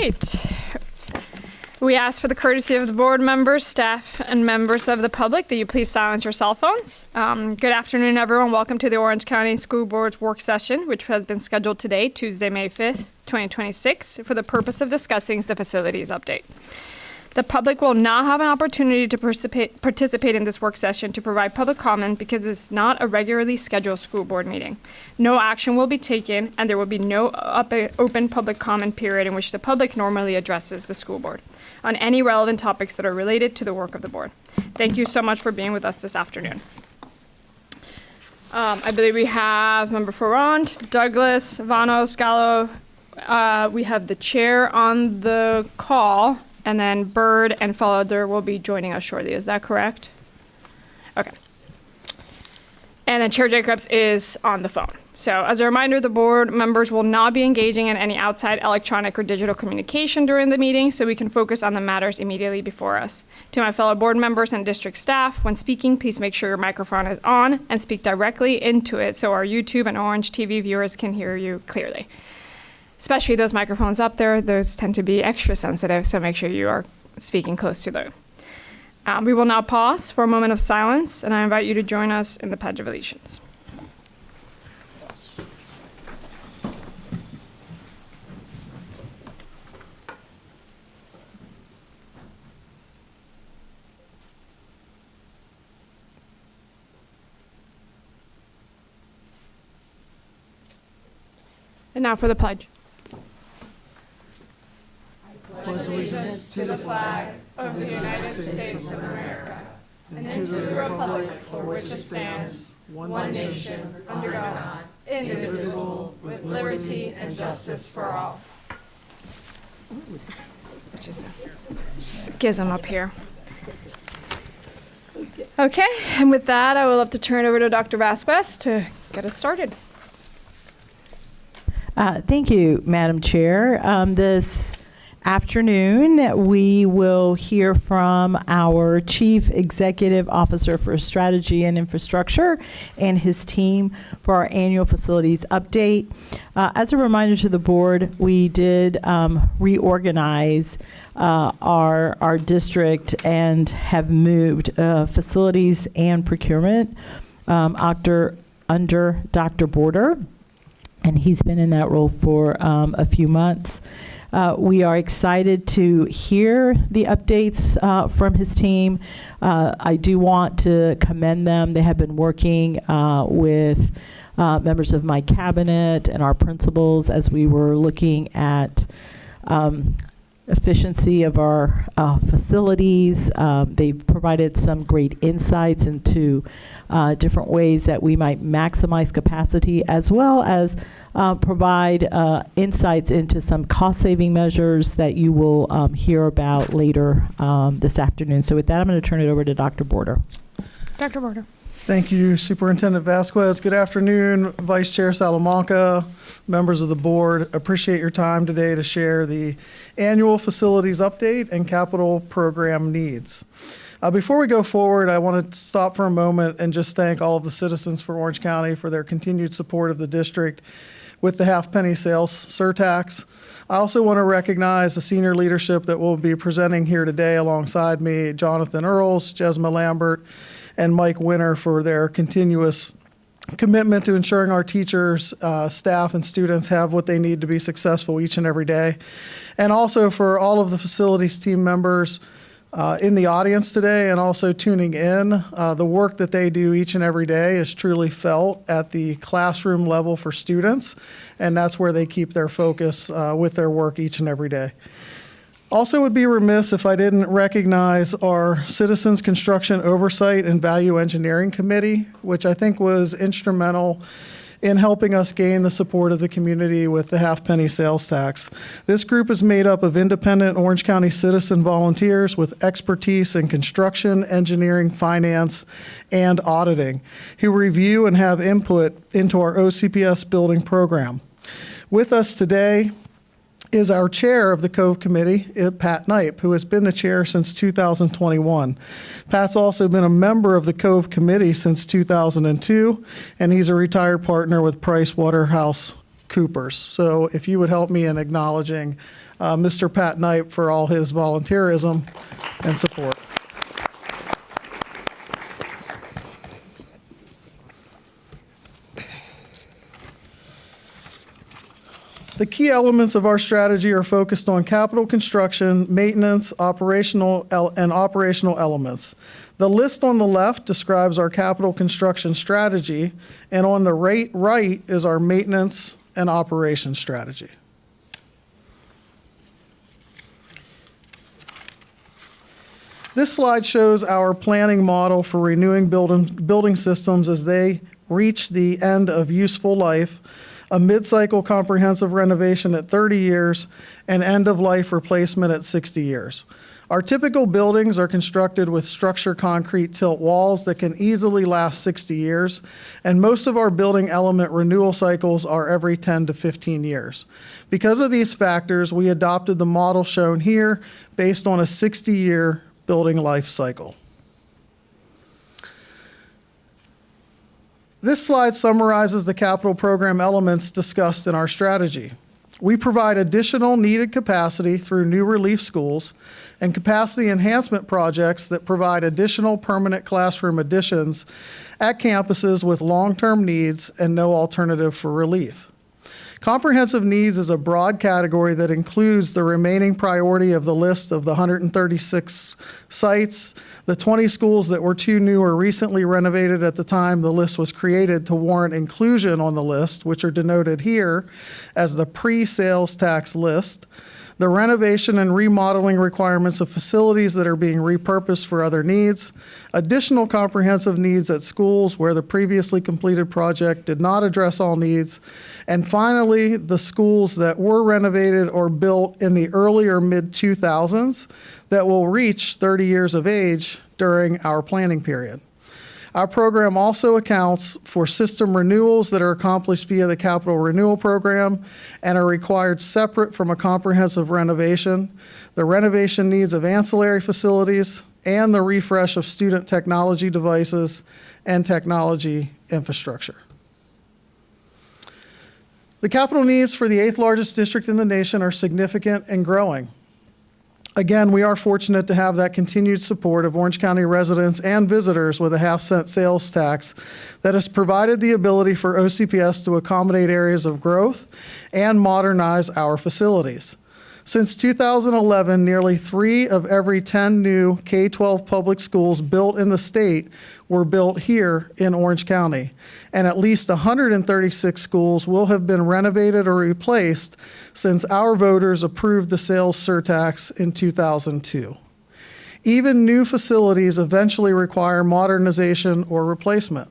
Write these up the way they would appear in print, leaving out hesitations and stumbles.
right. We ask for the courtesy of the board members, staff, and members of the public that you please silence your cell phones. Good afternoon, everyone. Welcome to the Orange County School Board's work session, which has been scheduled today, Tuesday, May 5th, 2026, for the purpose of discussing the facilities update. The public will not have an opportunity to participate in this work session to provide public comment because it's not a regularly scheduled school board meeting. No action will be taken, and there will be no open public comment period in which the public normally addresses the school board on any relevant topics that are related to the work of the board. Thank you so much for being with us this afternoon. I believe we have Member Ferrand, Douglas, Vano, Scalo. We have the chair on the call. And then Bird and Feller will be joining us shortly. Is that correct? Okay. And then Chair Jacobs is on the phone. So as a reminder, the board members will not be engaging in any outside electronic or digital communication during the meeting, so we can focus on the matters immediately before us. To my fellow board members and district staff, when speaking, please make sure your microphone is on and speak directly into it so our YouTube and Orange TV viewers can hear you clearly. Especially those microphones up there, those tend to be extra sensitive, so make sure you are speaking close to them. We will now pause for a moment of silence, and I invite you to join us in the Pledge of Allegiance. And now for the pledge. Pledge allegiance to the flag of the United States of America and to the republic for which it stands, one nation, under God, indivisible, with liberty and justice for all. It's just a schism up here. Okay, and with that, I would love to turn it over to Dr. Vasquez to get us started. Thank you, Madam Chair. This afternoon, we will hear from our Chief Executive Officer for Strategy and Infrastructure and his team for our annual facilities update. As a reminder to the board, we did reorganize our district and have moved facilities and procurement under Dr. Border, and he's been in that role for a few months. We are excited to hear the updates from his team. I do want to commend them. They have been working with members of my cabinet and our principals as we were looking at efficiency of our facilities. They've provided some great insights into different ways that we might maximize capacity, as well as provide insights into some cost-saving measures that you will hear about later this afternoon. So with that, I'm going to turn it over to Dr. Border. Dr. Border. Thank you, Superintendent Vasquez. Good afternoon, Vice Chair Salamanca, members of the board. Appreciate your time today to share the annual facilities update and capital program needs. Before we go forward, I want to stop for a moment and just thank all of the citizens for Orange County for their continued support of the district with the half-penny sales surtax. I also want to recognize the senior leadership that will be presenting here today alongside me, Jonathan Earls, Jesma Lambert, and Mike Winter, for their continuous commitment to ensuring our teachers, staff, and students have what they need to be successful each and every day. And also for all of the facilities team members in the audience today and also tuning in. The work that they do each and every day is truly felt at the classroom level for students, and that's where they keep their focus with their work each and every day. Also would be remiss if I didn't recognize our Citizens Construction Oversight and Value Engineering Committee, which I think was instrumental in helping us gain the support of the community with the half-penny sales tax. This group is made up of independent Orange County citizen volunteers with expertise in construction, engineering, finance, and auditing, who review and have input into our OCPS building program. With us today is our chair of the Cove Committee, Pat Knipe, who has been the chair since 2021. Pat's also been a member of the Cove Committee since 2002, and he's a retired partner with PricewaterhouseCoopers. Coopers. So if you would help me in acknowledging Mr. Pat Knight for all his volunteerism and support. The key elements of our strategy are focused on capital construction, maintenance, operational elements. The list on the left describes our capital construction strategy, and on the right is our maintenance and operation strategy. This slide shows our planning model for renewing building systems as they reach the end of useful life, a mid-cycle comprehensive renovation at 30 years, and end-of-life replacement at 60 years. Our typical buildings are constructed with structure concrete tilt walls that can easily last 60 years, and most of our building element renewal cycles are every 10 to 15 years. Because of these factors, we adopted the model shown here based on a 60-year building life cycle. This slide summarizes the capital program elements discussed in our strategy. We provide additional needed capacity through new relief schools and capacity enhancement projects that provide additional permanent classroom additions at campuses with long-term needs and no alternative for relief. Comprehensive needs is a broad category that includes the remaining priority of the list of the 136 sites, the 20 schools that were too new or recently renovated at the time the list was created to warrant inclusion on the list, which are denoted here as the pre-sales tax list, the renovation and remodeling requirements of facilities that are being repurposed for other needs, additional comprehensive needs at schools where the previously completed project did not address all needs, and finally, the schools that were renovated or built in the early or mid-2000s that will reach 30 years of age during our planning period. Our program also accounts for system renewals that are accomplished via the capital renewal program and are required separate from a comprehensive renovation, the renovation needs of ancillary facilities, and the refresh of student technology devices and technology infrastructure. The capital needs for the 8th largest district in the nation are significant and growing. Again, we are fortunate to have that continued support of Orange County residents and visitors with a half-cent sales tax that has provided the ability for OCPS to accommodate areas of growth and modernize our facilities. Since 2011, nearly 3 of every 10 new K-12 public schools built in the state were built here in Orange County, and at least 136 schools will have been renovated or replaced since our voters approved the sales surtax in 2002. Even new facilities eventually require modernization or replacement.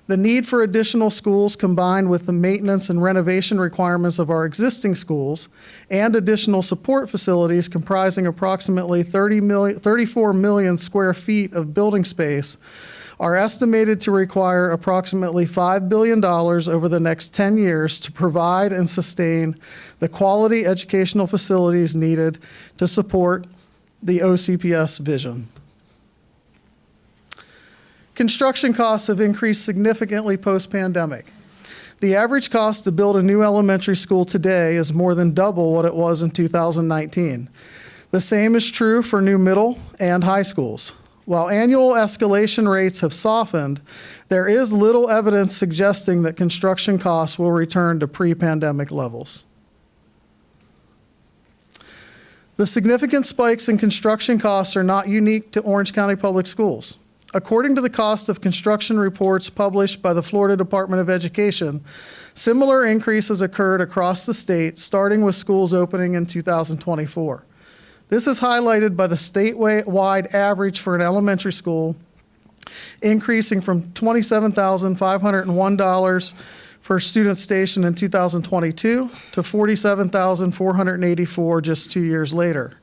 The need for additional schools combined with the maintenance and renovation requirements of our existing schools and additional support facilities comprising approximately 34 million square feet of building space are estimated to require approximately $5 billion over the next 10 years to provide and sustain the quality educational facilities needed to support the OCPS vision. Construction costs have increased significantly post-pandemic. The average cost to build a new elementary school today is more than double what it was in 2019. The same is true for new middle and high schools. While annual escalation rates have softened, there is little evidence suggesting that construction costs will return to pre-pandemic levels. The significant spikes in construction costs are not unique to Orange County Public Schools. According to the cost of construction reports published by the Florida Department of Education, similar increases occurred across the state, starting with schools opening in 2024. This is highlighted by the statewide average for an elementary school increasing from $27,501 per student station in 2022 to $47,484 just 2 years later.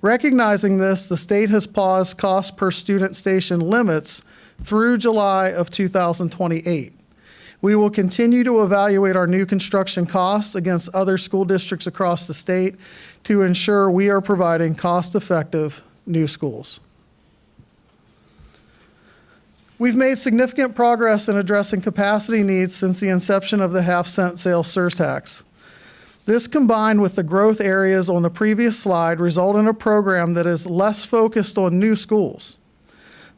Recognizing this, the state has paused cost per student station limits through July of 2028. We will continue to evaluate our new construction costs against other school districts across the state to ensure we are providing cost-effective new schools. We've made significant progress in addressing capacity needs since the inception of the half-cent sales surtax. This, combined with the growth areas on the previous slide, result in a program that is less focused on new schools.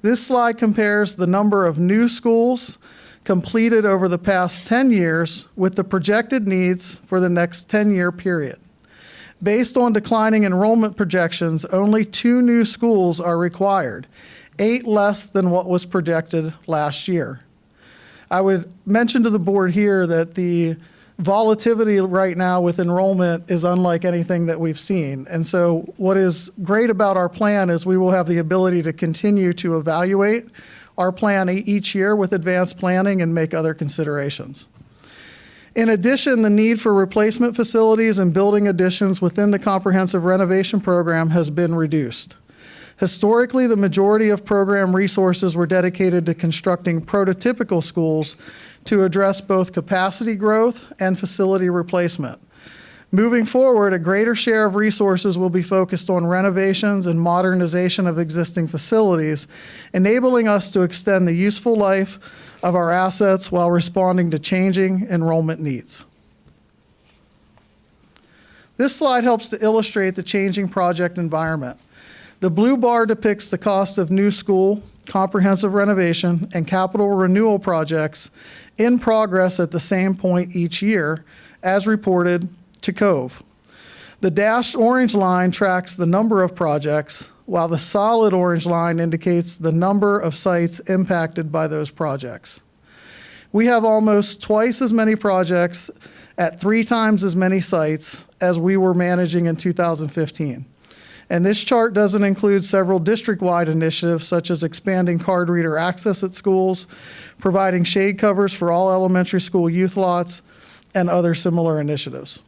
This slide compares the number of new schools completed over the past 10 years with the projected needs for the next 10-year period. Based on declining enrollment projections, only 2 new schools are required, 8 less than what was projected last year. I would mention to the board here that the volatility right now with enrollment is unlike anything that we've seen. And so what is great about our plan is we will have the ability to continue to evaluate our plan each year with advanced planning and make other considerations. In addition, the need for replacement facilities and building additions within the comprehensive renovation program has been reduced. Historically, the majority of program resources were dedicated to constructing prototypical schools to address both capacity growth and facility replacement. Moving forward, a greater share of resources will be focused on renovations and modernization of existing facilities, enabling us to extend the useful life of our assets while responding to changing enrollment needs. This slide helps to illustrate the changing project environment. The blue bar depicts the cost of new school, comprehensive renovation, and capital renewal projects in progress at the same point each year, as reported to Cove. The dashed orange line tracks the number of projects, while the solid orange line indicates the number of sites impacted by those projects. We have almost twice as many projects at 3 times as many sites as we were managing in 2015. And this chart doesn't include several district-wide initiatives such as expanding card reader access at schools, providing shade covers for all elementary school youth lots, and other similar initiatives.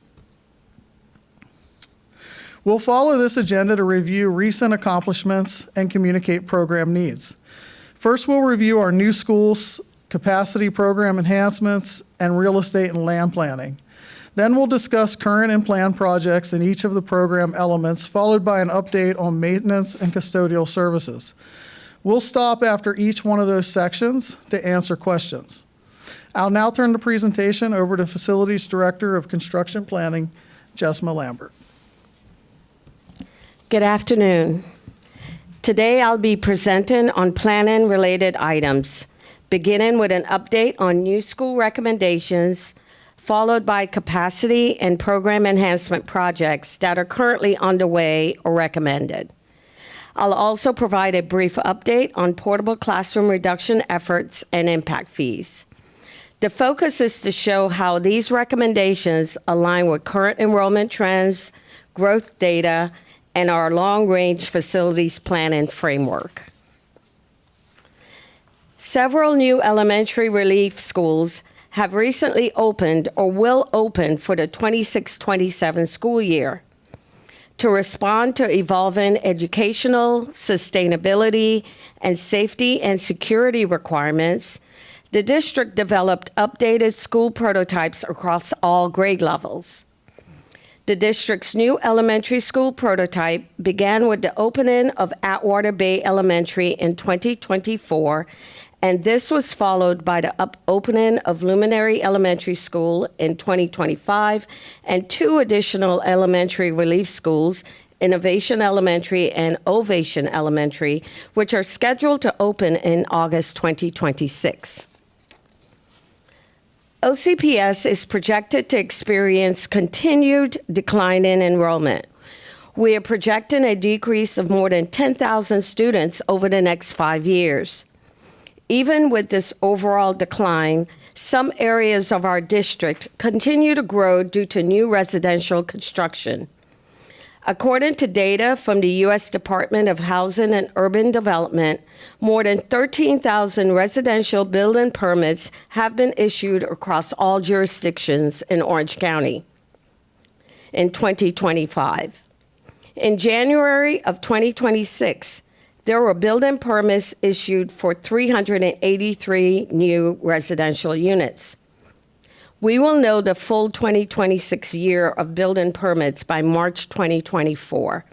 We'll follow this agenda to review recent accomplishments and communicate program needs. First, we'll review our new schools, capacity program enhancements, and real estate and land planning. Then we'll discuss current and planned projects in each of the program elements, followed by an update on maintenance and custodial services. We'll stop after each one of those sections to answer questions. I'll now turn the presentation over to Facilities Director of Construction Planning, Jessma Lambert. Good afternoon. Today I'll be presenting on planning-related items, beginning with an update on new school recommendations, followed by capacity and program enhancement projects that are currently underway or recommended. I'll also provide a brief update on portable classroom reduction efforts and impact fees. The focus is to show how these recommendations align with current enrollment trends, growth data, and our long-range facilities planning framework. Several new elementary relief schools have recently opened or will open for the 26-27 school year. To respond to evolving educational, sustainability, and safety and security requirements, the district developed updated school prototypes across all grade levels. The district's new elementary school prototype began with the opening of Atwater Bay Elementary in 2024, and this was followed by the opening of Luminary Elementary School in 2025 and 2 additional elementary relief schools, Innovation Elementary and Ovation Elementary, which are scheduled to open in August 2026. OCPS is projected to experience continued decline in enrollment. We are projecting a decrease of more than 10,000 students over the next 5 years. Even with this overall decline, some areas of our district continue to grow due to new residential construction. According to data from the U.S. Department of Housing and Urban Development, more than 13,000 residential building permits have been issued across all jurisdictions in Orange County in 2025. In January of 2026, there were building permits issued for 383 new residential units. We will know the full 2026 year of building permits by March 2024.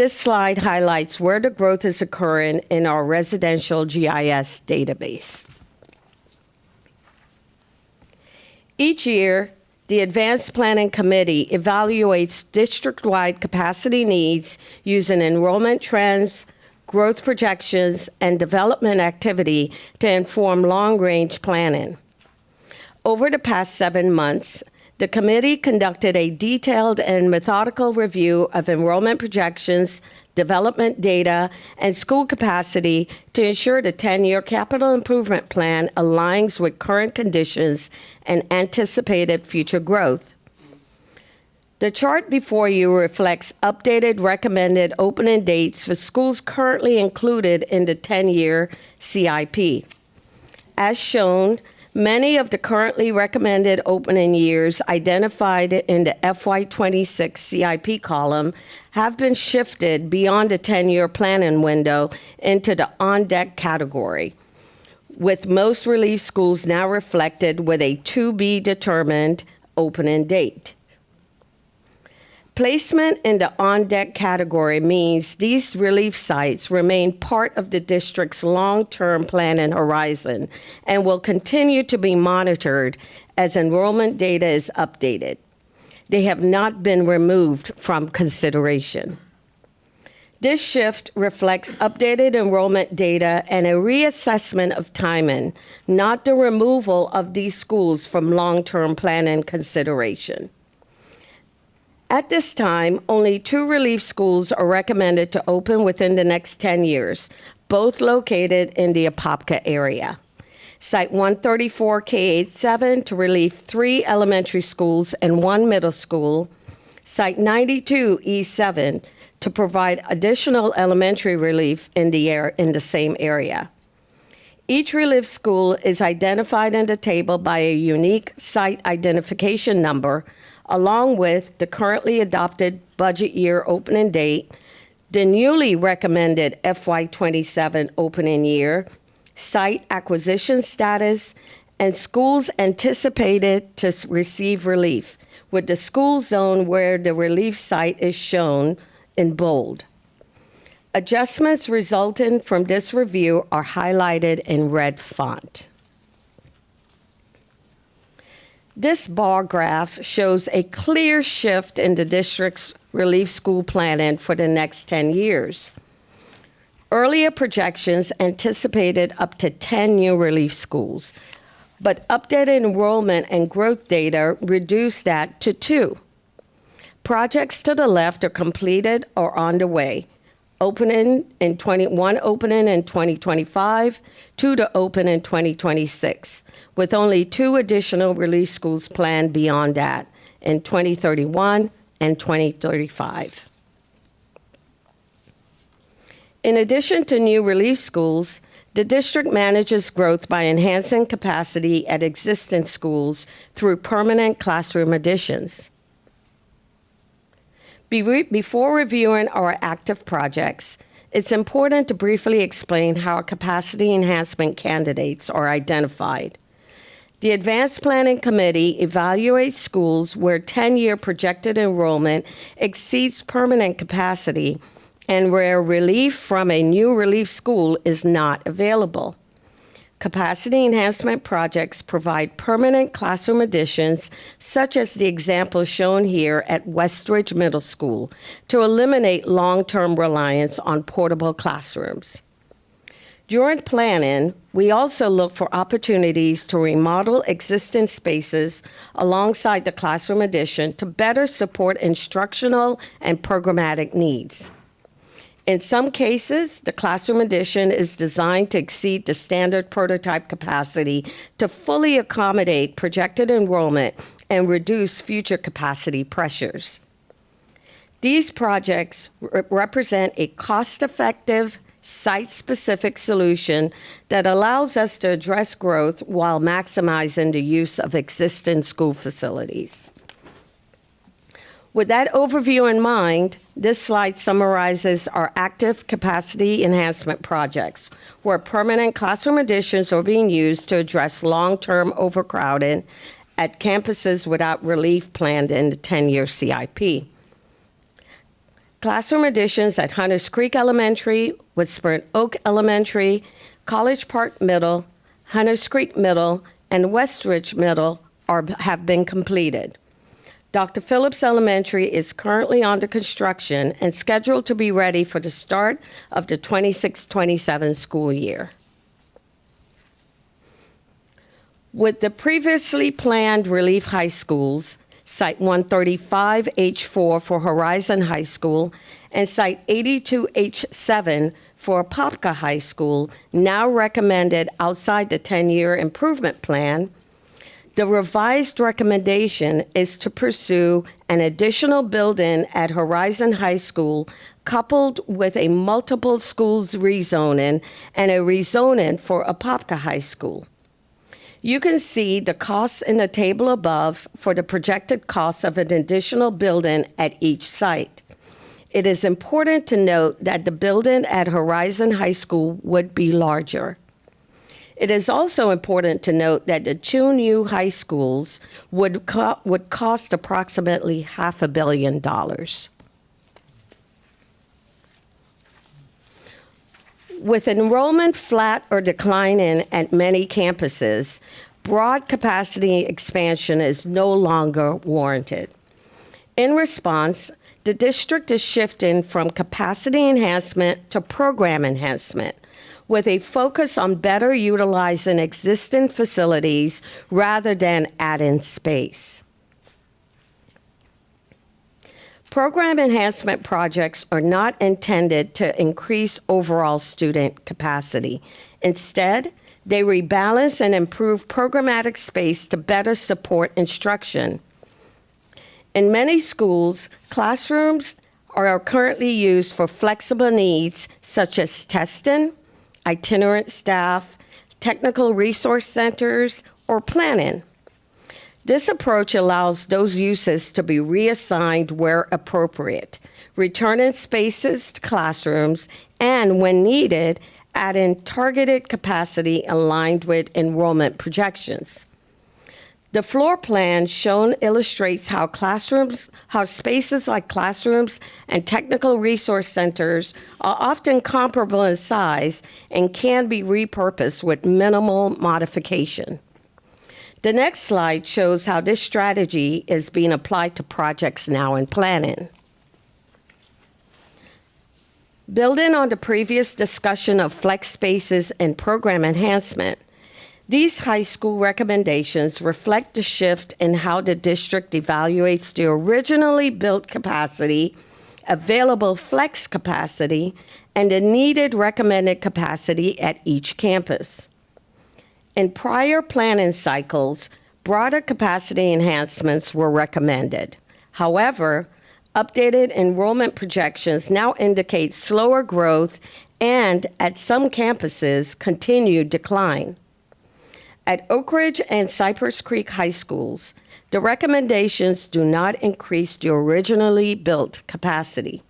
This slide highlights where the growth is occurring in our residential GIS database. Each year, the Advanced Planning Committee evaluates district-wide capacity needs using enrollment trends, growth projections, and development activity to inform long-range planning. Over the past 7 months, the committee conducted a detailed and methodical review of enrollment projections, development data, and school capacity to ensure the 10-year capital improvement plan aligns with current conditions and anticipated future growth. The chart before you reflects updated recommended opening dates for schools currently included in the 10-year CIP. As shown, many of the currently recommended opening years identified in the FY26 CIP column have been shifted beyond the 10-year planning window into the on-deck category, with most relief schools now reflected with a to-be-determined opening date. Placement in the on-deck category means these relief sites remain part of the district's long-term planning horizon and will continue to be monitored as enrollment data is updated. They have not been removed from consideration. This shift reflects updated enrollment data and a reassessment of timing, not the removal of these schools from long-term planning consideration. At this time, only 2 relief schools are recommended to open within the next 10 years, both located in the Apopka area. Site 134 K87 to relieve 3 elementary schools and 1 middle school. Site 92 E7 to provide additional elementary relief in the same area. Each relief school is identified in the table by a unique site identification number, along with the currently adopted budget year opening date, the newly recommended FY27 opening year, site acquisition status, and schools anticipated to receive relief, with the school zone where the relief site is shown in bold. Adjustments resulting from this review are highlighted in red font. This bar graph shows a clear shift in the district's relief school planning for the next 10 years. Earlier projections anticipated up to 10 new relief schools, but updated enrollment and growth data reduced that to 2. Projects to the left are completed or on the way. Opening in 2025, 2 to open in 2026, with only 2 additional relief schools planned beyond that in 2031 and 2035. In addition to new relief schools, the district manages growth by enhancing capacity at existing schools through permanent classroom additions. Before reviewing our active projects, it's important to briefly explain how capacity enhancement candidates are identified. The Advanced Planning Committee evaluates schools where 10-year projected enrollment exceeds permanent capacity and where relief from a new relief school is not available. Capacity enhancement projects provide permanent classroom additions, such as the example shown here at Westridge Middle School, to eliminate long-term reliance on portable classrooms. During planning, we also look for opportunities to remodel existing spaces alongside the classroom addition to better support instructional and programmatic needs. In some cases, the classroom addition is designed to exceed the standard prototype capacity to fully accommodate projected enrollment and reduce future capacity pressures. These projects represent a cost-effective, site-specific solution that allows us to address growth while maximizing the use of existing school facilities. With that overview in mind, this slide summarizes our active capacity enhancement projects, where permanent classroom additions are being used to address long-term overcrowding at campuses without relief planned in the 10-year CIP. Classroom additions at Hunters Creek Elementary, Whispering Oak Elementary, College Park Middle, Hunters Creek Middle, and Westridge Middle have been completed. Dr. Phillips Elementary is currently under construction and scheduled to be ready for the start of the 26-27 school year. With the previously planned Relief High Schools, Site 135H4 for Horizon High School and Site 82H7 for Apopka High School, now recommended outside the 10-year improvement plan, the revised recommendation is to pursue an additional building at Horizon High School coupled with a multiple schools rezoning and a rezoning for Apopka High School. You can see the costs in the table above for the projected cost of an additional building at each site. It is important to note that the building at Horizon High School would be larger. It is also important to note that the two new high schools would cost approximately $500 million. With enrollment flat or declining at many campuses, broad capacity expansion is no longer warranted. In response, the district is shifting from capacity enhancement to program enhancement, with a focus on better utilizing existing facilities rather than adding space. Program enhancement projects are not intended to increase overall student capacity. Instead, they rebalance and improve programmatic space to better support instruction. In many schools, classrooms are currently used for flexible needs such as testing, itinerant staff, technical resource centers, or planning. This approach allows those uses to be reassigned where appropriate, returning spaces to classrooms, and when needed, adding targeted capacity aligned with enrollment projections. The floor plan shown illustrates how spaces like classrooms and technical resource centers are often comparable in size and can be repurposed with minimal modification. The next slide shows how this strategy is being applied to projects now in planning. Building on the previous discussion of flex spaces and program enhancement, these high school recommendations reflect the shift in how the district evaluates the originally built capacity, available flex capacity, and the needed recommended capacity at each campus. In prior planning cycles, broader capacity enhancements were recommended. However, updated enrollment projections now indicate slower growth and, at some campuses, continued decline. At Oak Ridge and Cypress Creek High Schools, the recommendations do not increase the originally built capacity.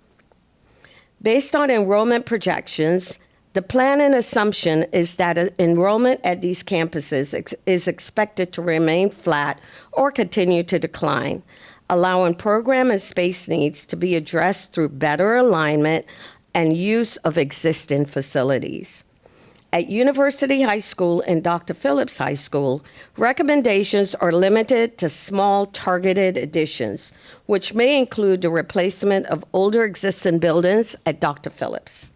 Based on enrollment projections, the plan and assumption is that enrollment at these campuses is expected to remain flat or continue to decline, allowing program and space needs to be addressed through better alignment and use of existing facilities. At University High School and Dr. Phillips High School, recommendations are limited to small targeted additions, which may include the replacement of older existing buildings at Dr. Phillips.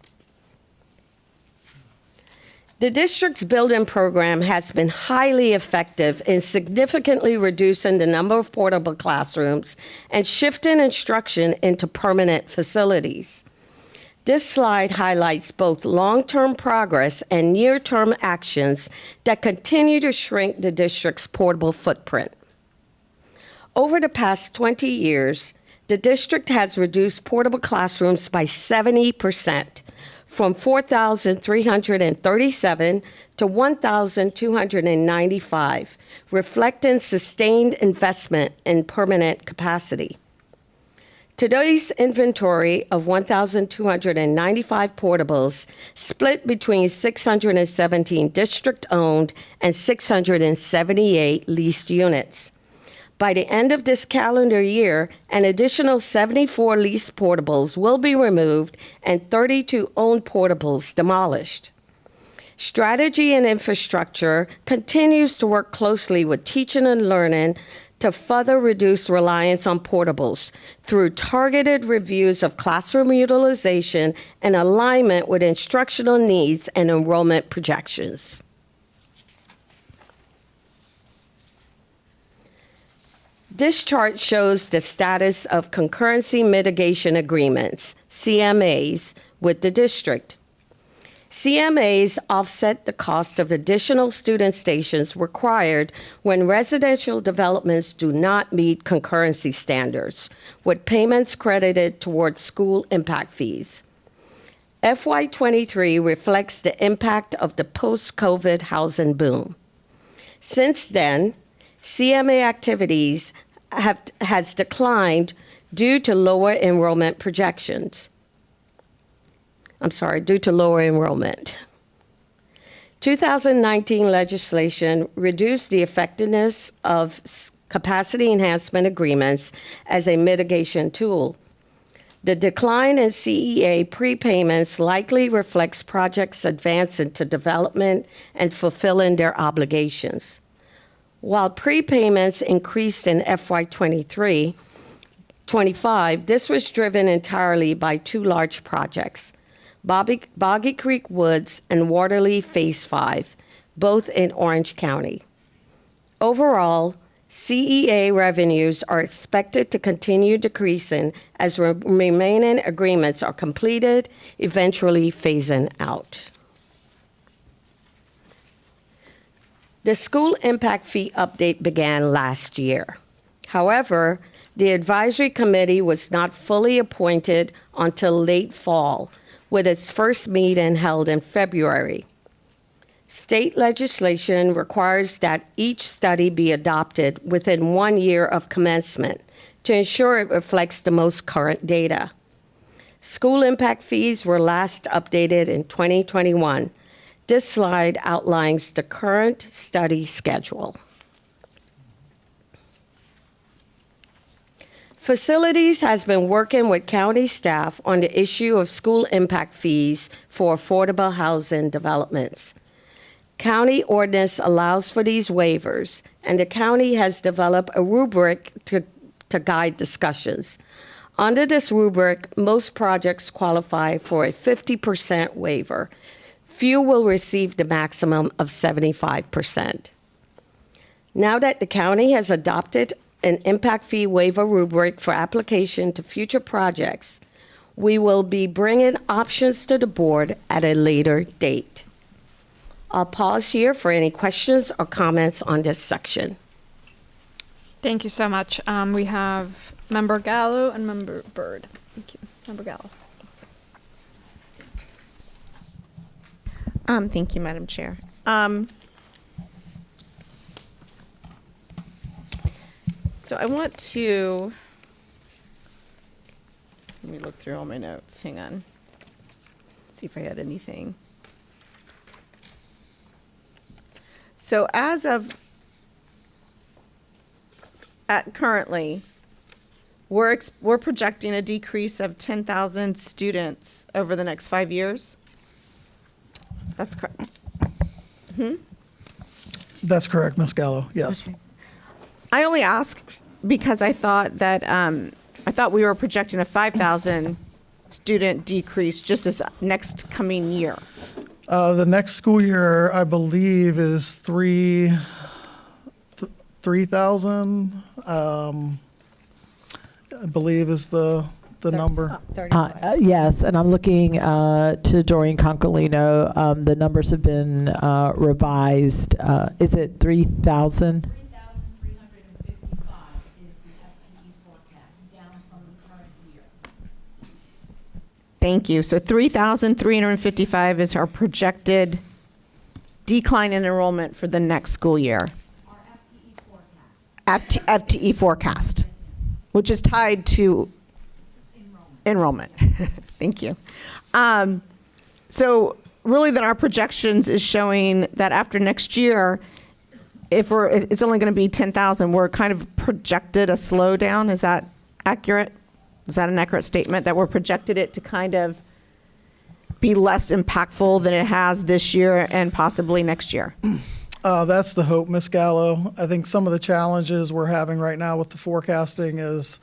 The district's building program has been highly effective in significantly reducing the number of portable classrooms and shifting instruction into permanent facilities. This slide highlights both long-term progress and near-term actions that continue to shrink the district's portable footprint. Over the past 20 years, the district has reduced portable classrooms by 70%, from 4,337 to 1,295, reflecting sustained investment in permanent capacity. Today's inventory of 1,295 portables split between 617 district-owned and 678 leased units. By the end of this calendar year, an additional 74 leased portables will be removed and 32 owned portables demolished. Strategy and Infrastructure continues to work closely with teaching and learning to further reduce reliance on portables through targeted reviews of classroom utilization and alignment with instructional needs and enrollment projections. This chart shows the status of concurrency mitigation agreements, CMAs, with the district. CMAs offset the cost of additional student stations required when residential developments do not meet concurrency standards, with payments credited towards school impact fees. FY23 reflects the impact of the post-COVID housing boom. Since then, CMA activities has declined due to lower enrollment projections. Due to lower enrollment. 2019 legislation reduced the effectiveness of capacity enhancement agreements as a mitigation tool. The decline in CEA prepayments likely reflects projects advancing to development and fulfilling their obligations. While prepayments increased in FY25, this was driven entirely by two large projects, Boggy Creek Woods and Waterley Phase 5, both in Orange County. Overall, CEA revenues are expected to continue decreasing as remaining agreements are completed, eventually phasing out. The school impact fee update began last year. However, the advisory committee was not fully appointed until late fall, with its first meeting held in February. State legislation requires that each study be adopted within 1 year of commencement to ensure it reflects the most current data. School impact fees were last updated in 2021. This slide outlines the current study schedule. Facilities has been working with county staff on the issue of school impact fees for affordable housing developments. County ordinance allows for these waivers, and the county has developed a rubric to guide discussions. Under this rubric, most projects qualify for a 50% waiver. Few will receive the maximum of 75%. Now that the county has adopted an impact fee waiver rubric for application to future projects, we will be bringing options to the board at a later date. I'll pause here for any questions or comments on this section. Thank you so much. We have Member Gallo and Member Byrd. Thank you. Member Gallo. Thank you, Madam Chair. So I want to, let me look through all my notes. Hang on. See if I had anything. So as of currently, we're projecting a decrease of 10,000 students over the next 5 years. That's correct. That's correct, Ms. Gallo, yes. Okay. I only ask because I thought that we were projecting a 5,000 student decrease just this next coming year. The next school year, I believe, is 3,000. I believe is the number. Yes, and I'm looking to Doreen Concolino. The numbers have been revised. Is it 3,000? 3,355 is the FTE forecast, down from the current year. Thank you. So 3,355 is our projected decline in enrollment for the next school year. Our FTE forecast. FTE forecast, which is tied to enrollment. Thank you. So really then our projections is showing that after next year, it's only going to be 10,000, we're kind of projected a slowdown. Is that accurate? Is that an accurate statement, that we're projected it to kind of be less impactful than it has this year and possibly next year? That's the hope, Ms. Gallo. I think some of the challenges we're having right now with the forecasting is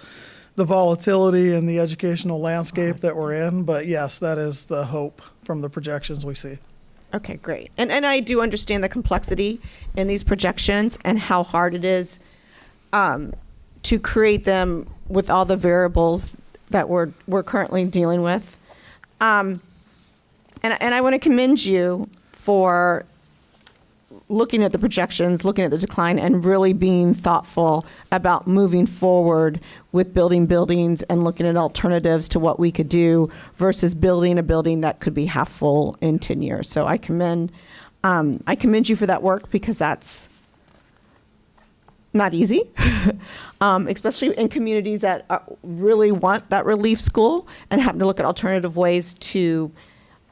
the volatility in the educational landscape that we're in. But yes, that is the hope from the projections we see. Okay, great. And I do understand the complexity in these projections and how hard it is to create them with all the variables that we're currently dealing with. And I want to commend you for looking at the projections, looking at the decline, and really being thoughtful about moving forward with building buildings and looking at alternatives to what we could do versus building a building that could be half full in 10 years. So I commend you for that work, because that's not easy, especially in communities that really want that relief school and having to look at alternative ways to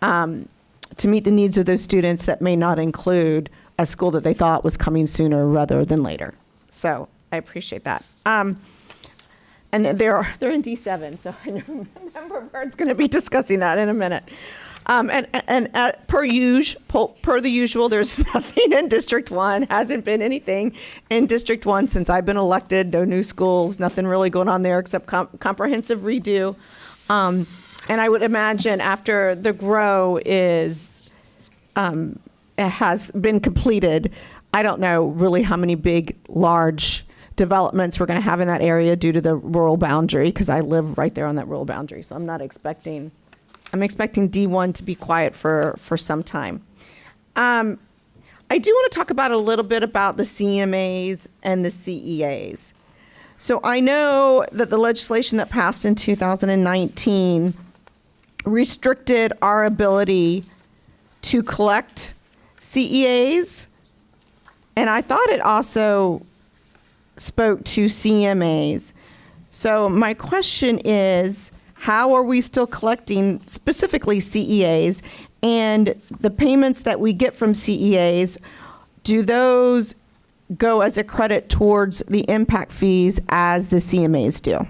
meet the needs of those students that may not include a school that they thought was coming sooner rather than later. So I appreciate that. And they're in D7, so I know Member Bird's going to be discussing that in a minute. And per the usual, there's nothing in District 1, hasn't been anything in District 1 since I've been elected. No new schools, nothing really going on there except comprehensive redo. And I would imagine after the grow has been completed, I don't know really how many big, large developments we're going to have in that area due to the rural boundary, because I live right there on that rural boundary. So I'm expecting D1 to be quiet for some time. I do want to talk about a little bit about the CMAs and the CEAs. So I know that the legislation that passed in 2019 restricted our ability to collect CEAs, and I thought it also spoke to CMAs. So my question is, how are we still collecting specifically CEAs, and the payments that we get from CEAs, do those go as a credit towards the impact fees as the CMAs do?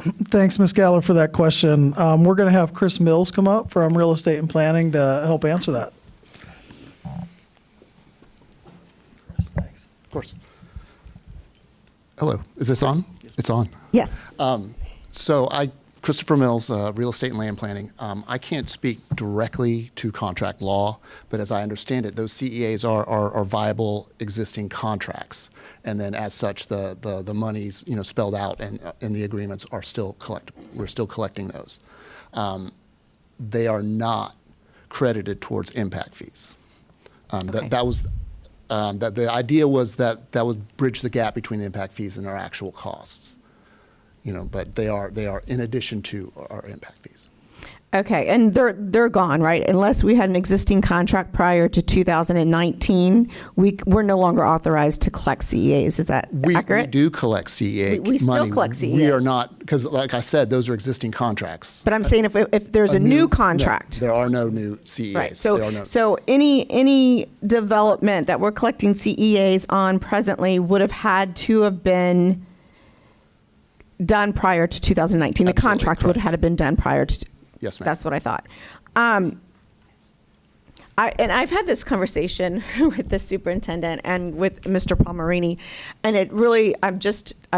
Thanks, Ms. Galler, for that question. We're going to have Chris Mills come up from Real Estate and Planning to help answer that. Chris, thanks. Of course. Hello, is this on? It's on. Yes. So Christopher Mills, Real Estate and Land Planning. I can't speak directly to contract law, but as I understand it, those CEAs are viable existing contracts. And then as such, the monies, spelled out and in the agreements are still we're still collecting those. They are not credited towards impact fees. Okay. That was the idea was that would bridge the gap between the impact fees and our actual costs. But they are in addition to our impact fees. Okay, and they're gone, right? Unless we had an existing contract prior to 2019, we're no longer authorized to collect CEAs. Is that accurate? We do collect CEA We still money. collect CEAs. We are not, because like I said, those are existing contracts. But I'm saying if there's a new contract. No, there are no new CEAs. Right, There are no, so any development that we're collecting CEAs on presently would have had to have been done prior to 2019. The Absolutely, contract would correct. have been done prior to. Yes, ma'am. That's what I thought. I've had this conversation with the superintendent and with Mr. Palmerini, and it really, I'm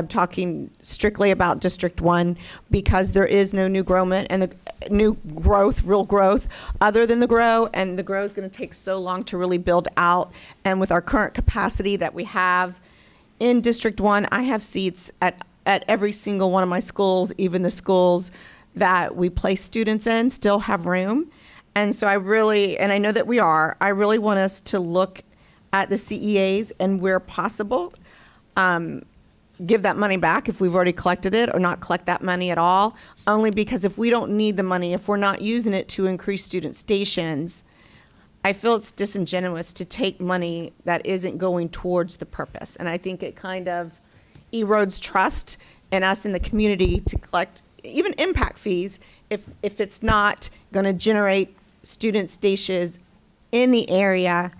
talking strictly about District 1 because there is no new growth and the new growth, real growth, other than the grow, and the grow is going to take so long to really build out. And with our current capacity that we have in District 1, I have seats at every single one of my schools, even the schools that we place students in still have room. And so I know that I really want us to look at the CEAs and where possible, give that money back if we've already collected it, or not collect that money at all, only because if we don't need the money, if we're not using it to increase student stations, I feel it's disingenuous to take money that isn't going towards the purpose. And I think it kind of erodes trust in us in the community to collect even impact fees, if it's not going to generate student stations in the area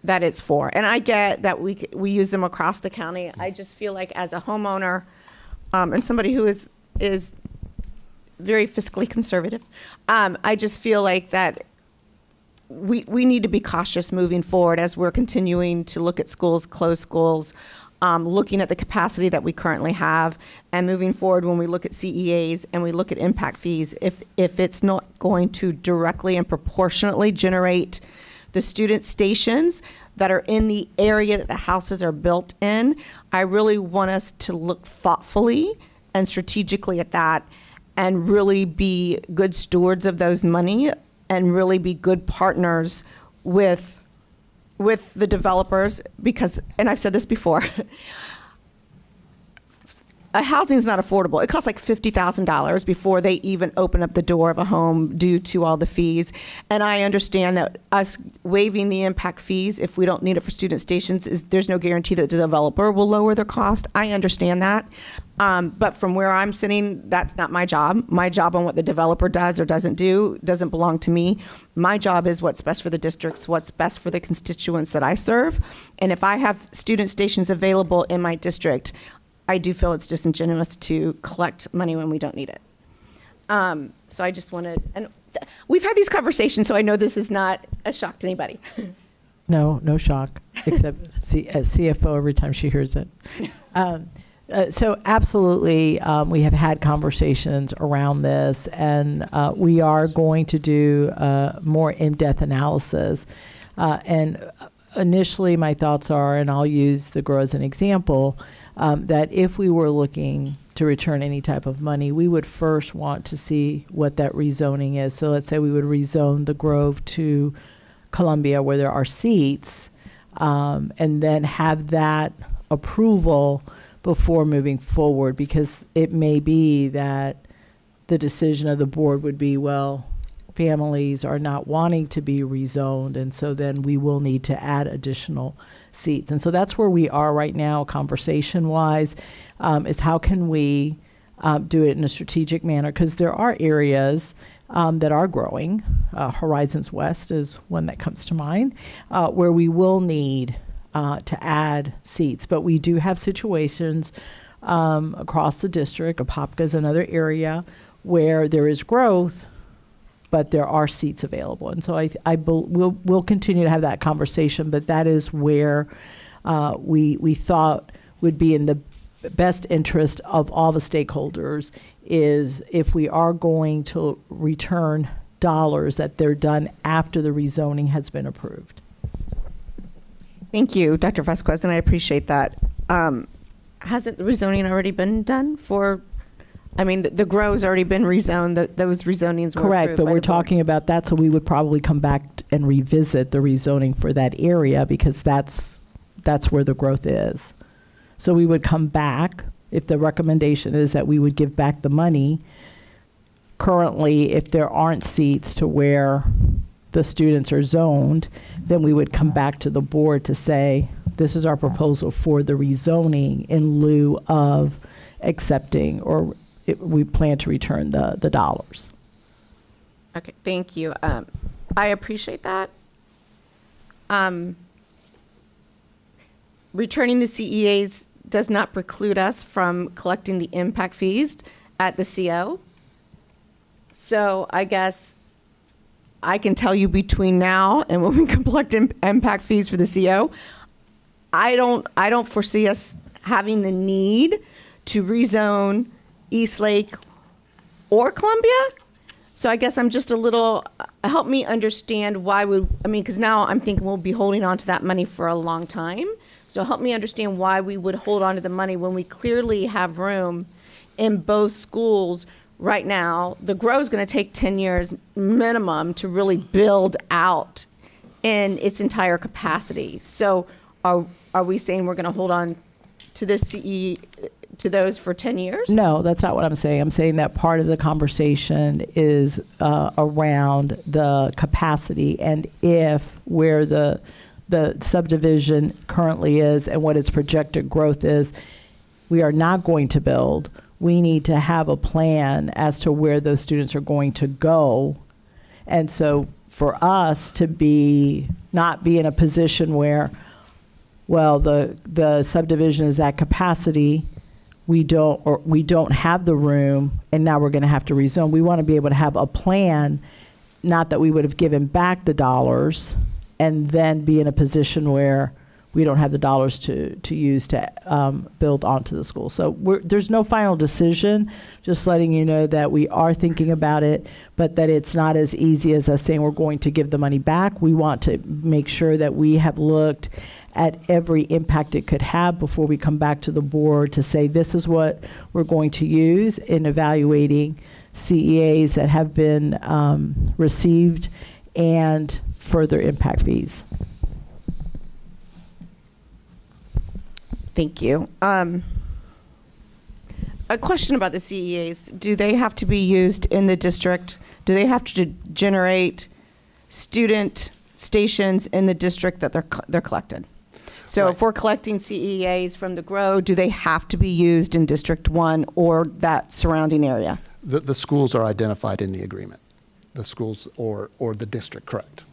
that it's for. And I get that we use them across the county. I just feel like as a homeowner, and somebody who is very fiscally conservative, I just feel like that we need to be cautious moving forward as we're continuing to look at schools, close schools, looking at the capacity that we currently have, and moving forward when we look at CEAs and we look at impact fees, if it's not going to directly and proportionately generate the student stations that are in the area that the houses are built in, I really want us to look thoughtfully and strategically at that and really be good stewards of those money and really be good partners with the developers, because, and I've said this before, housing is not affordable. It costs like $50,000 before they even open up the door of a home due to all the fees. And I understand that us waiving the impact fees, if we don't need it for student stations, there's no guarantee that the developer will lower their cost. I understand that. But from where I'm sitting, that's not my job. My job on what the developer does or doesn't do doesn't belong to me. My job is what's best for the districts, what's best for the constituents that I serve. And if I have student stations available in my district, I do feel it's disingenuous to collect money when we don't need it. So I just wanted, and we've had these conversations, so I know this is not a shock to anybody. No shock, except CFO every time she hears it. So absolutely, we have had conversations around this, and we are going to do more in-depth analysis. And initially, my thoughts are, and I'll use the GROW as an example, that if we were looking to return any type of money, we would first want to see what that rezoning is. So let's say we would rezone the Grove to Columbia where there are seats, and then have that approval before moving forward, because it may be that the decision of the board would be, well, families are not wanting to be rezoned, and so then we will need to add additional seats. And so that's where we are right now, conversation-wise, is how can we do it in a strategic manner, because there are areas that are growing. Horizons West is one that comes to mind, where we will need to add seats. But we do have situations across the district. Apopka is another area where there is growth, but there are seats available. And so we'll continue to have that conversation, but that is where we thought would be in the best interest of all the stakeholders, is if we are going to return dollars, that they're done after the rezoning has been approved. Thank you, Dr. Vasquez, and I appreciate that. Hasn't the rezoning already been done for, I mean, the GROW's already been rezoned, those rezonings were Correct, approved but by we're the board. talking about that, so we would probably come back and revisit the rezoning for that area, because that's where the growth is. So we would come back, if the recommendation is that we would give back the money. Currently, if there aren't seats to where the students are zoned, then we would come back to the board to say, this is our proposal for the rezoning in lieu of accepting, or we plan to return the dollars. Okay, thank you. I appreciate that. Returning the CEAs does not preclude us from collecting the impact fees at the CO. So I guess I can tell you between now and when we collect impact fees for the CO, I don't foresee us having the need to rezone Eastlake or Columbia. So I guess I'm just a little, help me understand why because now I'm thinking we'll be holding on to that money for a long time. So help me understand why we would hold on to the money when we clearly have room in both schools right now. The GROW is going to take 10 years minimum to really build out in its entire capacity. So are we saying we're going to hold on to this CE, to those for 10 years? No, that's not what I'm saying. I'm saying that part of the conversation is around the capacity, and if where the subdivision currently is and what its projected growth is, we are not going to build, we need to have a plan as to where those students are going to go. And so for us to not be in a position where, well, the subdivision is at capacity, we don't have the room, and now we're going to have to rezone. We want to be able to have a plan, not that we would have given back the dollars and then be in a position where we don't have the dollars to use to build onto the school. So there's no final decision, just letting you know that we are thinking about it, but that it's not as easy as us saying we're going to give the money back. We want to make sure that we have looked at every impact it could have before we come back to the board to say this is what we're going to use in evaluating CEAs that have been received and further impact fees. Thank you. A question about the CEAs. Do they have to be used in the district? Do they have to generate student stations in the district that they're collected? So Right. if we're collecting CEAs from the GROW, do they have to be used in District 1 or that surrounding area? The schools are identified in the agreement. The schools or the district, correct.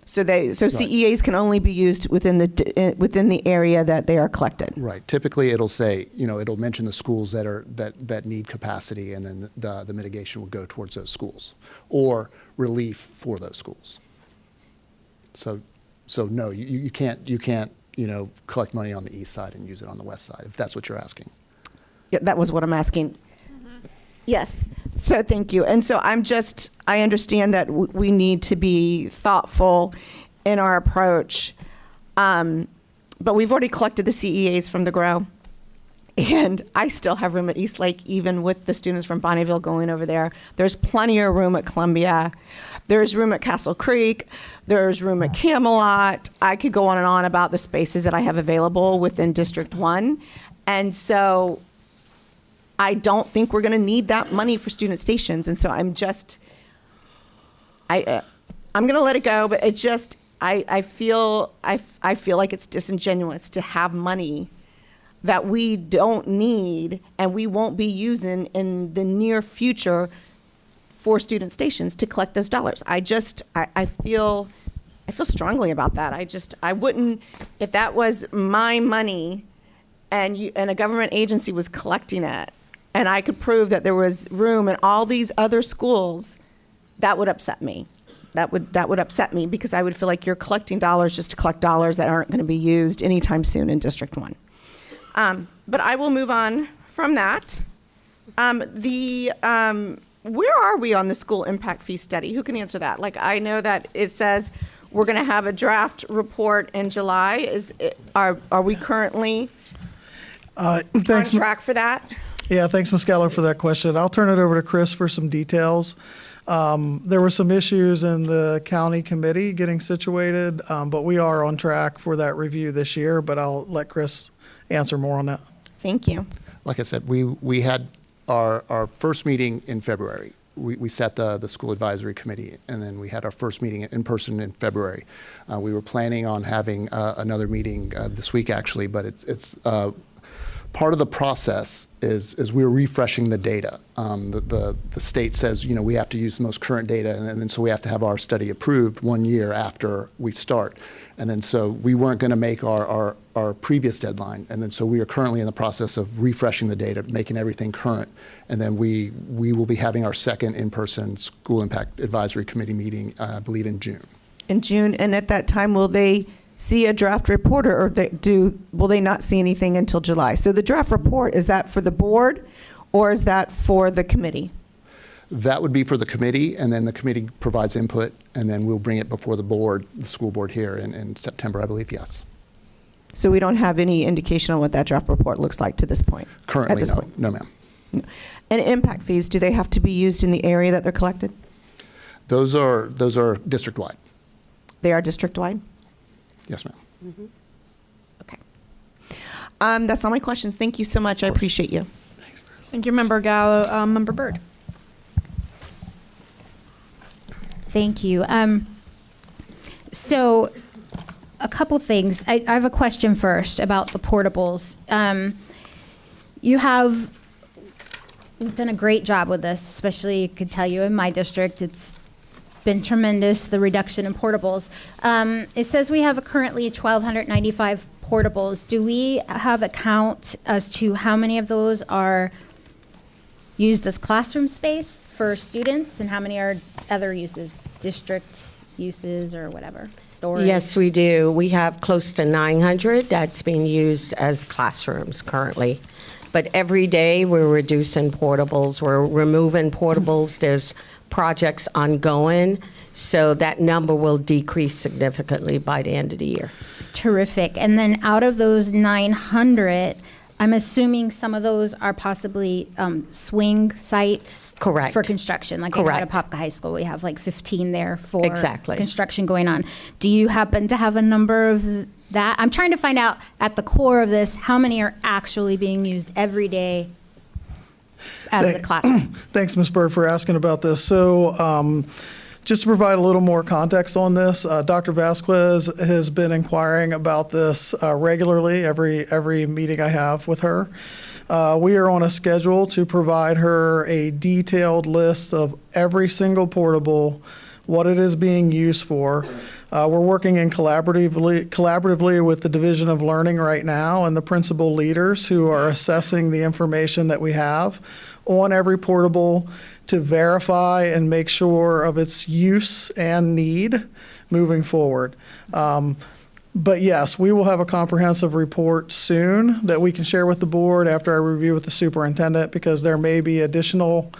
So CEAs can only be used within the area that they are collected. Right. Typically, it'll say, it'll mention the schools that need capacity, and then the mitigation will go towards those schools or relief for those schools. So no, you can't collect money on the east side and use it on the west side, if that's what you're asking. Yeah, that was what I'm asking. Yes. So thank you. And so I understand that we need to be thoughtful in our approach. But we've already collected the CEAs from the GROW. And I still have room at East Lake, even with the students from Bonneville going over there. There's plenty of room at Columbia. There's room at Castle Creek. There's room at Camelot. I could go on and on about the spaces that I have available within District 1. And so I don't think we're going to need that money for student stations. And so I'm going to let it go, but it just, I feel like it's disingenuous to have money that we don't need and we won't be using in the near future for student stations to collect those dollars. I feel strongly about that. I wouldn't, if that was my money and a government agency was collecting it and I could prove that there was room in all these other schools, that would upset me. That would upset me because I would feel like you're collecting dollars just to collect dollars that aren't going to be used anytime soon in District 1. But I will move on from that. Where are we on the school impact fee study? Who can answer that? Like, I know that it says we're going to have a draft report in July. Are we currently on track for that? Yeah, thanks, Ms. Geller, for that question. I'll turn it over to Chris for some details. There were some issues in the county committee getting situated, but we are on track for that review this year, but I'll let Chris answer more on that. Thank you. Like I said, we had our first meeting in February. We set the school advisory committee, and then we had our first meeting in person in February. We were planning on having another meeting this week, actually, but it's part of the process is we're refreshing the data. The state says, we have to use the most current data, and then so we have to have our study approved 1 year after we start. And then so we weren't going to make our previous deadline. And then so we are currently in the process of refreshing the data, making everything current. And then we will be having our second in-person school impact advisory committee meeting, I believe in June. In June, and at that time, will they see a draft report, or will they not see anything until July? So the draft report, is that for the board or is that for the committee? That would be for the committee, and then the committee provides input, and then we'll bring it before the board, the school board here in September, I believe, yes. So we don't have any indication on what that draft report looks like to this point? Currently, at this no. point? No, ma'am. And impact fees, do they have to be used in the area that they're collected? Those are district-wide. They are district-wide? Yes, ma'am. Okay. That's all my questions. Thank you so much. I appreciate you. Thank you, Member Gallo. Member Byrd. Thank you. So a couple things. I have a question first about the portables. You have we've done a great job with this, especially I could tell you in my district, it's been tremendous, the reduction in portables. It says we have currently 1,295 portables. Do we have a count as to how many of those are used as classroom space for students and how many are other uses, district uses or whatever, storage? Yes, we do. We have close to 900 that's being used as classrooms currently. But every day, we're reducing portables, we're removing portables, there's projects ongoing, so that number will decrease significantly by the end of the year. Terrific. And then out of those 900, I'm assuming some of those are possibly swing sites? Correct. For construction, like at Correct. Apopka High School, we have like 15 there for Exactly. construction going on. Do you happen to have a number of that? I'm trying to find out at the core of this, how many are actually being used every day as a classroom? Thanks, Ms. Bird, for asking about this. So just to provide a little more context on this, Dr. Vasquez has been inquiring about this regularly, every meeting I have with her. We are on a schedule to provide her a detailed list of every single portable, what it is being used for. We're working in collaboratively with the Division of Learning right now and the principal leaders who are assessing the information that we have on every portable to verify and make sure of its use and need moving forward. But yes, we will have a comprehensive report soon that we can share with the board after I review with the superintendent, because there may be additional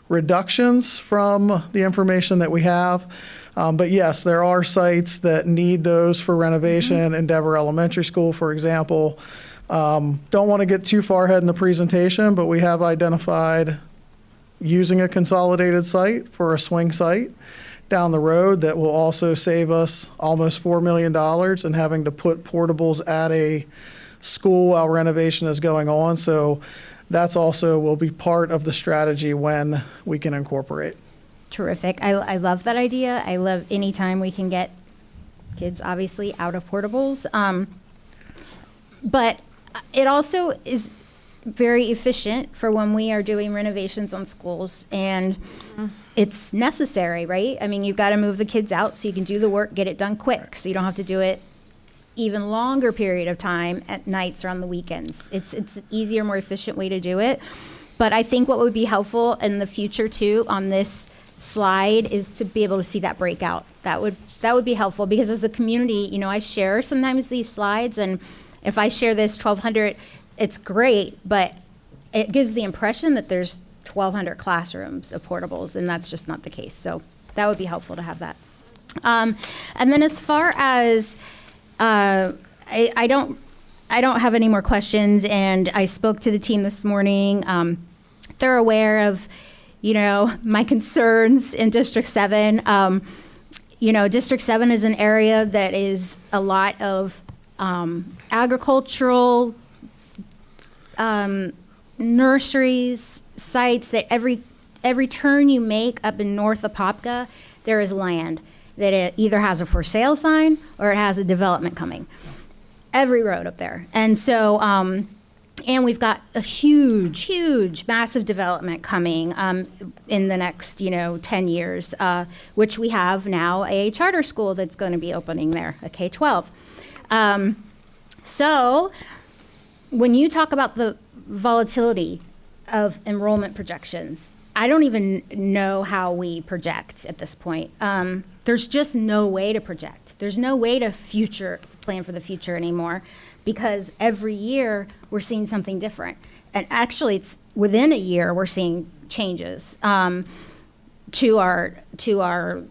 reductions from the information that we have. But yes, there are sites that need those for renovation. Endeavor Elementary School, for example. Don't want to get too far ahead in the presentation, but we have identified using a consolidated site for a swing site down the road that will also save us almost $4 million in having to put portables at a school while renovation is going on. So that's also will be part of the strategy when we can incorporate. Terrific. I love that idea. I love any time we can get kids, obviously, out of portables. But it also is very efficient for when we are doing renovations on schools, and it's necessary, right? I mean, you've got to move the kids out so you can do the work, get it done quick, so you don't have to do it even longer period of time at nights or on the weekends. It's an easier, more efficient way to do it. But I think what would be helpful in the future too on this slide is to be able to see that breakout. That would be helpful, because as a community, you know, I share sometimes these slides, and if I share this 1,200, it's great, but it gives the impression that there's 1,200 classrooms of portables, and that's just not the case. So that would be helpful to have that. And then as far as I don't have any more questions, and I spoke to the team this morning. They're aware of, you know, my concerns in District 7. You know, District 7 is an area that is a lot of agricultural nurseries, sites that every turn you make up in North Apopka, there is land that it either has a for sale sign or it has a development coming. Every road up there. And so, and we've got a huge, massive development coming in the next, 10 years, which we have now a charter school that's going to be opening there, a K-12. So when you talk about the volatility of enrollment projections, I don't even know how we project at this point. There's just no way to project. There's no way to plan for the future anymore, because every year we're seeing something different. And actually, it's within a year we're seeing changes to our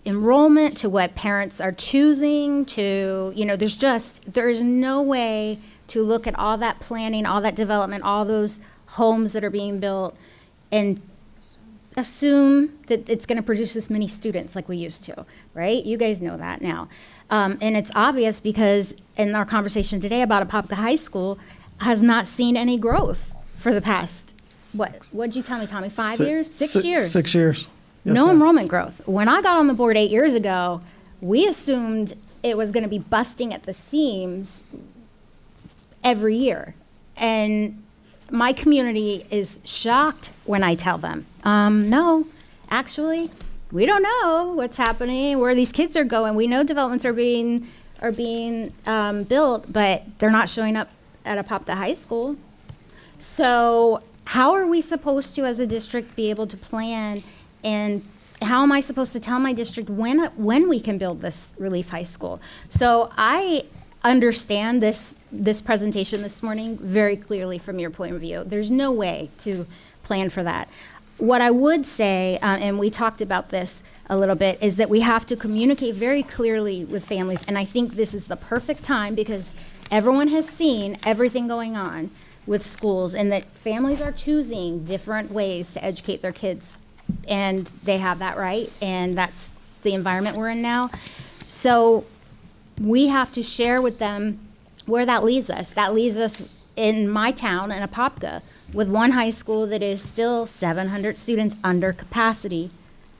enrollment, to what parents are choosing, to, there's no way to look at all that planning, all that development, all those homes that are being built, and assume that it's going to produce this many students like we used to, right? You guys know that now. And it's obvious because in our conversation today about Apopka High School has not seen any growth for the past, what'd you tell me, Tommy, 5 years? 6 years? 6 years. Yes, No ma'am. enrollment growth. When I got on the board 8 years ago, we assumed it was going to be busting at the seams every year. And my community is shocked when I tell them, no, actually, we don't know what's happening, where these kids are going. We know developments are being built, but they're not showing up at Apopka High School. So how are we supposed to, as a district, be able to plan, and how am I supposed to tell my district when we can build this relief high school? So I understand this presentation this morning very clearly from your point of view. There's no way to plan for that. What I would say, and we talked about this a little bit, is that we have to communicate very clearly with families, and I think this is the perfect time because everyone has seen everything going on with schools, and that families are choosing different ways to educate their kids, and they have that right, and that's the environment we're in now. So we have to share with them where that leaves us. That leaves us in my town, in Apopka, with one high school that is still 700 students under capacity,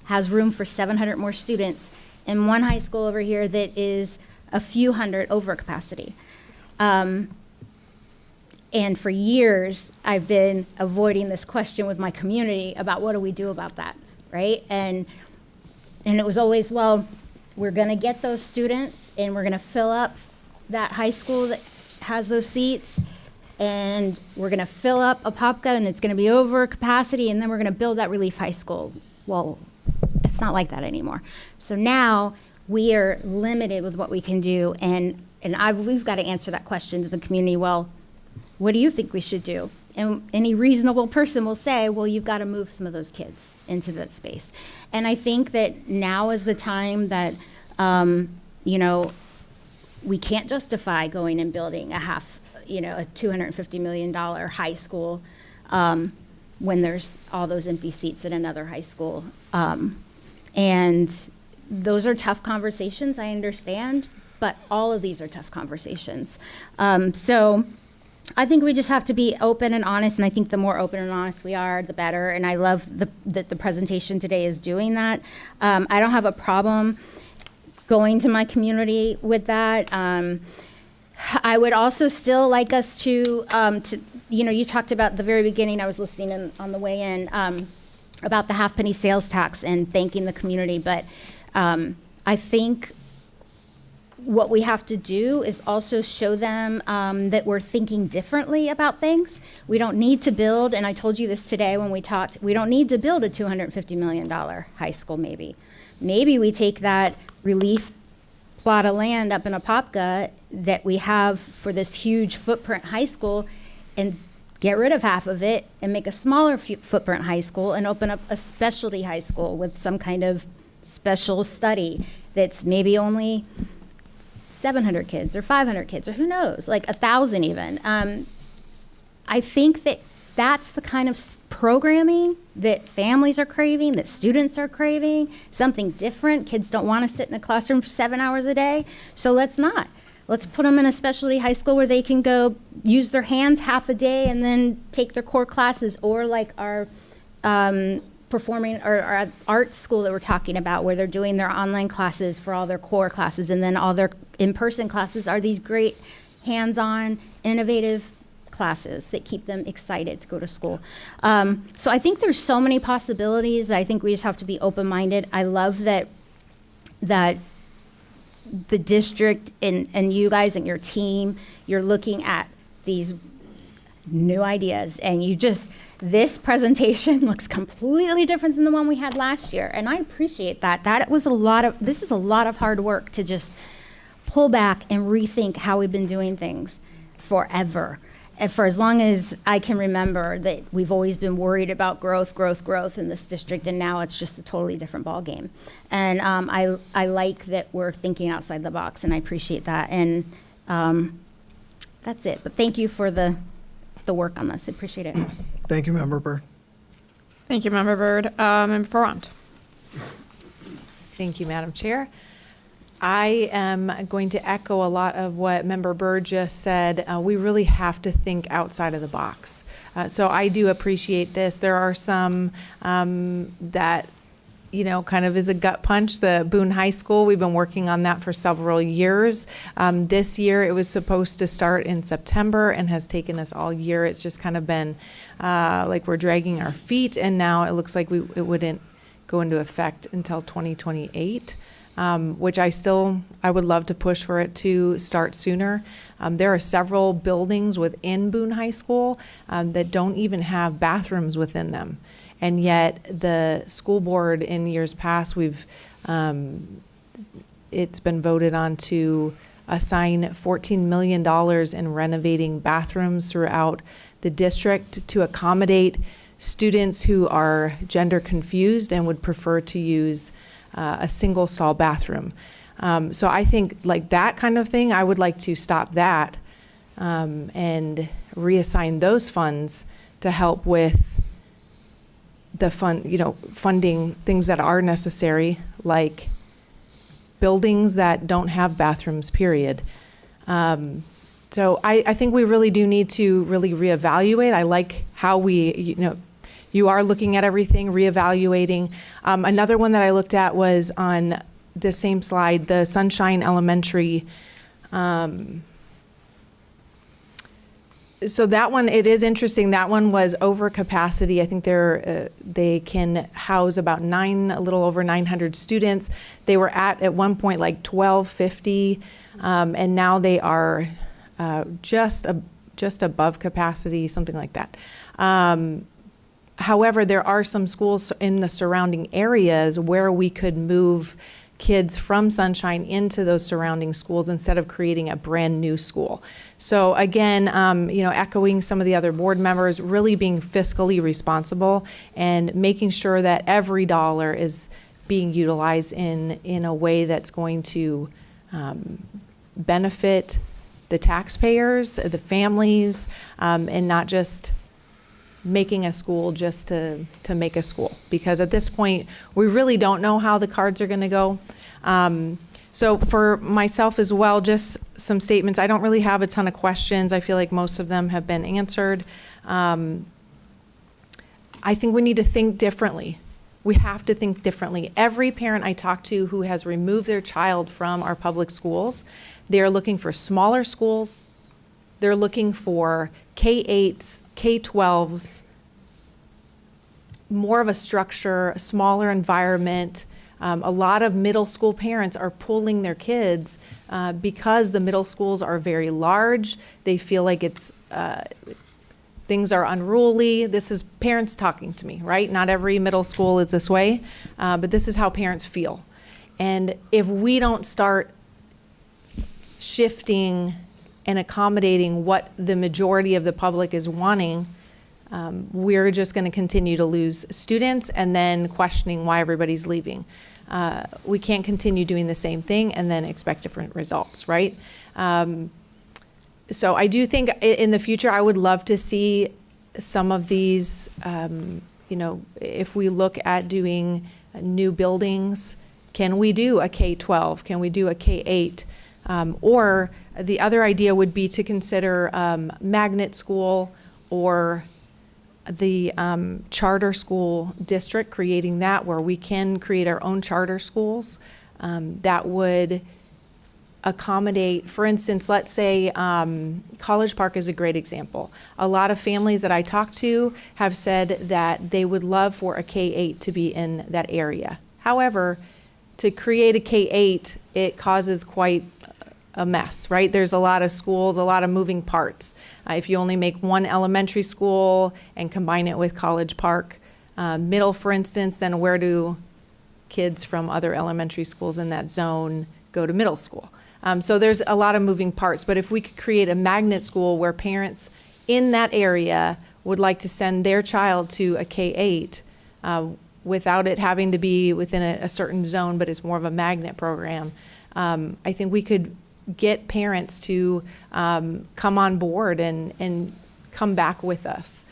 has room for 700 more students, and one high school over here that is a few hundred over capacity. And for years, I've been avoiding this question with my community about what do we do about that, right? And it was always, well, we're going to get those students, and we're going to fill up that high school that has those seats, and we're going to fill up Apopka, and it's going to be over capacity, and then we're going to build that relief high school. Well, it's not like that anymore. So now we are limited with what we can do, and we've got to answer that question to the community. Well, what do you think we should do? And any reasonable person will say, well, you've got to move some of those kids into that space. And I think that now is the time that, we can't justify going and building a $250 million high school when there's all those empty seats at another high school. And those are tough conversations, I understand, but all of these are tough conversations. So I think we just have to be open and honest, and I think the more open and honest we are, the better. And I love that the presentation today is doing that. I don't have a problem going to my community with that. I would also still like us to you talked about the very beginning, I was listening on the way in, about the half-penny sales tax and thanking the community, but I think what we have to do is also show them that we're thinking differently about things. We don't need to build, and I told you this today when we talked, we don't need to build a $250 million high school maybe. Maybe we take that relief plot of land up in Apopka that we have for this huge footprint high school and get rid of half of it and make a smaller footprint high school and open up a specialty high school with some kind of special study that's maybe only 700 kids or 500 kids or who knows, like 1,000 even. I think that that's the kind of programming that families are craving, that students are craving, something different. Kids don't want to sit in a classroom for 7 hours a day, so let's not. Let's put them in a specialty high school where they can go use their hands half a day and then take their core classes, or like our performing or our art school that we're talking about, where they're doing their online classes for all their core classes, and then all their in-person classes are these great hands-on, innovative classes that keep them excited to go to school. So I think there's so many possibilities. I think we just have to be open-minded. I love that the district and you guys and your team, you're looking at these new ideas, and this presentation looks completely different than the one we had last year, and I appreciate that. This is a lot of hard work to just pull back and rethink how we've been doing things forever. And for as long as I can remember, that we've always been worried about growth in this district, and now it's just a totally different ballgame. And I like that we're thinking outside the box, and I appreciate that. And that's it. But thank you for the work on this. I appreciate it. Thank you, Member Byrd. Thank you, Member Byrd. Member Ferrand. Thank you, Madam Chair. I am going to echo a lot of what Member Byrd just said. We really have to think outside of the box. So I do appreciate this. There are some that kind of is a gut punch. The Boone High School, we've been working on that for several years. This year, it was supposed to start in September and has taken us all year. It's just kind of been like we're dragging our feet, and now it looks like it wouldn't go into effect until 2028, which I would love to push for it to start sooner. There are several buildings within Boone High School that don't even have bathrooms within them. And yet the school board in years past, it's been voted on to assign $14 million in renovating bathrooms throughout the district to accommodate students who are gender confused and would prefer to use a single stall bathroom. So I think like that kind of thing, I would like to stop that and reassign those funds to help with the funding things that are necessary, like buildings that don't have bathrooms, period. So I think we really do need to really reevaluate. I like how you are looking at everything, reevaluating. Another one that I looked at was on the same slide, the Sunshine Elementary. So that one, it is interesting. That one was over capacity. I think they can house about a little over 900 students. They were at one point like 1,250, and now they are just above capacity, something like that. However, there are some schools in the surrounding areas where we could move kids from Sunshine into those surrounding schools instead of creating a brand new school. So again, echoing some of the other board members, really being fiscally responsible and making sure that every dollar is being utilized in a way that's going to benefit the taxpayers, the families, and not just making a school just to make a school, because at this point we really don't know how the cards are going to go. So for myself as well, just some statements. I don't really have a ton of questions. I feel like most of them have been answered. I think we need to think differently. We have to think differently. Every parent I talk to who has removed their child from our public schools, they're looking for smaller schools. They're looking for K-8s, K-12s, more of a structure, a smaller environment. A lot of middle school parents are pulling their kids because the middle schools are very large. They feel like things are unruly. This is parents talking to me, right? Not every middle school is this way, but this is how parents feel. And if we don't start shifting and accommodating what the majority of the public is wanting, we're just going to continue to lose students and then questioning why everybody's leaving. We can't continue doing the same thing and then expect different results, right? So I do think in the future, I would love to see some of these, if we look at doing new buildings, can we do a K-12? Can we do a K-8? Or the other idea would be to consider magnet school or the charter school district, creating that where we can create our own charter schools that would accommodate, for instance, let's say College Park is a great example. A lot of families that I talk to have said that they would love for a K-8 to be in that area. However, to create a K-8, it causes quite a mess, right? There's a lot of schools, a lot of moving parts. If you only make one elementary school and combine it with College Park Middle, for instance, then where do kids from other elementary schools in that zone go to middle school? So there's a lot of moving parts, but if we could create a magnet school where parents in that area would like to send their child to a K-8 without it having to be within a certain zone, but it's more of a magnet program, I think we could get parents to come on board and come back with us.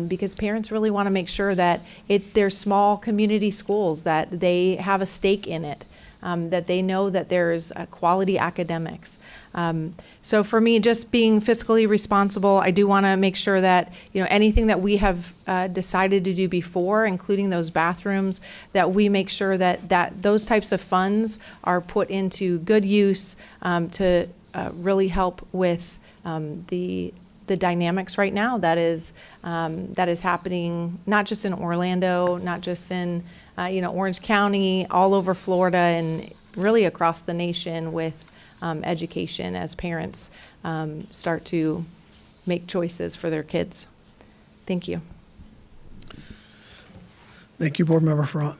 Because parents really want to make sure that they're small community schools, that they have a stake in it. that they know that there's quality academics. So for me, just being fiscally responsible, I do want to make sure that, anything that we have decided to do before, including those bathrooms, that we make sure that those types of funds are put into good use to really help with the dynamics right now that is happening, not just in Orlando, not just in Orange County, all over Florida, and really across the nation with education as parents start to make choices for their kids. Thank you. Thank you, Board Member Ferrant.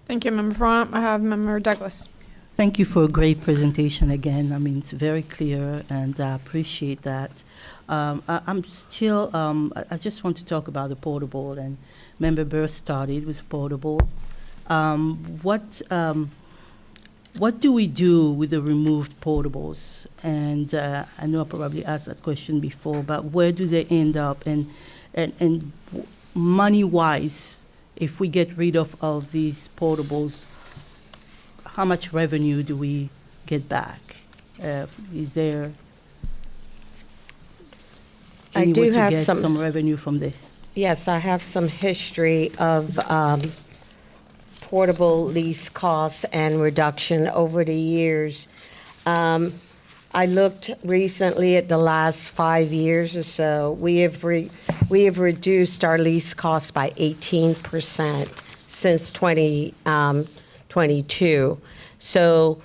Thank you, Member Ferrant. I have Member Douglas. Thank you for a great presentation again. I mean, it's very clear, and I appreciate that. I'm still, I just want to talk about the portable, and Member Burr started with portable. What do we do with the removed portables? And I know I probably asked that question before, but where do they end up? And money-wise, if we get rid of these portables, how much revenue do we get back? Is there I any do way to have get some- some revenue from this? Yes, I have some history of portable lease costs and reduction over the years. I looked recently at the last 5 years or so. We have reduced our lease costs by 18% since 2022. So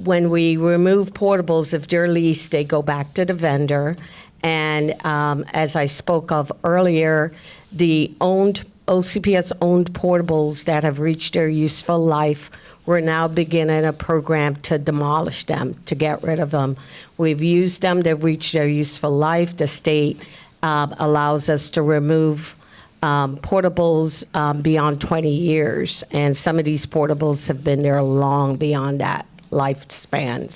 when we remove portables, if they're leased, they go back to the vendor. And as I spoke of earlier, the OCPS-owned portables that have reached their useful life, we're now beginning a program to demolish them, to get rid of them. We've used them, they've reached their useful life. The state allows us to remove portables beyond 20 years, and some of these portables have been there long beyond that lifespan.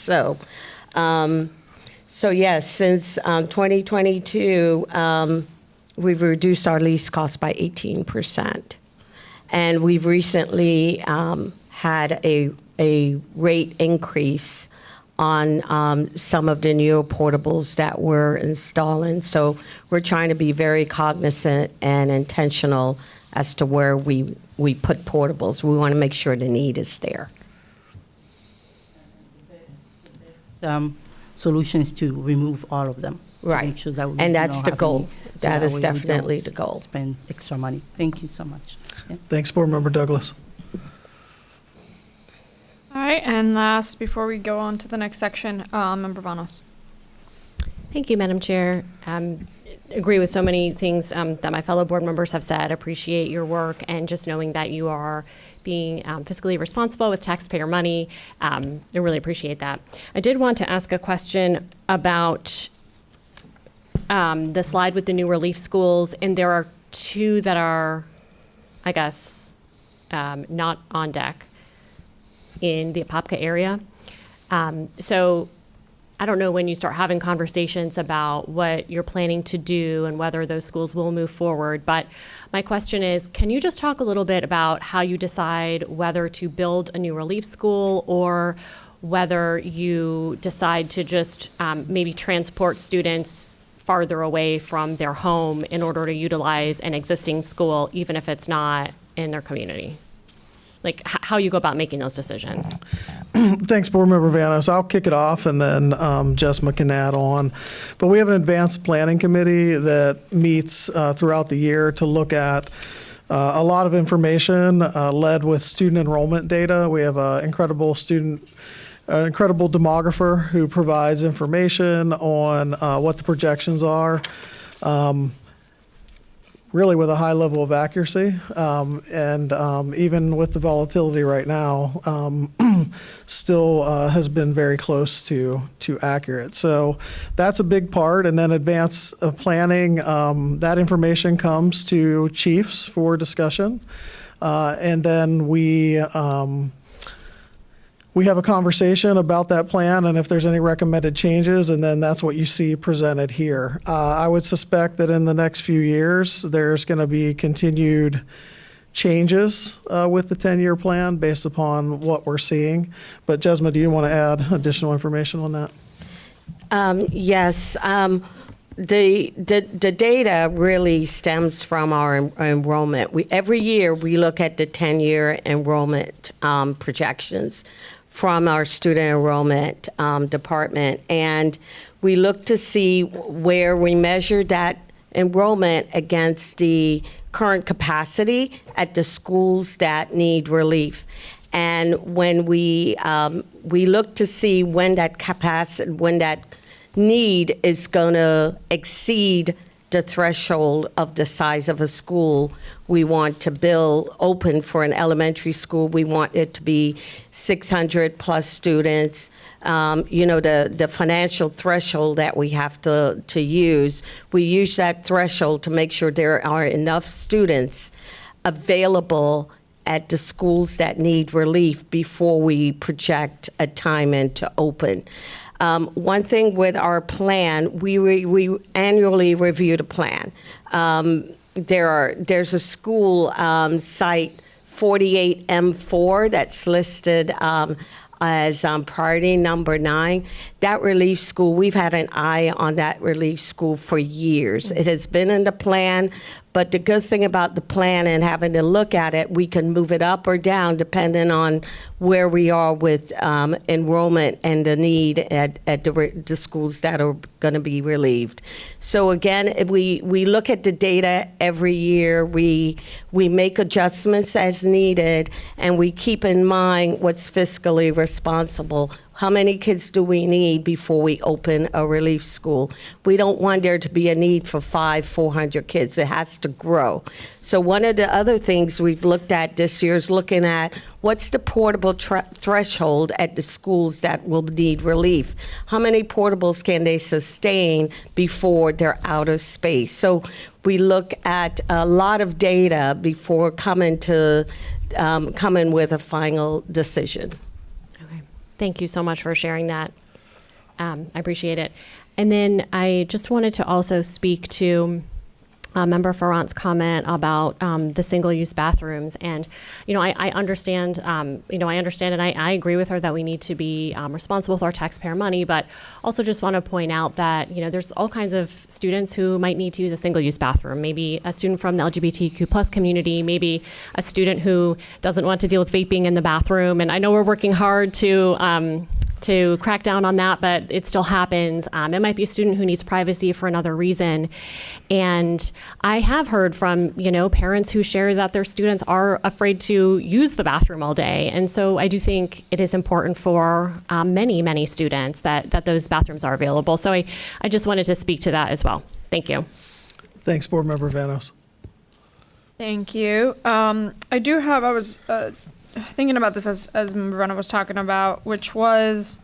So yes, since 2022, we've reduced our lease costs by 18%. And we've recently had a rate increase on some of the newer portables that we're installing. So we're trying to be very cognizant and intentional as to where we put portables. We want to make sure the need is there. Solution is to remove all of them. to Right. make sure that we And do that's not the have goal. any- so That is way we don't definitely the goal. Spend extra money. Thank you so much. Yeah. Thanks, Board Member Douglas. All right, and last, before we go on to the next section, Member Vanos. Thank you, Madam Chair. Agree with so many things that my fellow board members have said. Appreciate your work, and just knowing that you are being fiscally responsible with taxpayer money. I really appreciate that. I did want to ask a question about the slide with the new relief schools, and there are two that are, I guess, not on deck in the Apopka area. So I don't know when you start having conversations about what you're planning to do and whether those schools will move forward. But my question is, can you just talk a little bit about how you decide whether to build a new relief school or whether you decide to just maybe transport students farther away from their home in order to utilize an existing school, even if it's not in their community? Like how you go about making those decisions. Thanks, Board Member Vanos. I'll kick it off, and then Jessica can add on. But we have an advanced planning committee that meets throughout the year to look at a lot of information led with student enrollment data. We have an incredible demographer who provides information on what the projections are. Really with a high level of accuracy, and even with the volatility right now, still has been very close to accurate. So that's a big part. And then advanced planning, that information comes to chiefs for discussion, and then we have a conversation about that plan and if there's any recommended changes, and then that's what you see presented here. I would suspect that in the next few years, there's going to be continued changes with the 10-year plan based upon what we're seeing. But Jesma, do you want to add additional information on that? Yes. The data really stems from our enrollment. Every year we look at the 10-year enrollment projections from our student enrollment department, and we look to see where we measure that enrollment against the current capacity at the schools that need relief. And when we look to see when that capacity, when that need is going to exceed the threshold of the size of a school we want to open for an elementary school. We want it to be 600 plus students. The financial threshold that we have to use, we use that threshold to make sure there are enough students available at the schools that need relief before we project a time in to open. One thing with our plan, we annually review the plan. There's a school site 48M4 that's listed as priority number 9. That relief school, we've had an eye on that relief school for years. It has been in the plan, but the good thing about the plan and having to look at it, we can move it up or down depending on where we are with enrollment and the need at the schools that are going to be relieved. So again, we look at the data every year. We make adjustments as needed, and we keep in mind what's fiscally responsible. How many kids do we need before we open a relief school? We don't want there to be a need for 400 kids. It has to grow. So one of the other things we've looked at this year is looking at what's the portable threshold at the schools that will need relief. How many portables can they sustain before they're out of space? So we look at a lot of data before coming with a final decision. Thank you so much for sharing that. I appreciate it. And then I just wanted to also speak to Member Ferrant's comment about the single-use bathrooms. And, I understand, and I agree with her that we need to be responsible with our taxpayer money, but also just want to point out that, there's all kinds of students who might need to use a single-use bathroom. Maybe a student from the LGBTQ plus community, maybe a student who doesn't want to deal with vaping in the bathroom. And I know we're working hard to crack down on that, but it still happens. It might be a student who needs privacy for another reason. And I have heard from, parents who share that their students are afraid to use the bathroom all day. And so I do think it is important for many, many students that those bathrooms are available. So I just wanted to speak to that as well. Thank you. Thanks, Board Member Vanos. Thank you. I was thinking about this as Verena was talking about, which was,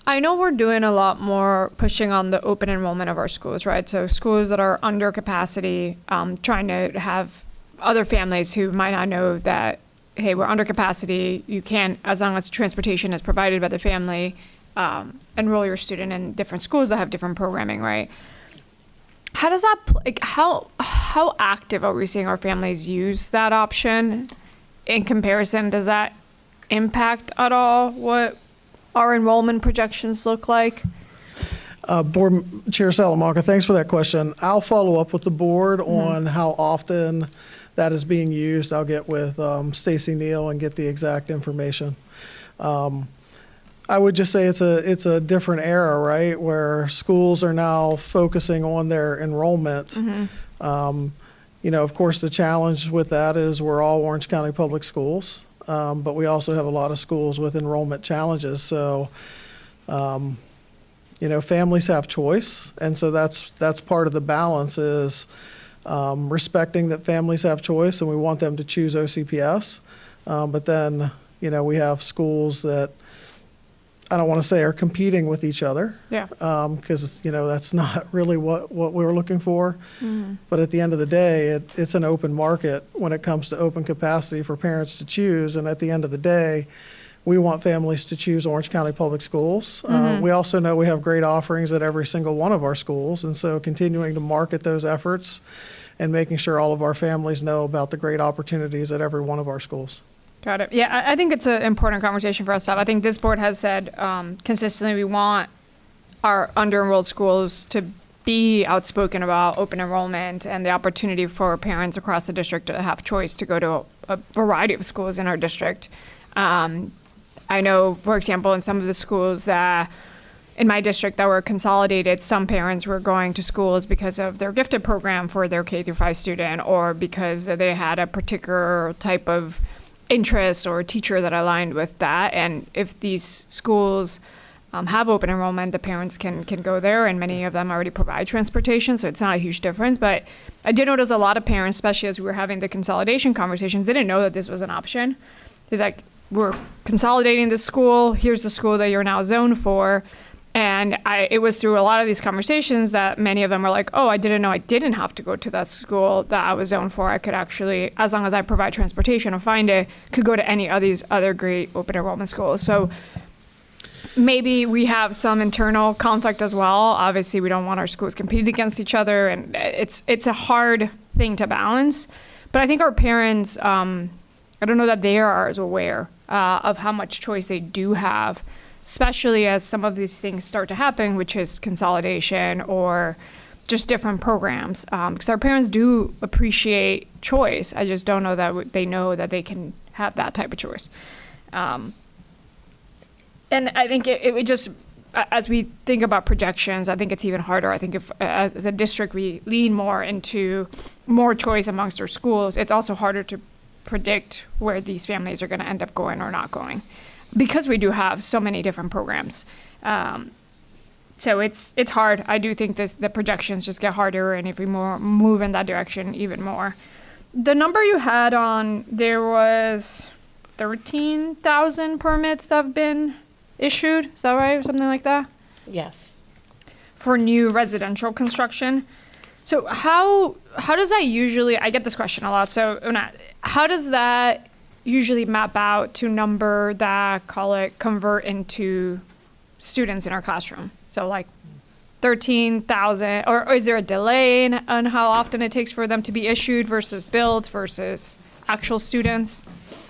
I know we're doing a lot more pushing on the open enrollment of our schools, right? So schools that are under capacity, trying to have other families who might not know that, hey, we're under capacity, you can't, as long as transportation is provided by the family, enroll your student in different schools that have different programming, right? How does that, how active are we seeing our families use that option? In comparison, does that impact at all what our enrollment projections look like? Board Chair Salamanca, thanks for that question. I'll follow up with the board on how often that is being used. I'll get with Stacy Neal and get the exact information. I would just say it's a different era, right, where schools are now focusing on their enrollment. Of course, the challenge with that is we're all Orange County Public Schools, but we also have a lot of schools with enrollment challenges. So, families have choice, and so that's part of the balance is respecting that families have choice, and we want them to choose OCPS. But then, we have schools that I don't want to say are competing with each other. Yeah. Because, that's not really what we're looking for. But at the end of the day, it's an open market when it comes to open capacity for parents to choose. And at the end of the day, we want families to choose Orange County Public Schools. We also know we have great offerings at every single one of our schools. And so continuing to market those efforts and making sure all of our families know about the great opportunities at every one of our schools. Got it. Yeah, I think it's an important conversation for us to have. I think this board has said consistently we want our under-enrolled schools to be outspoken about open enrollment and the opportunity for parents across the district to have choice to go to a variety of schools in our district. I know, for example, in some of the schools that in my district that were consolidated, some parents were going to schools because of their gifted program for their K through 5 student, or because they had a particular type of interest or teacher that aligned with that. And if these schools have open enrollment, the parents can go there, and many of them already provide transportation, so it's not a huge difference. But I did notice a lot of parents, especially as we were having the consolidation conversations, didn't know that this was an option. It's like, we're consolidating this school, here's the school that you're now zoned for. And it was through a lot of these conversations that many of them were like, oh, I didn't know I didn't have to go to that school that I was zoned for. I could actually, as long as I provide transportation and find it, could go to any of these other great open enrollment schools. So maybe we have some internal conflict as well. Obviously, we don't want our schools competing against each other, and it's a hard thing to balance. But I think our parents, I don't know that they are as aware of how much choice they do have, especially as some of these things start to happen, which is consolidation or just different programs. Because our parents do appreciate choice. I just don't know that they know that they can have that type of choice. And I think it just, as we think about projections, I think it's even harder. I think if, as a district, we lean more into more choice amongst our schools, it's also harder to predict where these families are going to end up going or not going, because we do have so many different programs. So it's hard. I do think the projections just get harder, and if we move in that direction even more. The number you had on there was 13,000 permits that have been issued. Is that right? Or something like that? Yes. For new residential construction. So how does that usually, I get this question a lot, so how does that usually map out to number that, call it, convert into students in our classroom? So like 13,000, or is there a delay on how often it takes for them to be issued versus built versus actual students?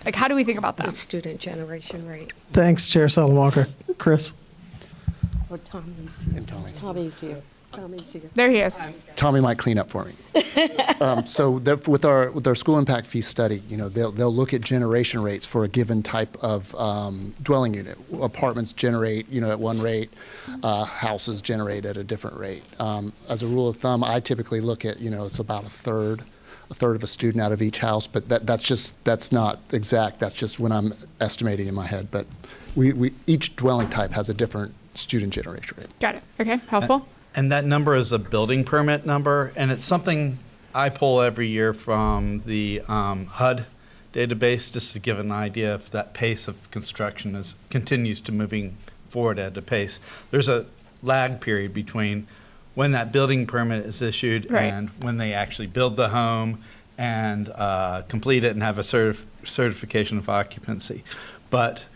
Like, how do we think about that? The student generation rate. Thanks, Chair Salamanca. Chris? Or Tommy's here. And Tommy. Tommy's here. Tommy's here. There he is. Tommy might clean up for me. With our school impact fee study, they'll look at generation rates for a given type of dwelling unit. Apartments generate, at one rate, houses generate at a different rate. As a rule of thumb, I typically look at, it's about a third of a student out of each house, but that's not exact. That's just when I'm estimating in my head. But each dwelling type has a different student generation rate. Got it. Okay, helpful. And that number is a building permit number, and it's something I pull every year from the HUD database, just to give an idea if that pace of construction continues to moving forward at a pace. There's a lag period between when that building permit is issued and when they actually build the home and complete it and have a certification of occupancy. But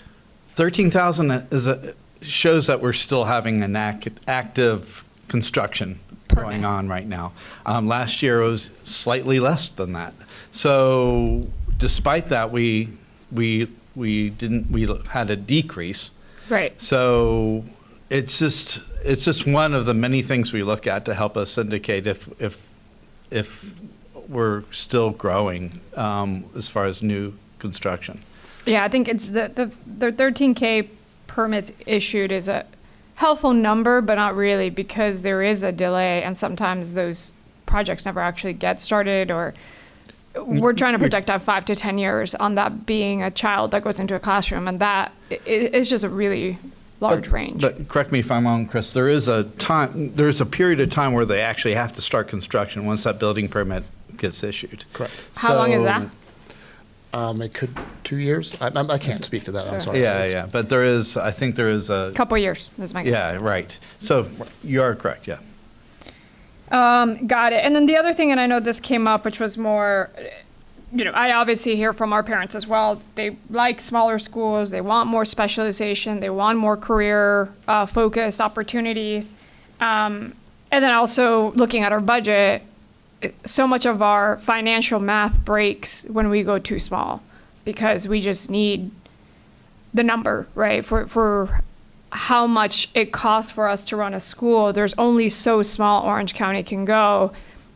13,000 shows that we're still having an active construction going on right now. Last year it was slightly less than that. So despite that, we had a decrease. Right. So it's just one of the many things we look at to help us indicate if we're still growing as far as new construction. Yeah, I think it's the 13K permits issued is a helpful number, but not really, because there is a delay, and sometimes those projects never actually get started, or we're trying to project out 5 to 10 years on that being a child that goes into a classroom, and that is just a really large range. But correct me if I'm wrong, Chris, there's a period of time where they actually have to start construction once that building permit gets issued. Correct. How long is that? It could 2 years. I can't spep to that. I'm sorry. Yeah. But I think there is a Couple years is my guess. Yeah, right. So you are correct. Yeah. Got it. And then the other thing, and I know this came up, which was more, I obviously hear from our parents as well. They like smaller schools. They want more specialization. They want more career focused opportunities. And then also looking at our budget, so much of our financial math breaks when we go too small, because we just need the number, right? For how much it costs for us to run a school, there's only so small Orange County can go.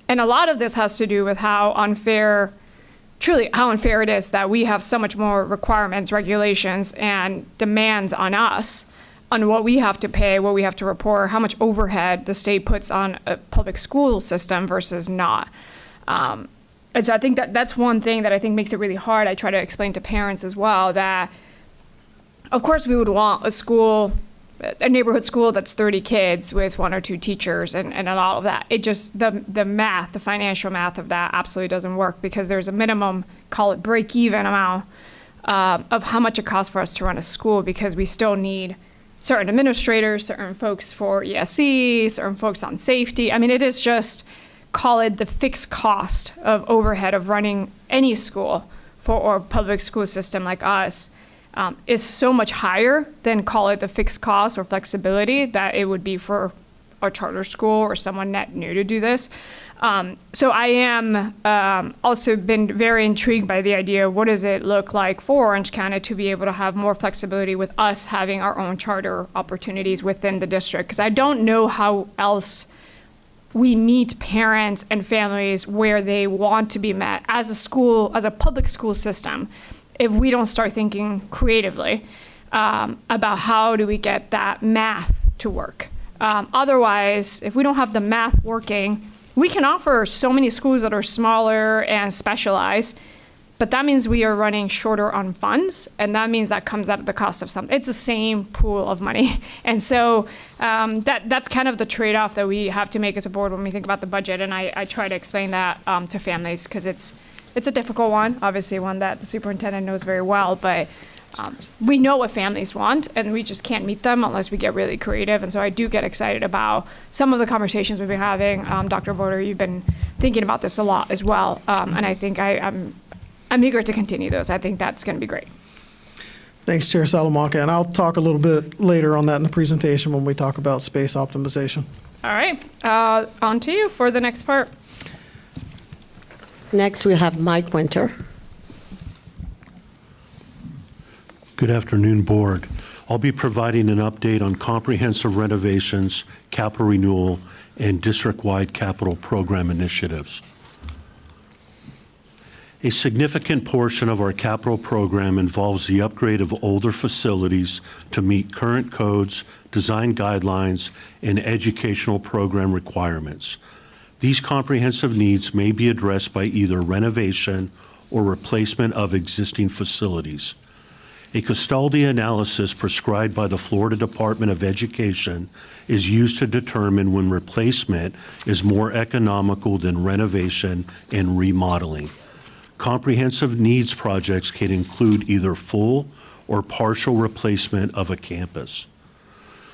And a lot of this has to do with how unfair it is that we have so much more requirements, regulations, and demands on us on what we have to pay, what we have to report, how much overhead the state puts on a public school system versus not. And so I think that's one thing that I think makes it really hard. I try to explain to parents as well that, of course, we would want a neighborhood school that's 30 kids with 1 or 2 teachers and all of that. It just, the math, the financial math of that absolutely doesn't work, because there's a minimum, call it break-even amount of how much it costs for us to run a school, because we still need certain administrators, certain folks for ESE, certain folks on safety. I mean, it is just, call it the fixed cost of overhead of running any school or public school system like us. Is so much higher than, call it, the fixed cost or flexibility that it would be for a charter school or someone net new to do this. So I am also been very intrigued by the idea, what does it look like for Orange County to be able to have more flexibility with us having our own charter opportunities within the district? Because I don't know how else we meet parents and families where they want to be met as a school, as a public school system, if we don't start thinking creatively about how do we get that math to work. Otherwise, if we don't have the math working, we can offer so many schools that are smaller and specialized, but that means we are running shorter on funds, and that means that comes at the cost of something. It's the same pool of money. And so that's kind of the trade-off that we have to make as a board when we think about the budget, and I try to explain that to families, because it's a difficult one, obviously one that the superintendent knows very well, but we know what families want, and we just can't meet them unless we get really creative. And so I do get excited about some of the conversations we've been having. Dr. Border, you've been thinking about this a lot as well, and I think I'm eager to continue those. I think that's going to be great. Thanks, Chair Salamanca, and I'll talk a little bit later on that in the presentation when we talk about space optimization. All right, on to you for the next part. Next, we have Mike Winter. Good afternoon, Board. I'll be providing an update on comprehensive renovations, capital renewal, and district-wide capital program initiatives. A significant portion of our capital program involves the upgrade of older facilities to meet current codes, design guidelines, and educational program requirements. These comprehensive needs may be addressed by either renovation or replacement of existing facilities. A custodial analysis prescribed by the Florida Department of Education is used to determine when replacement is more economical than renovation and remodeling. Comprehensive needs projects can include either full or partial replacement of a campus.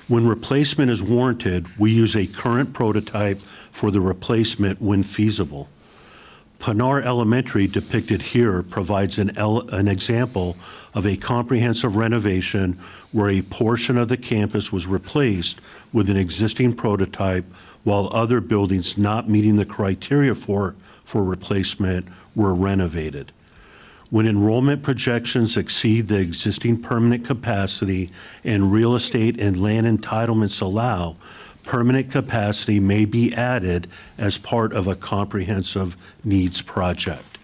When replacement is warranted, we use a current prototype for the replacement when feasible. Pinar Elementary, depicted here, provides an example of a comprehensive renovation where a portion of the campus was replaced with an existing prototype, while other buildings not meeting the criteria for replacement were renovated. When enrollment projections exceed the existing permanent capacity and real estate and land entitlements allow, permanent capacity may be added as part of a comprehensive needs project.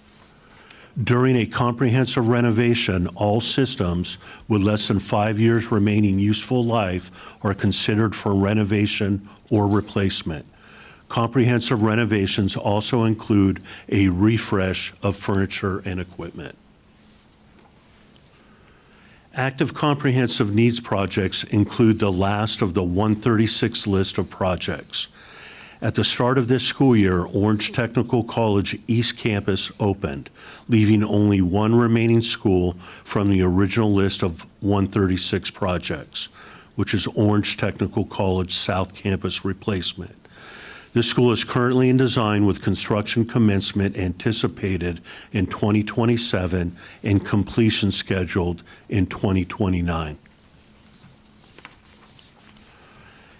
During a comprehensive renovation, all systems with less than 5 years remaining useful life are considered for renovation or replacement. Comprehensive renovations also include a refresh of furniture and equipment. Active comprehensive needs projects include the last of the 136 list of projects. At the start of this school year, Orange Technical College East Campus opened, leaving only one remaining school from the original list of 136 projects, which is Orange Technical College South Campus replacement. This school is currently in design with construction commencement anticipated in 2027 and completion scheduled in 2029.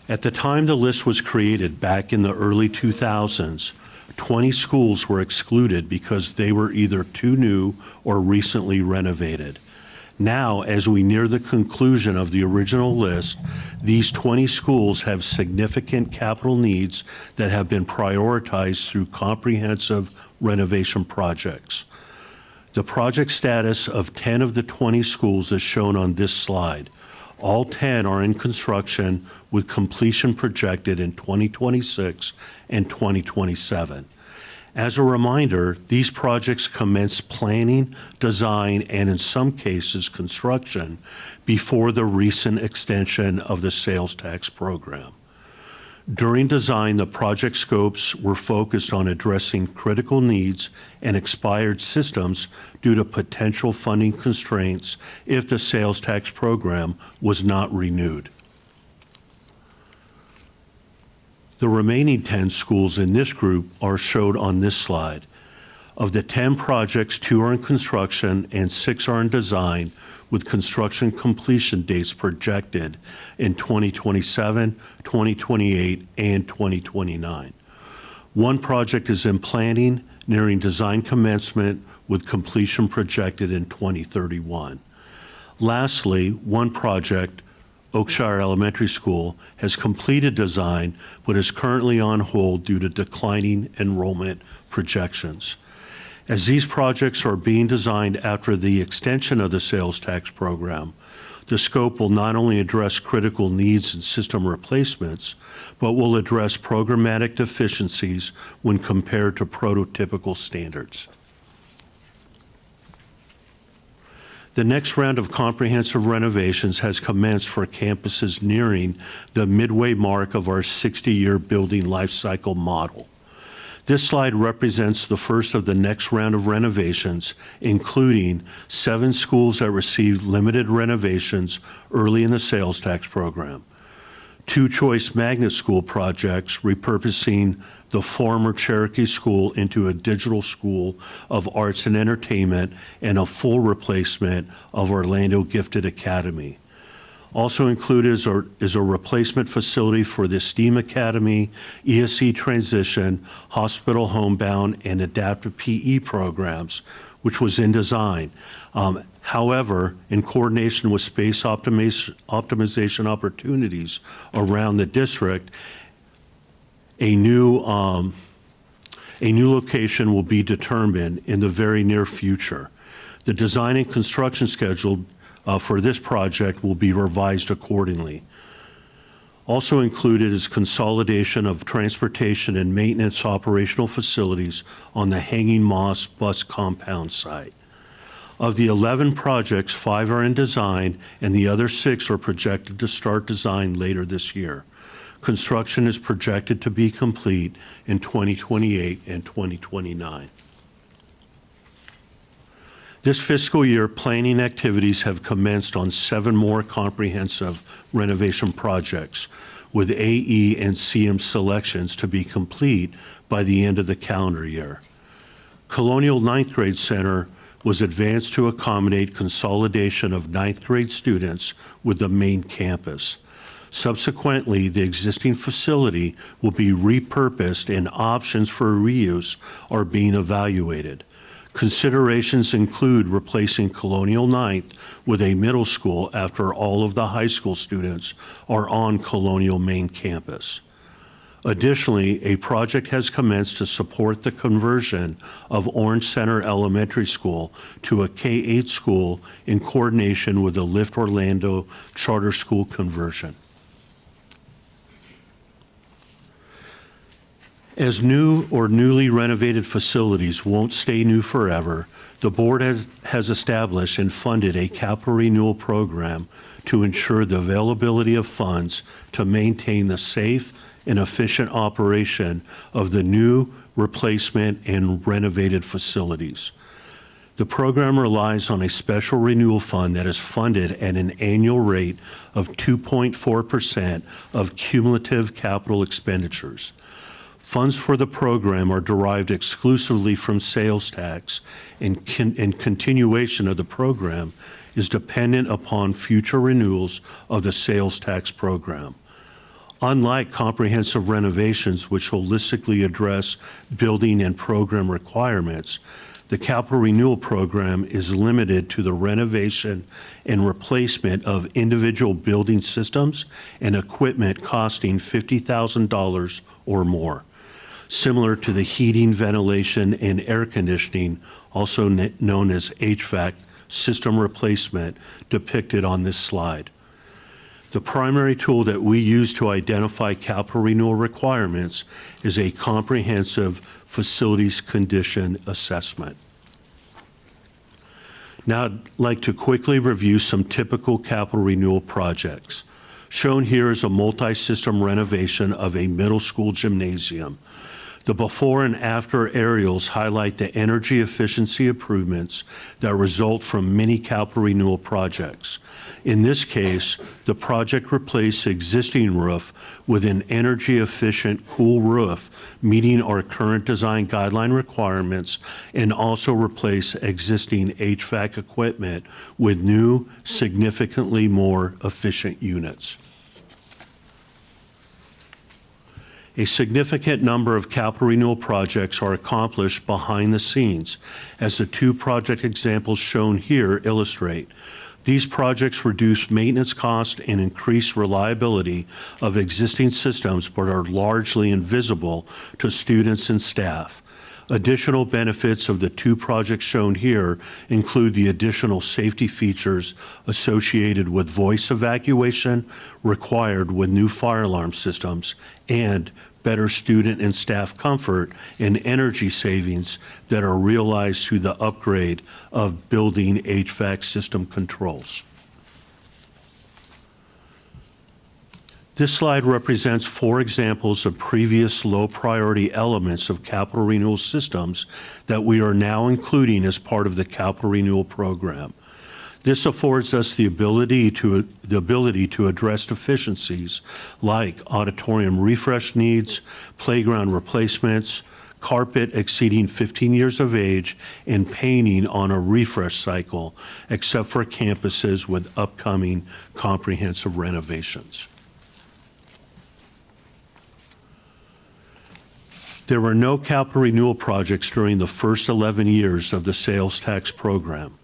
At the time the list was created back in the early 2000s, 20 schools were excluded because they were either too new or recently renovated. Now, as we near the conclusion of the original list, these 20 schools have significant capital needs that have been prioritized through comprehensive renovation projects. The project status of 10 of the 20 schools is shown on this slide. All 10 are in construction with completion projected in 2026 and 2027. As a reminder, these projects commence planning, design, and in some cases, construction before the recent extension of the sales tax program. During design, the project scopes were focused on addressing critical needs and expired systems due to potential funding constraints if the sales tax program was not renewed. The remaining 10 schools in this group are shown on this slide. Of the 10 projects, 2 are in construction and 6 are in design, with construction completion dates projected in 2027, 2028, and 2029. One project is in planning, nearing design commencement, with completion projected in 2031. Lastly, one project, Oakshire Elementary School, has completed design but is currently on hold due to declining enrollment projections. As these projects are being designed after the extension of the sales tax program, the scope will not only address critical needs and system replacements, but will address programmatic deficiencies when compared to prototypical standards. The next round of comprehensive renovations has commenced for campuses nearing the midway mark of our 60-year building life cycle model. This slide represents the first of the next round of renovations, including 7 schools that received limited renovations early in the sales tax program, 2 choice magnet school projects repurposing the former Cherokee School into a digital school of arts and entertainment, and a full replacement of Orlando Gifted Academy. Also included is a replacement facility for the STEAM Academy, ESE Transition, Hospital Homebound, and Adaptive PE programs, which was in design. However, in coordination with space optimization opportunities around the district, a new location will be determined in the very near future. The design and construction schedule for this project will be revised accordingly. Also included is consolidation of transportation and maintenance operational facilities on the Hanging Moss bus compound site. Of the 11 projects, 5 are in design, and the other 6 are projected to start design later this year. Construction is projected to be complete in 2028 and 2029. This fiscal year, planning activities have commenced on 7 more comprehensive renovation projects, with AE and CM selections to be complete by the end of the calendar year. Colonial 9th Grade Center was advanced to accommodate consolidation of 9th grade students with the main campus. Subsequently, the existing facility will be repurposed and options for reuse are being evaluated. Considerations include replacing Colonial 9th with a middle school after all of the high school students are on Colonial main campus. Additionally, a project has commenced to support the conversion of Orange Center Elementary School to a K-8 school in coordination with the Lift Orlando charter school conversion. As new or newly renovated facilities won't stay new forever, the board has established and funded a capital renewal program to ensure the availability of funds to maintain the safe and efficient operation of the new, replacement, and renovated facilities. The program relies on a special renewal fund that is funded at an annual rate of 2.4% of cumulative capital expenditures. Funds for the program are derived exclusively from sales tax, and continuation of the program is dependent upon future renewals of the sales tax program. Unlike comprehensive renovations, which holistically address building and program requirements, the capital renewal program is limited to the renovation and replacement of individual building systems and equipment costing $50,000 or more, similar to the heating, ventilation, and air conditioning, also known as HVAC system replacement, depicted on this slide. The primary tool that we use to identify capital renewal requirements is a comprehensive facilities condition assessment. Now, I'd like to quickly review some typical capital renewal projects. Shown here is a multi-system renovation of a middle school gymnasium. The before and after aerials highlight the energy efficiency improvements that result from many capital renewal projects. In this case, the project replaced the existing roof with an energy efficient cool roof, meeting our current design guideline requirements, and also replace existing HVAC equipment with new, significantly more efficient units. A significant number of capital renewal projects are accomplished behind the scenes, as the two project examples shown here illustrate. These projects reduce maintenance costs and increase reliability of existing systems, but are largely invisible to students and staff. Additional benefits of the two projects shown here include the additional safety features associated with voice evacuation required with new fire alarm systems, and better student and staff comfort and energy savings that are realized through the upgrade of building HVAC system controls. This slide represents 4 examples of previous low-priority elements of capital renewal systems that we are now including as part of the capital renewal program. This affords us the ability to address deficiencies like auditorium refresh needs, playground replacements, carpet exceeding 15 years of age, and painting on a refresh cycle, except for campuses with upcoming comprehensive renovations. There were no capital renewal projects during the first 11 years of the sales tax program.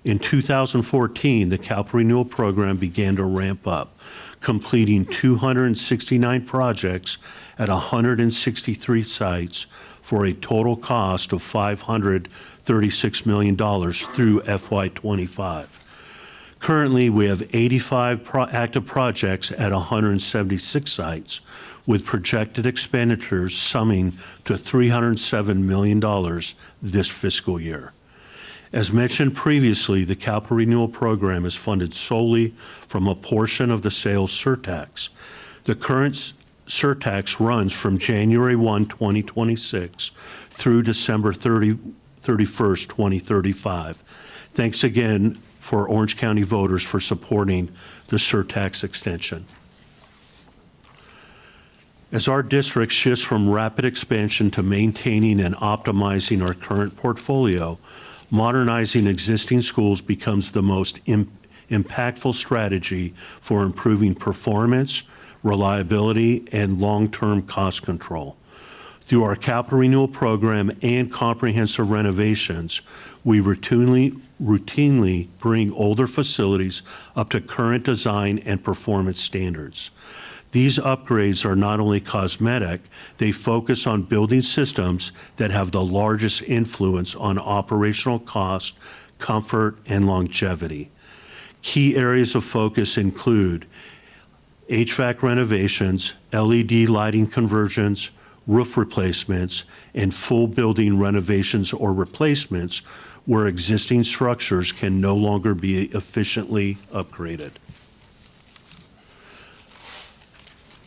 In 2014, the capital renewal program began to ramp up, completing 269 projects at 163 sites for a total cost of $536 million through FY25. Currently, we have 85 active projects at 176 sites, with projected expenditures summing to $307 million this fiscal year. As mentioned previously, the capital renewal program is funded solely from a portion of the sales surtax. The current surtax runs from January 1, 2026 through December 31st, 2035. Thanks again for Orange County voters for supporting the surtax extension. As our district shifts from rapid expansion to maintaining and optimizing our current portfolio, modernizing existing schools becomes the most impactful strategy for improving performance, reliability, and long-term cost control. Through our capital renewal program and comprehensive renovations, we routinely bring older facilities up to current design and performance standards. These upgrades are not only cosmetic, they focus on building systems that have the largest influence on operational cost, comfort, and longevity. Key areas of focus include HVAC renovations, LED lighting conversions, roof replacements, and full building renovations or replacements where existing structures can no longer be efficiently upgraded.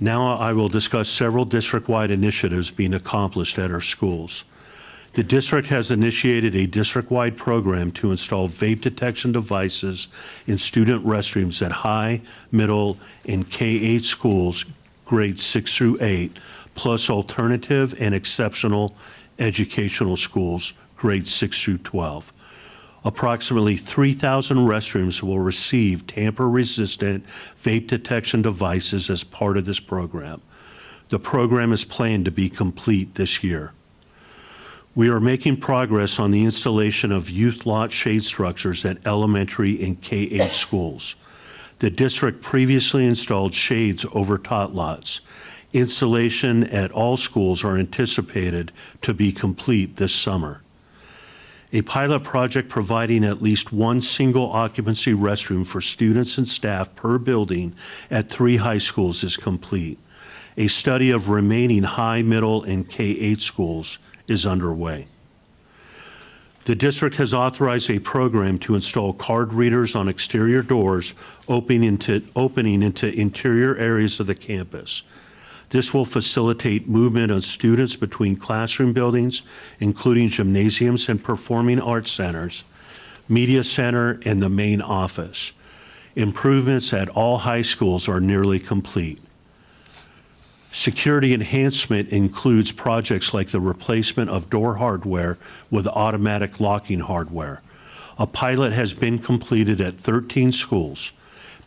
Now I will discuss several district-wide initiatives being accomplished at our schools. The district has initiated a district-wide program to install vape detection devices in student restrooms at high, middle, and K-8 schools, grades 6 through 8, plus alternative and exceptional educational schools, grades 6 through 12. Approximately 3,000 restrooms will receive tamper-resistant vape detection devices as part of this program. The program is planned to be complete this year. We are making progress on the installation of youth lot shade structures at elementary and K-8 schools. The district previously installed shades over tot lots. Installation at all schools are anticipated to be complete this summer. A pilot project providing at least one single occupancy restroom for students and staff per building at 3 high schools is complete. A study of remaining high, middle, and K-8 schools is underway. The district has authorized a program to install card readers on exterior doors opening into interior areas of the campus. This will facilitate movement of students between classroom buildings, including gymnasiums and performing arts centers, media center, and the main office. Improvements at all high schools are nearly complete. Security enhancement includes projects like the replacement of door hardware with automatic locking hardware. A pilot has been completed at 13 schools.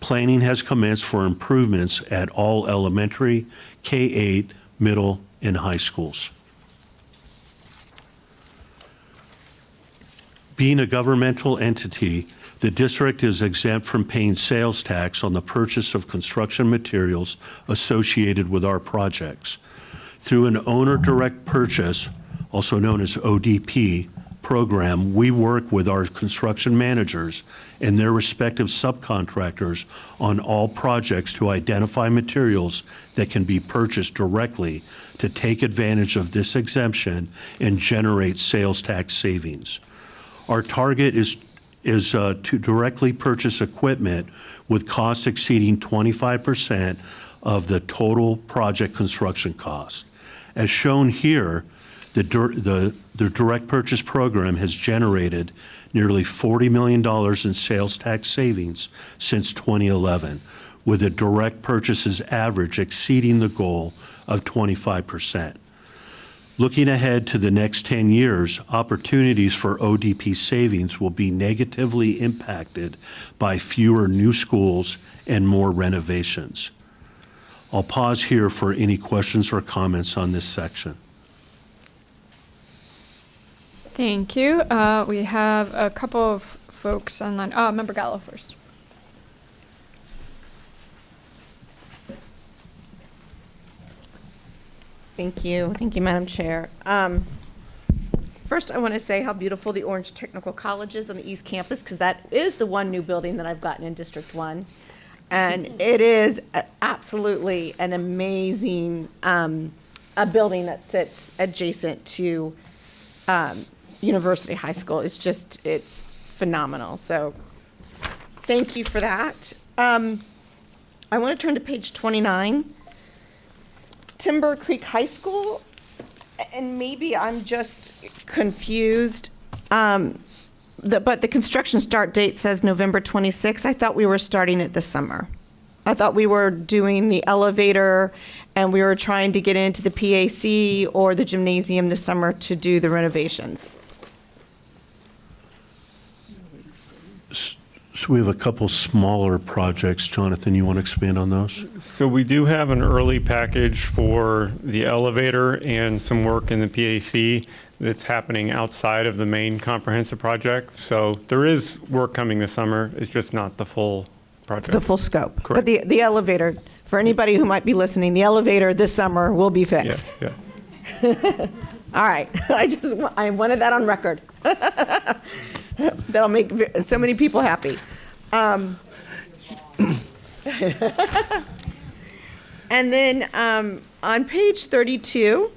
Planning has commenced for improvements at all elementary, K-8, middle, and high schools. Being a governmental entity, the district is exempt from paying sales tax on the purchase of construction materials associated with our projects. Through an owner direct purchase, also known as ODP, program, we work with our construction managers and their respective subcontractors on all projects to identify materials that can be purchased directly to take advantage of this exemption and generate sales tax savings. Our target is to directly purchase equipment with costs exceeding 25% of the total project construction cost. As shown here, the direct purchase program has generated nearly $40 million in sales tax savings since 2011, with the direct purchases average exceeding the goal of 25%. Looking ahead to the next 10 years, opportunities for ODP savings will be negatively impacted by fewer new schools and more renovations. I'll pause here for any questions or comments on this section. Thank you. We have a couple of folks online. Member Gallo first. Thank you. Thank you, Madam Chair. First, I want to say how beautiful the Orange Technical College is on the East Campus, because that is the one new building that I've gotten in District 1. And it is absolutely an amazing a building that sits adjacent to University High School. It's phenomenal. So thank you for that. I want to turn to page 29. Timber Creek High School, and maybe I'm just confused, but the construction start date says November 26th. I thought we were starting it this summer. I thought we were doing the elevator and we were trying to get into the PAC or the gymnasium this summer to do the renovations. So we have a couple smaller projects. Jonathan, you want to expand on those? So we do have an early package for the elevator and some work in the PAC that's happening outside of the main comprehensive project. So there is work coming this summer. It's just not the full project. The full scope. Correct. But the elevator, for anybody who might be listening, the elevator this summer will be fixed. Yes, yeah. All right. I wanted that on record. That'll make so many people happy. And then on page 32,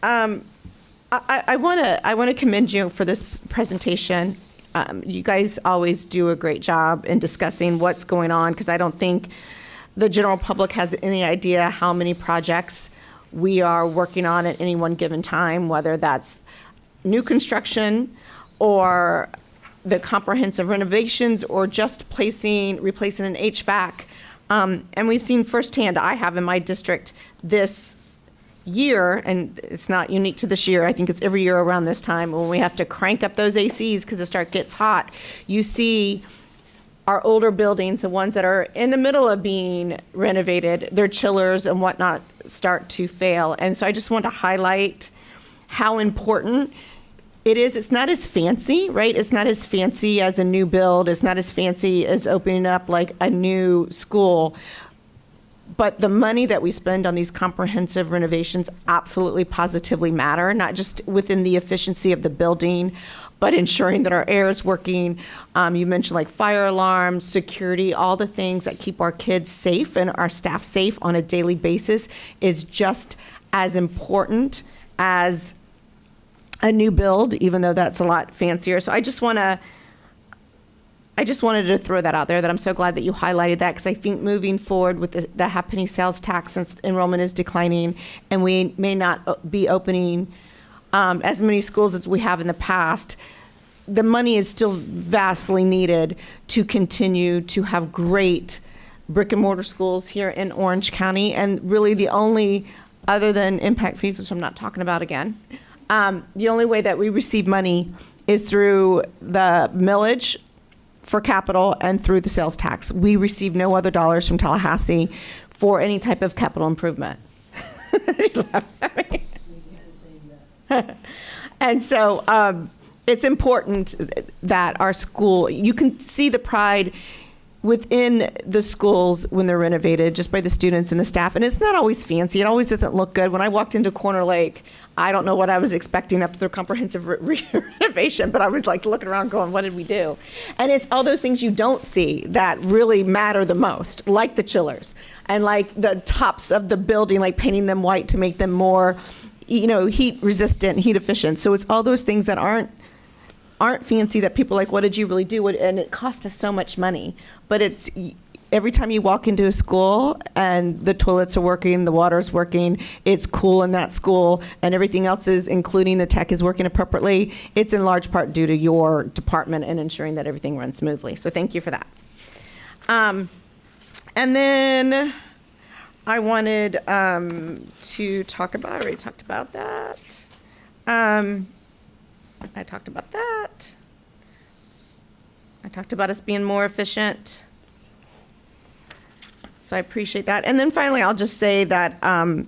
I want to commend you for this presentation. You guys always do a great job in discussing what's going on, because I don't think the general public has any idea how many projects we are working on at any one given time, whether that's new construction or the comprehensive renovations or just replacing an HVAC. And we've seen firsthand, I have in my district, this year, and it's not unique to this year, I think it's every year around this time when we have to crank up those ACs because it gets hot, you see our older buildings, the ones that are in the middle of being renovated, their chillers and whatnot start to fail. And so I just want to highlight how important it is. It's not as fancy, right? It's not as fancy as a new build. It's not as fancy as opening up like a new school. But the money that we spend on these comprehensive renovations absolutely positively matter, not just within the efficiency of the building, but ensuring that our air is working. You mentioned like fire alarms, security, all the things that keep our kids safe and our staff safe on a daily basis is just as important as a new build, even though that's a lot fancier. So I just wanted to throw that out there, that I'm so glad that you highlighted that, because I think moving forward with the half-penny sales tax, since enrollment is declining and we may not be opening as many schools as we have in the past, the money is still vastly needed to continue to have great brick and mortar schools here in Orange County. And really the only, other than impact fees, which I'm not talking about again, the only way that we receive money is through the millage for capital and through the sales tax. We receive no other dollars from Tallahassee for any type of capital improvement. And so it's important that our school, you can see the pride within the schools when they're renovated just by the students and the staff. And it's not always fancy. It always doesn't look good. When I walked into Corner Lake, I don't know what I was expecting after their comprehensive renovation, but I was like looking around going, what did we do? And it's all those things you don't see that really matter the most, like the chillers and like the tops of the building, like painting them white to make them more, heat resistant, heat efficient. So it's all those things that aren't fancy that people are like, what did you really do? And it cost us so much money. But it's every time you walk into a school and the toilets are working, the water's working, it's cool in that school, and everything else is, including the tech, is working appropriately, it's in large part due to your department and ensuring that everything runs smoothly. So thank you for that. And then I wanted to talk about, I already talked about that. I talked about that. I talked about us being more efficient. So I appreciate that. And then finally, I'll just say that I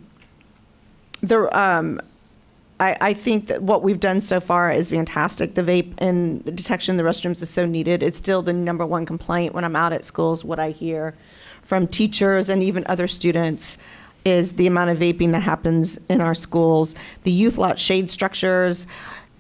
think that what we've done so far is fantastic. The vape and the detection in the restrooms is so needed. It's still the number one complaint when I'm out at schools. What I hear from teachers and even other students is the amount of vaping that happens in our schools. The youth lot shade structures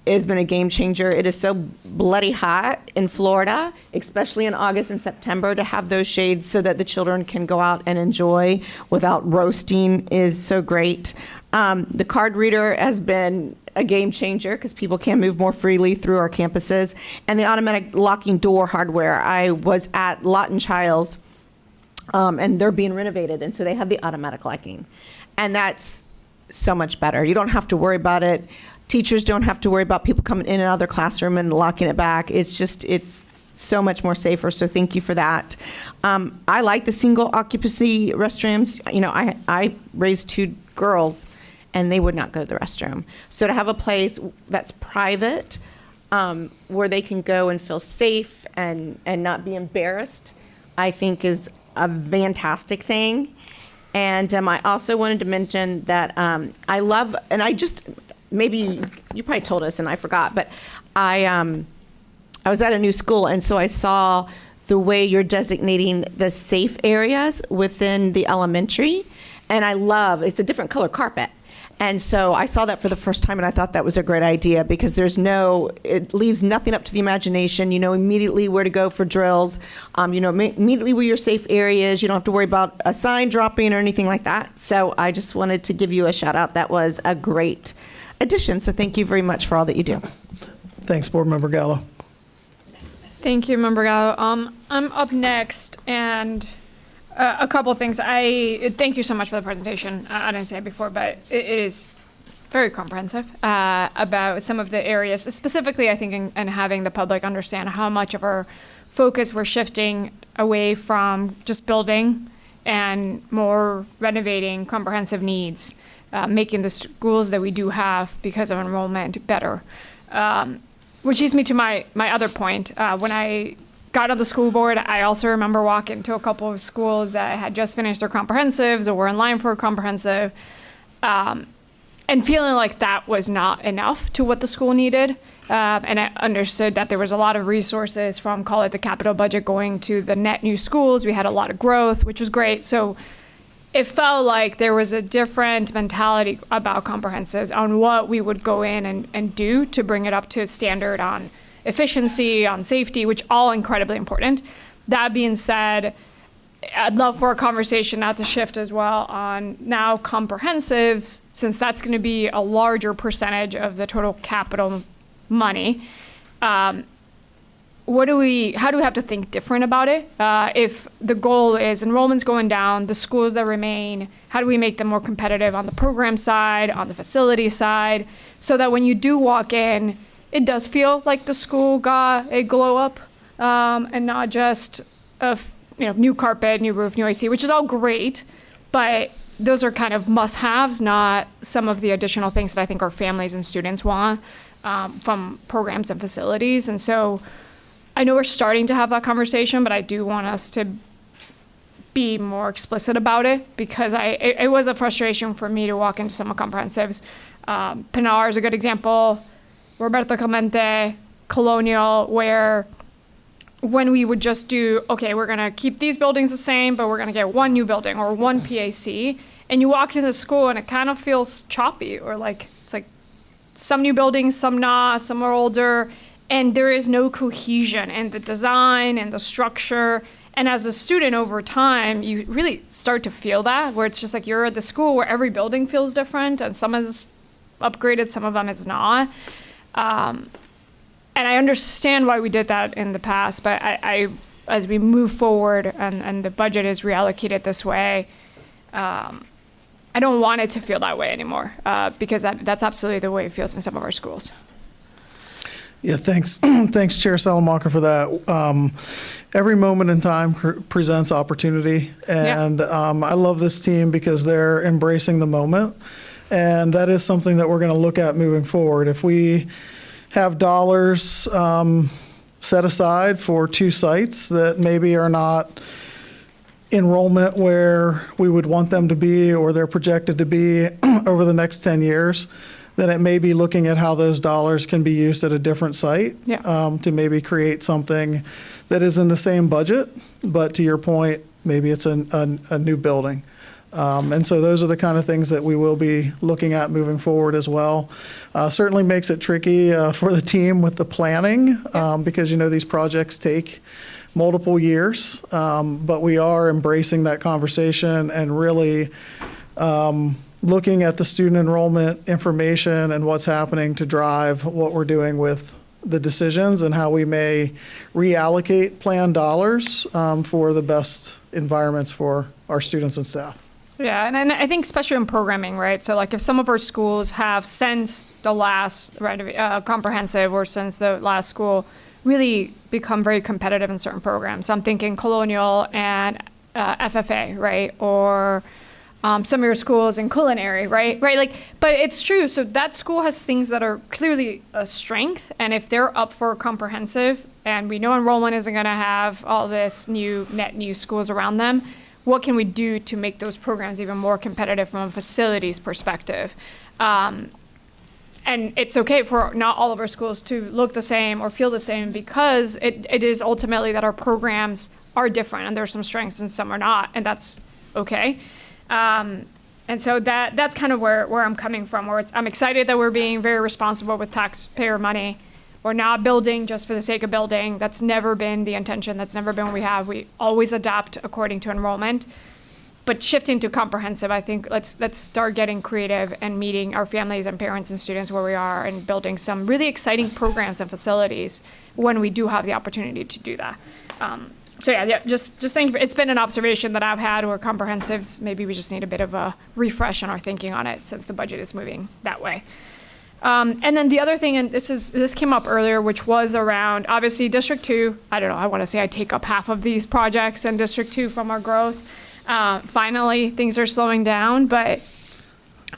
has been a game changer. It is so bloody hot in Florida, especially in August and September, to have those shades so that the children can go out and enjoy without roasting is so great. The card reader has been a game changer because people can move more freely through our campuses. And the automatic locking door hardware. I was at Lawton Childs, and they're being renovated, and so they have the automatic locking. And that's so much better. You don't have to worry about it. Teachers don't have to worry about people coming in and out of their classroom and locking it back. It's so much more safer, so thank you for that. I like the single occupancy restrooms. I raised 2 girls, and they would not go to the restroom. So to have a place that's private, where they can go and feel safe and not be embarrassed, I think is a fantastic thing. And I also wanted to mention that I love, and I just, maybe you probably told us and I forgot, but I was at a new school, and so I saw the way you're designating the safe areas within the elementary, and I love, it's a different color carpet. And so I saw that for the first time, and I thought that was a great idea because it leaves nothing up to the imagination. You know immediately where to go for drills. Immediately where your safe areas. You don't have to worry about a sign dropping or anything like that. So I just wanted to give you a shout out. That was a great addition. So thank you very much for all that you do. Thanks, Board Member Gallo. Thank you, Member Gallo. I'm up next, and a couple things. Thank you so much for the presentation. I didn't say it before, but it is very comprehensive about some of the areas, specifically, I think, in having the public understand how much of our focus we're shifting away from just building and more renovating comprehensive needs making the schools that we do have because of enrollment better. Which leads me to my other point. When I got on the school board, I also remember walking to a couple of schools that had just finished their comprehensives or were in line for a comprehensive, and feeling like that was not enough to what the school needed. And I understood that there was a lot of resources from, call it the capital budget, going to the net new schools. We had a lot of growth, which was great. So it felt like there was a different mentality about comprehensives on what we would go in and do to bring it up to standard on efficiency, on safety, which all incredibly important. That being said, I'd love for a conversation not to shift as well on now comprehensives, since that's going to be a larger percentage of the total capital money. How do we have to think different about it? If the goal is enrollment's going down, the schools that remain, how do we make them more competitive on the program side, on the facility side, so that when you do walk in, it does feel like the school got a glow up, and not just a new carpet, new roof, new AC, which is all great, but those are kind of must-haves, not some of the additional things that I think our families and students want from programs and facilities. And so I know we're starting to have that conversation, but I do want us to be more explicit about it, because it was a frustration for me to walk into some comprehensives. Pinar is a good example, Roberto Clemente, Colonial, where when we would just do, okay, we're gonna keep these buildings the same, but we're gonna get one new building or one PAC, and you walk into the school and it kind of feels choppy, or like, it's like some new buildings, some not, some are older, and there is no cohesion in the design and the structure. And as a student over time, you really start to feel that, where it's just like you're at the school where every building feels different, and some is upgraded, some of them is not. And I understand why we did that in the past, but I as we move forward and the budget is reallocated this way, I don't want it to feel that way anymore, because that's absolutely the way it feels in some of our schools. Yeah, thanks. Thanks, Chair Salamanca, for that. Every moment in time presents opportunity, and I love this team because they're embracing the moment, and that is something that we're going to look at moving forward. If we have dollars set aside for 2 sites that maybe are not enrollment where we would want them to be, or they're projected to be over the next 10 years, then it may be looking at how those dollars can be used at a different site to maybe create something that is in the same budget, but to your point, maybe it's a new building. And so those are the kind of things that we will be looking at moving forward as well. Certainly makes it tricky for the team with the planning, because these projects take multiple years, but we are embracing that conversation and really looking at the student enrollment information and what's happening to drive what we're doing with the decisions and how we may reallocate planned dollars for the best environments for our students and staff. Yeah, and I think especially in programming, right? So like if some of our schools have since the last comprehensive or since the last school really become very competitive in certain programs. So I'm thinking Colonial and FFA, right? Or some of your schools in culinary, right? Like, but it's true. So that school has things that are clearly a strength, and if they're up for a comprehensive, and we know enrollment isn't going to have all this net new schools around them, what can we do to make those programs even more competitive from a facilities perspective? And it's okay for not all of our schools to look the same or feel the same, because it is ultimately that our programs are different, and there's some strengths and some are not, and that's okay. And so that's kind of where I'm coming from, where I'm excited that we're being very responsible with taxpayer money. We're not building just for the sake of building. That's never been the intention. That's never been what we have. We always adapt according to enrollment. But shifting to comprehensive, I think let's start getting creative and meeting our families and parents and students where we are, and building some really exciting programs and facilities when we do have the opportunity to do that. Just think, it's been an observation that I've had where comprehensives, maybe we just need a bit of a refresh on our thinking on it since the budget is moving that way. And then the other thing, and this came up earlier, which was around, obviously, District 2, I don't know, I want to say I take up half of these projects in District 2 from our growth. Finally, things are slowing down, but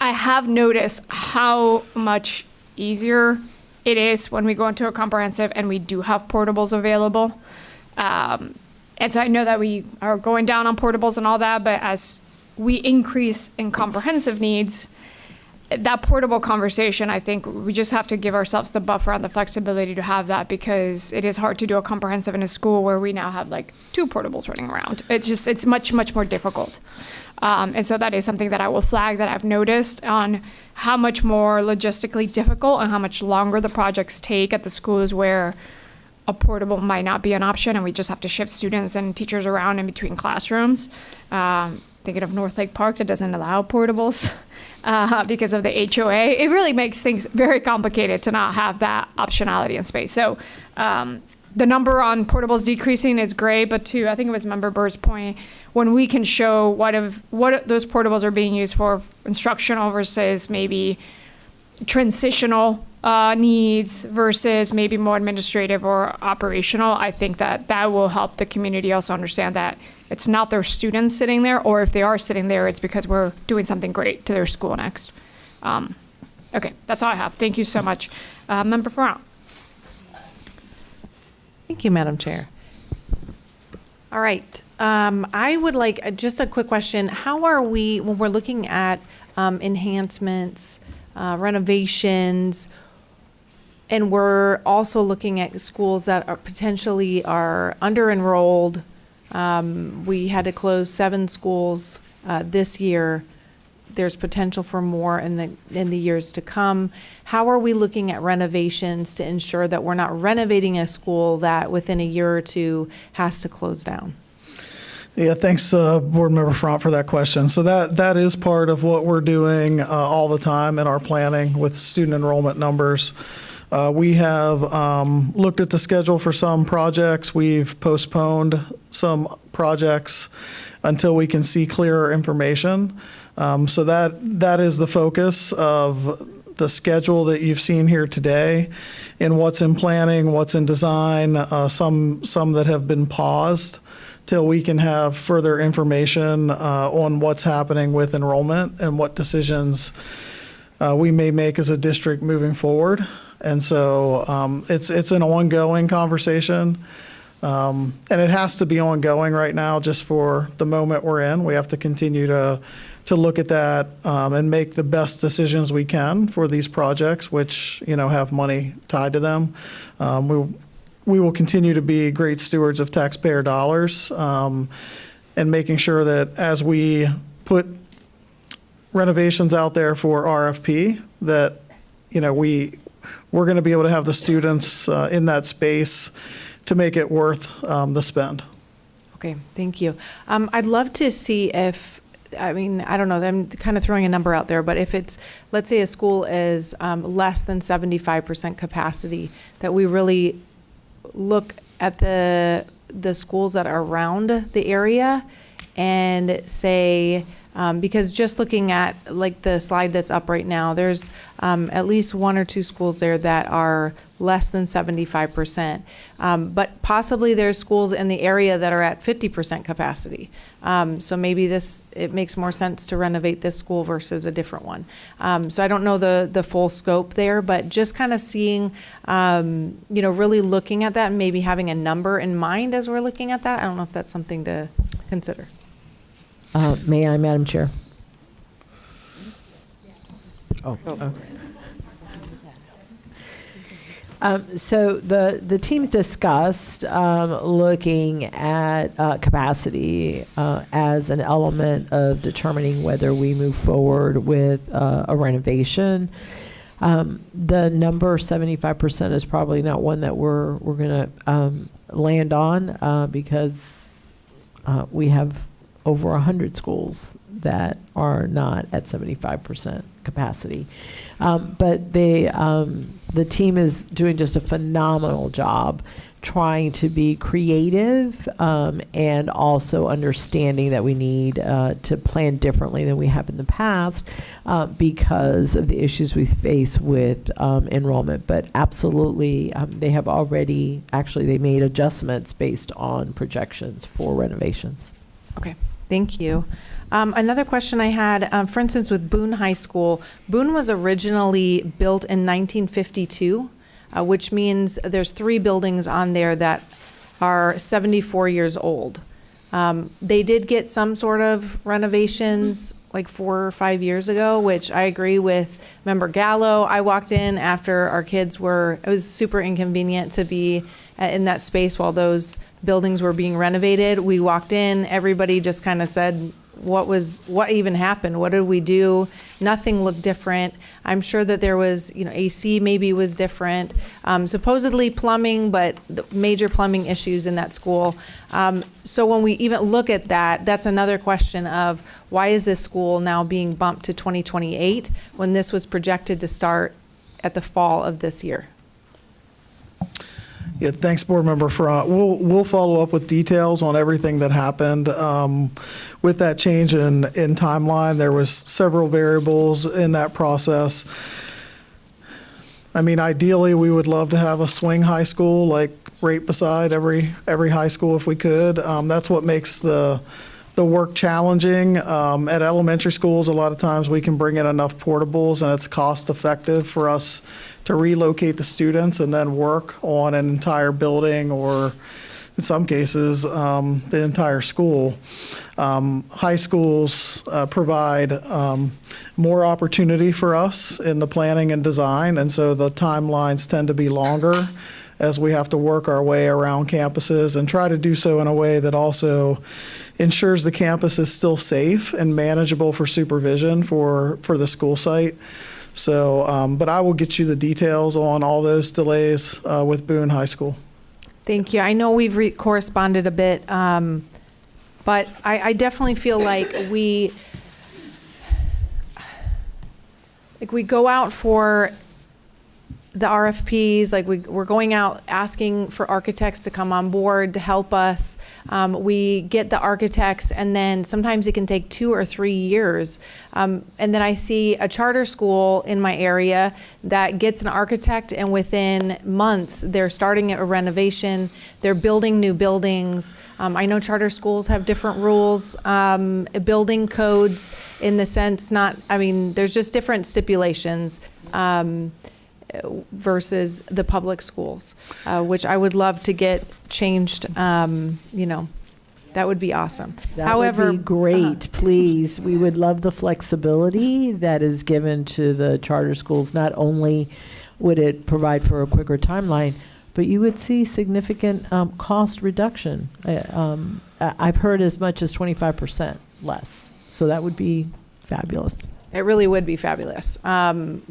I have noticed how much easier it is when we go into a comprehensive and we do have portables available. And so I know that we are going down on portables and all that, but as we increase in comprehensive needs, that portable conversation, I think we just have to give ourselves the buffer and the flexibility to have that, because it is hard to do a comprehensive in a school where we now have like 2 portables running around. It's much, much more difficult. And so that is something that I will flag that I've noticed on how much more logistically difficult and how much longer the projects take at the schools where a portable might not be an option and we just have to shift students and teachers around in between classrooms. Thinking of North Lake Park that doesn't allow portables because of the HOA. It really makes things very complicated to not have that optionality in space. So the number on portables decreasing is great, but to, I think it was Member Bird's point, when we can show what those portables are being used for instructional versus maybe transitional needs versus maybe more administrative or operational, I think that will help the community also understand that it's not their students sitting there, or if they are sitting there, it's because we're doing something great to their school next. Okay, that's all I have. Thank you so much. Member Farrell. Thank you, Madam Chair. All right. I would like just a quick question. How are we, when we're looking at enhancements, renovations, and we're also looking at schools that are potentially under-enrolled? We had to close 7 schools this year. There's potential for more in the years to come. How are we looking at renovations to ensure that we're not renovating a school that within a year or 2 has to close down? Yeah, thanks, Board Member Front, for that question. So that is part of what we're doing all the time in our planning with student enrollment numbers. We have looked at the schedule for some projects. We've postponed some projects until we can see clearer information. So that is the focus of the schedule that you've seen here today, and what's in planning, what's in design, some that have been paused till we can have further information on what's happening with enrollment and what decisions we may make as a district moving forward. And so it's an ongoing conversation, and it has to be ongoing right now just for the moment we're in. We have to continue to look at that and make the best decisions we can for these projects, which have money tied to them. We will continue to be great stewards of taxpayer dollars, and making sure that as we put renovations out there for RFP, that we're going to be able to have the students in that space to make it worth the spend. Okay, thank you. I'd love to see if, I don't know, I'm kind of throwing a number out there, but if it's, let's say a school is less than 75% capacity, that we really look at the schools that are around the area and say, because just looking at like the slide that's up right now, there's at least 1 or 2 schools there that are less than 75%. But possibly there's schools in the area that are at 50% capacity. So maybe it makes more sense to renovate this school versus a different one. So I don't know the full scope there, but just kind of seeing, really looking at that and maybe having a number in mind as we're looking at that. I don't know if that's something to consider. May I, Madam Chair? So the teams discussed looking at capacity as an element of determining whether we move forward with a renovation. The number 75% is probably not one that we're going to land on because we have over 100 schools that are not at 75% capacity. But the team is doing just a phenomenal job trying to be creative and also understanding that we need to plan differently than we have in the past because of the issues we face with enrollment. But absolutely, they have already, actually, they made adjustments based on projections for renovations. Okay. Thank you. Another question I had, for instance, with Boone High School, Boone was originally built in 1952, which means there's 3 buildings on there that are 74 years old. They did get some sort of renovations like 4 or 5 years ago, which I agree with Member Gallo. I walked in after our kids it was super inconvenient to be in that space while those buildings were being renovated. We walked in, everybody just kind of said, what even happened? What did we do? Nothing looked different. I'm sure that there was, AC maybe was different. Supposedly plumbing, but major plumbing issues in that school. So when we even look at that, that's another question of why is this school now being bumped to 2028 when this was projected to start at the fall of this year? Yeah, thanks, Board Member Farrar. We'll follow up with details on everything that happened. With that change in timeline, there was several variables in that process. I mean, ideally, we would love to have a swing high school, like right beside every high school if we could. That's what makes the work challenging. At elementary schools, a lot of times we can bring in enough portables and it's cost effective for us to relocate the students and then work on an entire building or in some cases, the entire school. High schools provide more opportunity for us in the planning and design, and so the timelines tend to be longer as we have to work our way around campuses and try to do so in a way that also ensures the campus is still safe and manageable for supervision for the school site. So, but I will get you the details on all those delays with Boone High School. Thank you. I know we've corresponded a bit, but I definitely feel like we go out for the RFPs, like we're going out asking for architects to come on board to help us. We get the architects, and then sometimes it can take 2 or 3 years. And then I see a charter school in my area that gets an architect, and within months, they're starting a renovation. They're building new buildings. I know charter schools have different rules, building codes in the sense there's just different stipulations. Versus the public schools, which I would love to get changed. That would be awesome. That would be great, please. We would love the flexibility that is given to the charter schools. Not only would it provide for a quicker timeline, but you would see significant cost reduction. I've heard as much as 25% less. So that would be fabulous. It really would be fabulous.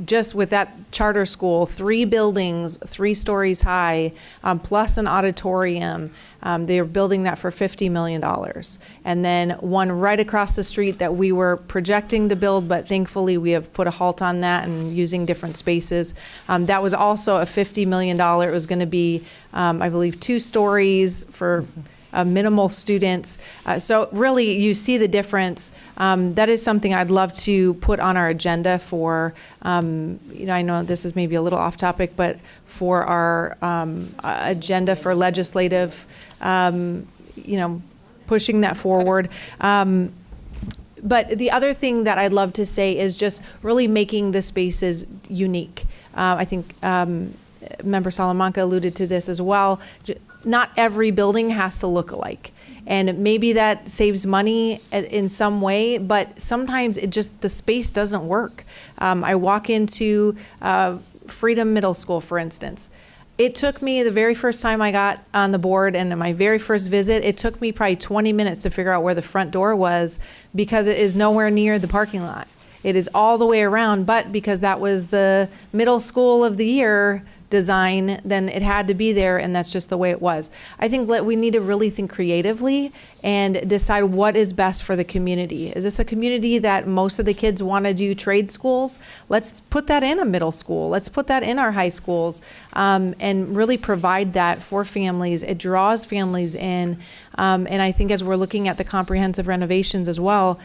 Just with that charter school, 3 buildings, 3 stories high, plus an auditorium. They're building that for $50 million. And then one right across the street that we were projecting to build, but thankfully we have put a halt on that and using different spaces. That was also a $50 million. It was going to be, I believe, 2 stories for minimal students. So really, you see the difference. That is something I'd love to put on our agenda for, I know this is maybe a little off topic, but for our agenda for legislative, pushing that forward. But the other thing that I'd love to say is just really making the spaces unique. I think Member Salamanca alluded to this as well. Not every building has to look alike. And maybe that saves money in some way, but sometimes the space doesn't work. I walk into Freedom Middle School, for instance. It took me the very first time I got on the board and my very first visit, it took me probably 20 minutes to figure out where the front door was because it is nowhere near the parking lot. It is all the way around, but because that was the middle school of the year design, then it had to be there, and that's just the way it was. I think that we need to really think creatively and decide what is best for the community. Is this a community that most of the kids want to do trade schools? Let's put that in a middle school. Let's put that in our high schools, and really provide that for families. It draws families in, and I think as we're looking at the comprehensive renovations as well,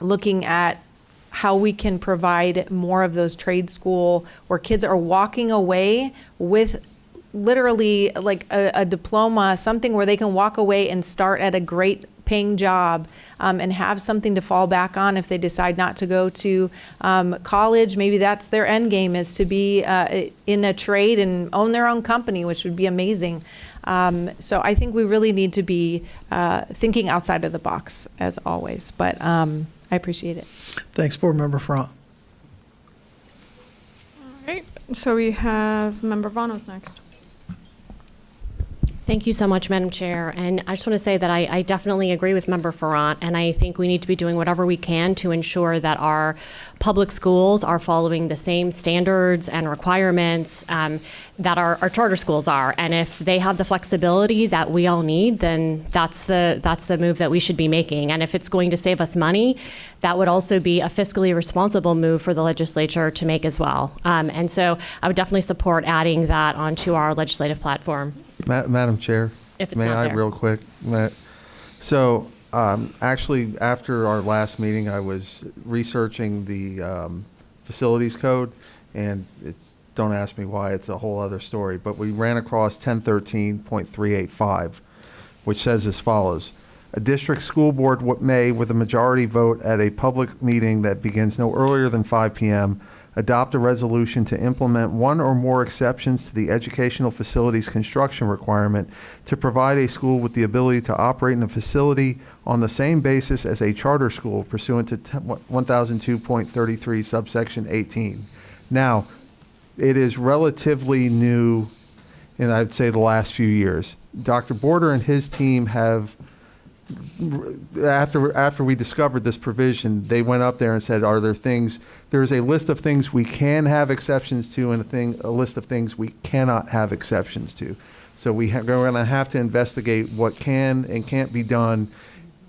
looking at how we can provide more of those trade school where kids are walking away with literally like a diploma, something where they can walk away and start at a great paying job, and have something to fall back on if they decide not to go to college. Maybe that's their end game, is to be in a trade and own their own company, which would be amazing. So I think we really need to be thinking outside of the box, as always. But I appreciate it. Thanks, Board Member Front. All right, so we have Member Vanos next. Thank you so much, Madam Chair. And I just want to say that I definitely agree with Member Ferrant, and I think we need to be doing whatever we can to ensure that our public schools are following the same standards and requirements that our charter schools are. And if they have the flexibility that we all need, then that's the move that we should be making. And if it's going to save us money, that would also be a fiscally responsible move for the legislature to make as well. And so I would definitely support adding that onto our legislative platform. Madam Chair, If it's may not I there. real quick? So actually, after our last meeting, I was researching the facilities code, and don't ask me why, it's a whole other story, but we ran across 1013.385, which says as follows. A district school board may, with a majority vote at a public meeting that begins no earlier than 5 p.m., adopt a resolution to implement one or more exceptions to the educational facilities construction requirement to provide a school with the ability to operate in a facility on the same basis as a charter school pursuant to 1002.33 subsection 18. Now, it is relatively new in, I'd say, the last few years. Dr. Border and his team have, after we discovered this provision, they went up there and said, are there things, there's a list of things we can have exceptions to and a list of things we cannot have exceptions to. So we're going to have to investigate what can and can't be done,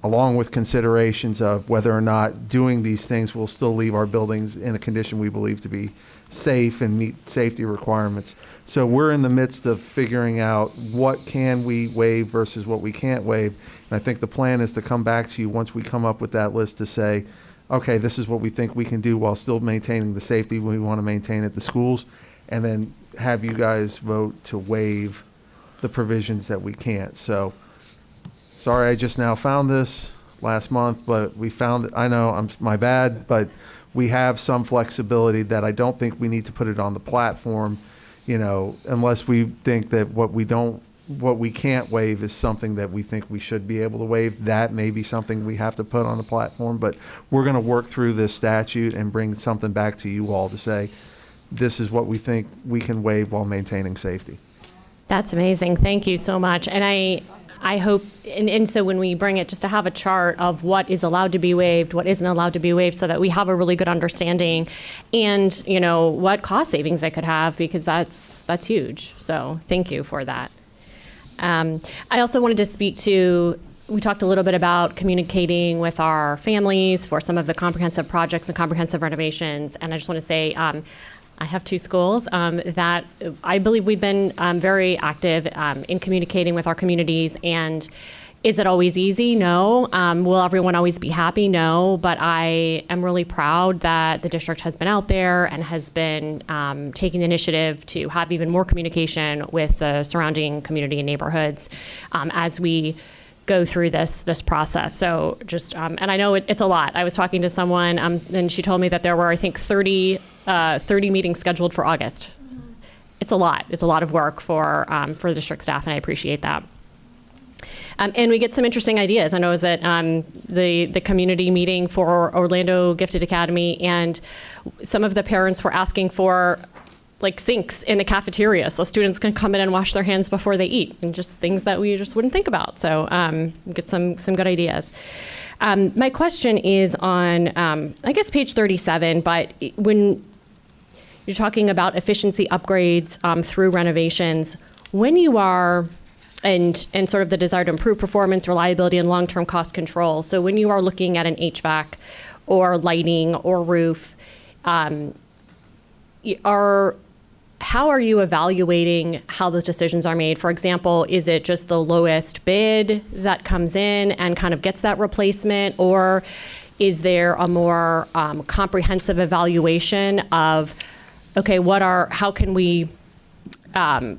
along with considerations of whether or not doing these things will still leave our buildings in a condition we believe to be safe and meet safety requirements. So we're in the midst of figuring out what can we waive versus what we can't waive. And I think the plan is to come back to you once we come up with that list to say, okay, this is what we think we can do while still maintaining the safety we want to maintain at the schools, and then have you guys vote to waive the provisions that we can't. So, sorry I just now found this last month, but we found it. I know, my bad, but we have some flexibility that I don't think we need to put it on the platform, unless we think that what we can't waive is something that we think we should be able to waive. That may be something we have to put on the platform, but we're going to work through this statute and bring something back to you all to say, this is what we think we can waive while maintaining safety. That's amazing. Thank you so much. And I hope, and so when we bring it, just to have a chart of what is allowed to be waived, what isn't allowed to be waived, so that we have a really good understanding, and what cost savings it could have, because that's huge. So thank you for that. I also wanted to speak to, we talked a little bit about communicating with our families for some of the comprehensive projects and comprehensive renovations, and I just want to say, I have two schools that I believe we've been very active in communicating with our communities. And is it always easy? No. Will everyone always be happy? No. But I am really proud that the district has been out there and has been taking the initiative to have even more communication with the surrounding community and neighborhoods as we go through this process. So just, and I know it's a lot. I was talking to someone and she told me that there were, I think, 30 meetings scheduled for August. It's a lot. It's a lot of work for the district staff, and I appreciate that. And we get some interesting ideas. I know I was at the community meeting for Orlando Gifted Academy, and some of the parents were asking for sinks in the cafeteria so students can come in and wash their hands before they eat, and just things that we just wouldn't think about. So get some good ideas. My question is on, I guess, page 37, but when you're talking about efficiency upgrades through renovations, when you are, and sort of the desire to improve performance, reliability, and long-term cost control. So when you are looking at an HVAC or lighting or roof, how are you evaluating how those decisions are made? For example, is it just the lowest bid that comes in and kind of gets that replacement, or is there a more comprehensive evaluation of, okay, how can we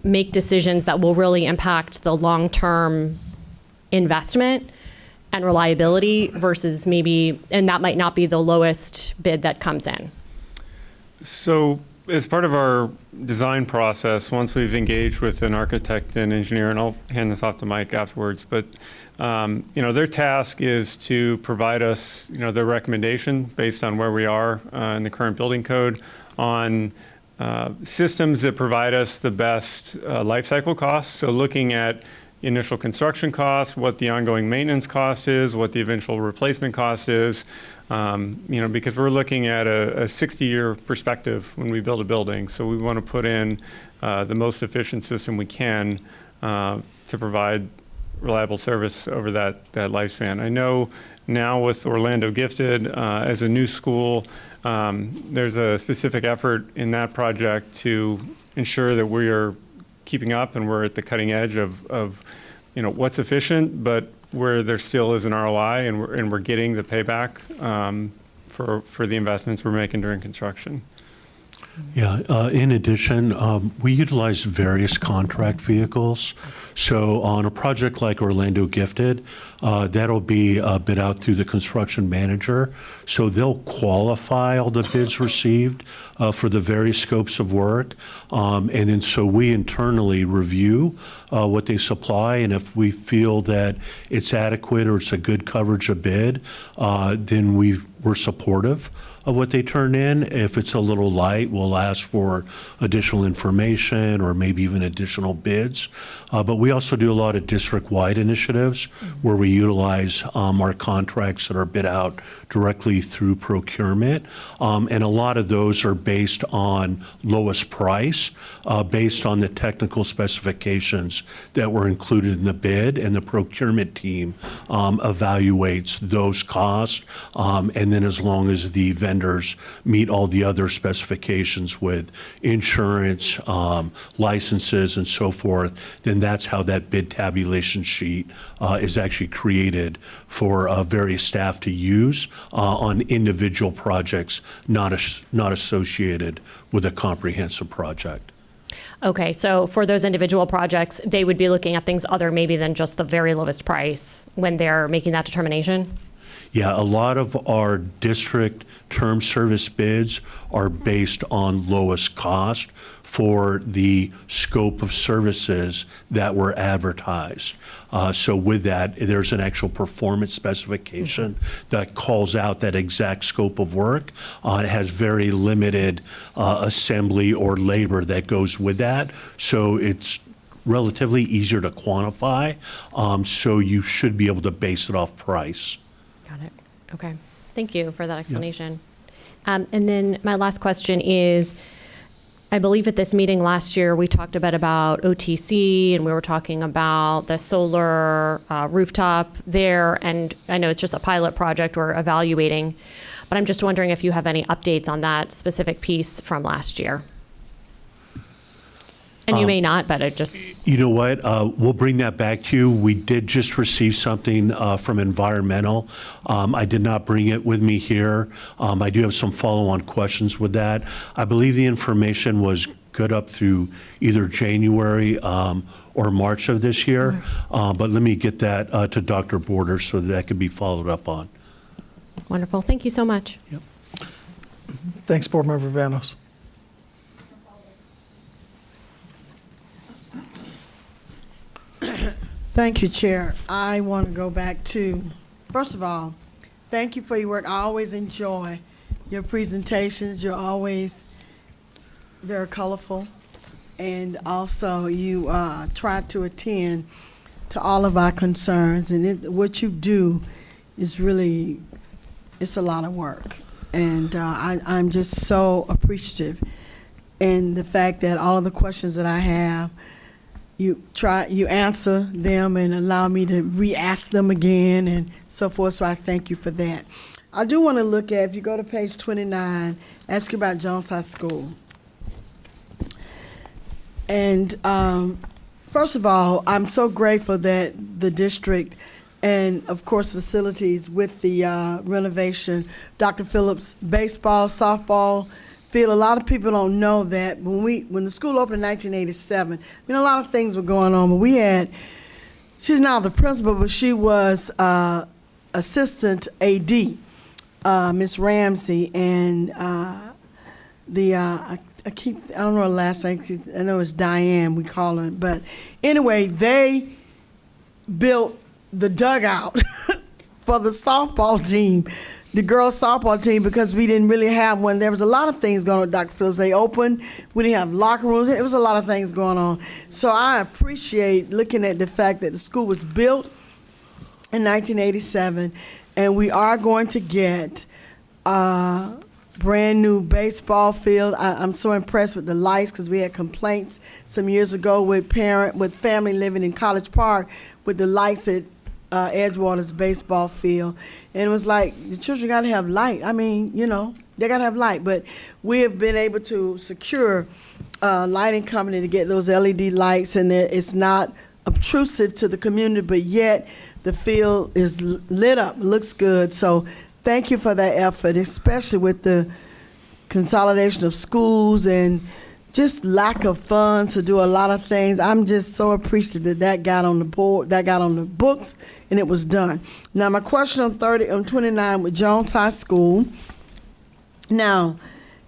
make decisions that will really impact the long-term investment? and reliability versus maybe, and that might not be the lowest bid that comes in? So as part of our design process, once we've engaged with an architect and engineer, and I'll hand this off to Mike afterwards, but their task is to provide us, their recommendation based on where we are in the current building code on systems that provide us the best life cycle costs. So looking at initial construction costs, what the ongoing maintenance cost is, what the eventual replacement cost is, because we're looking at a 60-year perspective when we build a building. So we want to put in the most efficient system we can to provide reliable service over that lifespan. I know now with Orlando Gifted as a new school, there's a specific effort in that project to ensure that we are keeping up and we're at the cutting edge of what's efficient, but where there still is an ROI and we're getting the payback for the investments we're making during construction. Yeah, in addition, we utilize various contract vehicles. So on a project like Orlando Gifted, that'll be bid out through the construction manager. So they'll qualify all the bids received for the various scopes of work. And then so we internally review what they supply. And if we feel that it's adequate or it's a good coverage of bid, then we're supportive of what they turn in. If it's a little light, we'll ask for additional information or maybe even additional bids. But we also do a lot of district-wide initiatives where we utilize our contracts that are bid out directly through procurement. And a lot of those are based on lowest price, based on the technical specifications that were included in the bid, and the procurement team evaluates those costs. And then as long as the vendors meet all the other specifications with insurance, licenses, and so forth, then that's how that bid tabulation sheet is actually created for various staff to use on individual projects not associated with a comprehensive project. Okay, so for those individual projects, they would be looking at things other maybe than just the very lowest price when they're making that determination? Yeah, a lot of our district term service bids are based on lowest cost for the scope of services that were advertised. So with that, there's an actual performance specification that calls out that exact scope of work. It has very limited assembly or labor that goes with that. So it's relatively easier to quantify. So you should be able to base it off price. Got it. Okay. Thank you for that explanation. And then my last question is, I believe at this meeting last year, we talked a bit about OTC, and we were talking about the solar rooftop there. And I know it's just a pilot project we're evaluating, but I'm just wondering if you have any updates on that specific piece from last year. And you may not, but it just... You know what? We'll bring that back to you. We did just receive something from environmental. I did not bring it with me here. I do have some follow-on questions with that. I believe the information was good up through either January or March of this year. But let me get that to Dr. Borders so that can be followed up on. Wonderful. Thank you so much. Yep. Thanks, Board Member Vanos. Thank you, Chair. I want to go back to, first of all, thank you for your work. I always enjoy your presentations. You're always very colorful. And also, you try to attend to all of our concerns. And what you do is really, it's a lot of work. And I'm just so appreciative. And the fact that all of the questions that I have, you answer them and allow me to re-ask them again and so forth, so I thank you for that. I do want to look at, if you go to page 29, ask you about Jones High School. And first of all, I'm so grateful that the district and, of course, facilities with the renovation, Dr. Phillips, baseball, softball, field. A lot of people don't know that when the school opened in 1987, a lot of things were going on, but she's now the principal, but she was assistant AD, Miss Ramsey, and I don't know her last name. I know it's Diane, we call her. But anyway, they built the dugout for the softball team, the girls softball team, because we didn't really have one. There was a lot of things going on at Dr. Phillips. They opened, we didn't have locker rooms. It was a lot of things going on. So I appreciate looking at the fact that the school was built in 1987, and we are going to get brand new baseball field. I'm so impressed with the lights, because we had complaints some years ago with family living in College Park with the lights at Edgewater's baseball field. And it was like, the children got to have light. I mean, you know, they got to have light. But we have been able to secure a lighting company to get those LED lights, and it's not obtrusive to the community, but yet the field is lit up, looks good. So thank you for that effort, especially with the consolidation of schools and just lack of funds to do a lot of things. I'm just so appreciative that got on the board, that got on the books, and it was done. Now, my question on 29 with Jones High School. Now,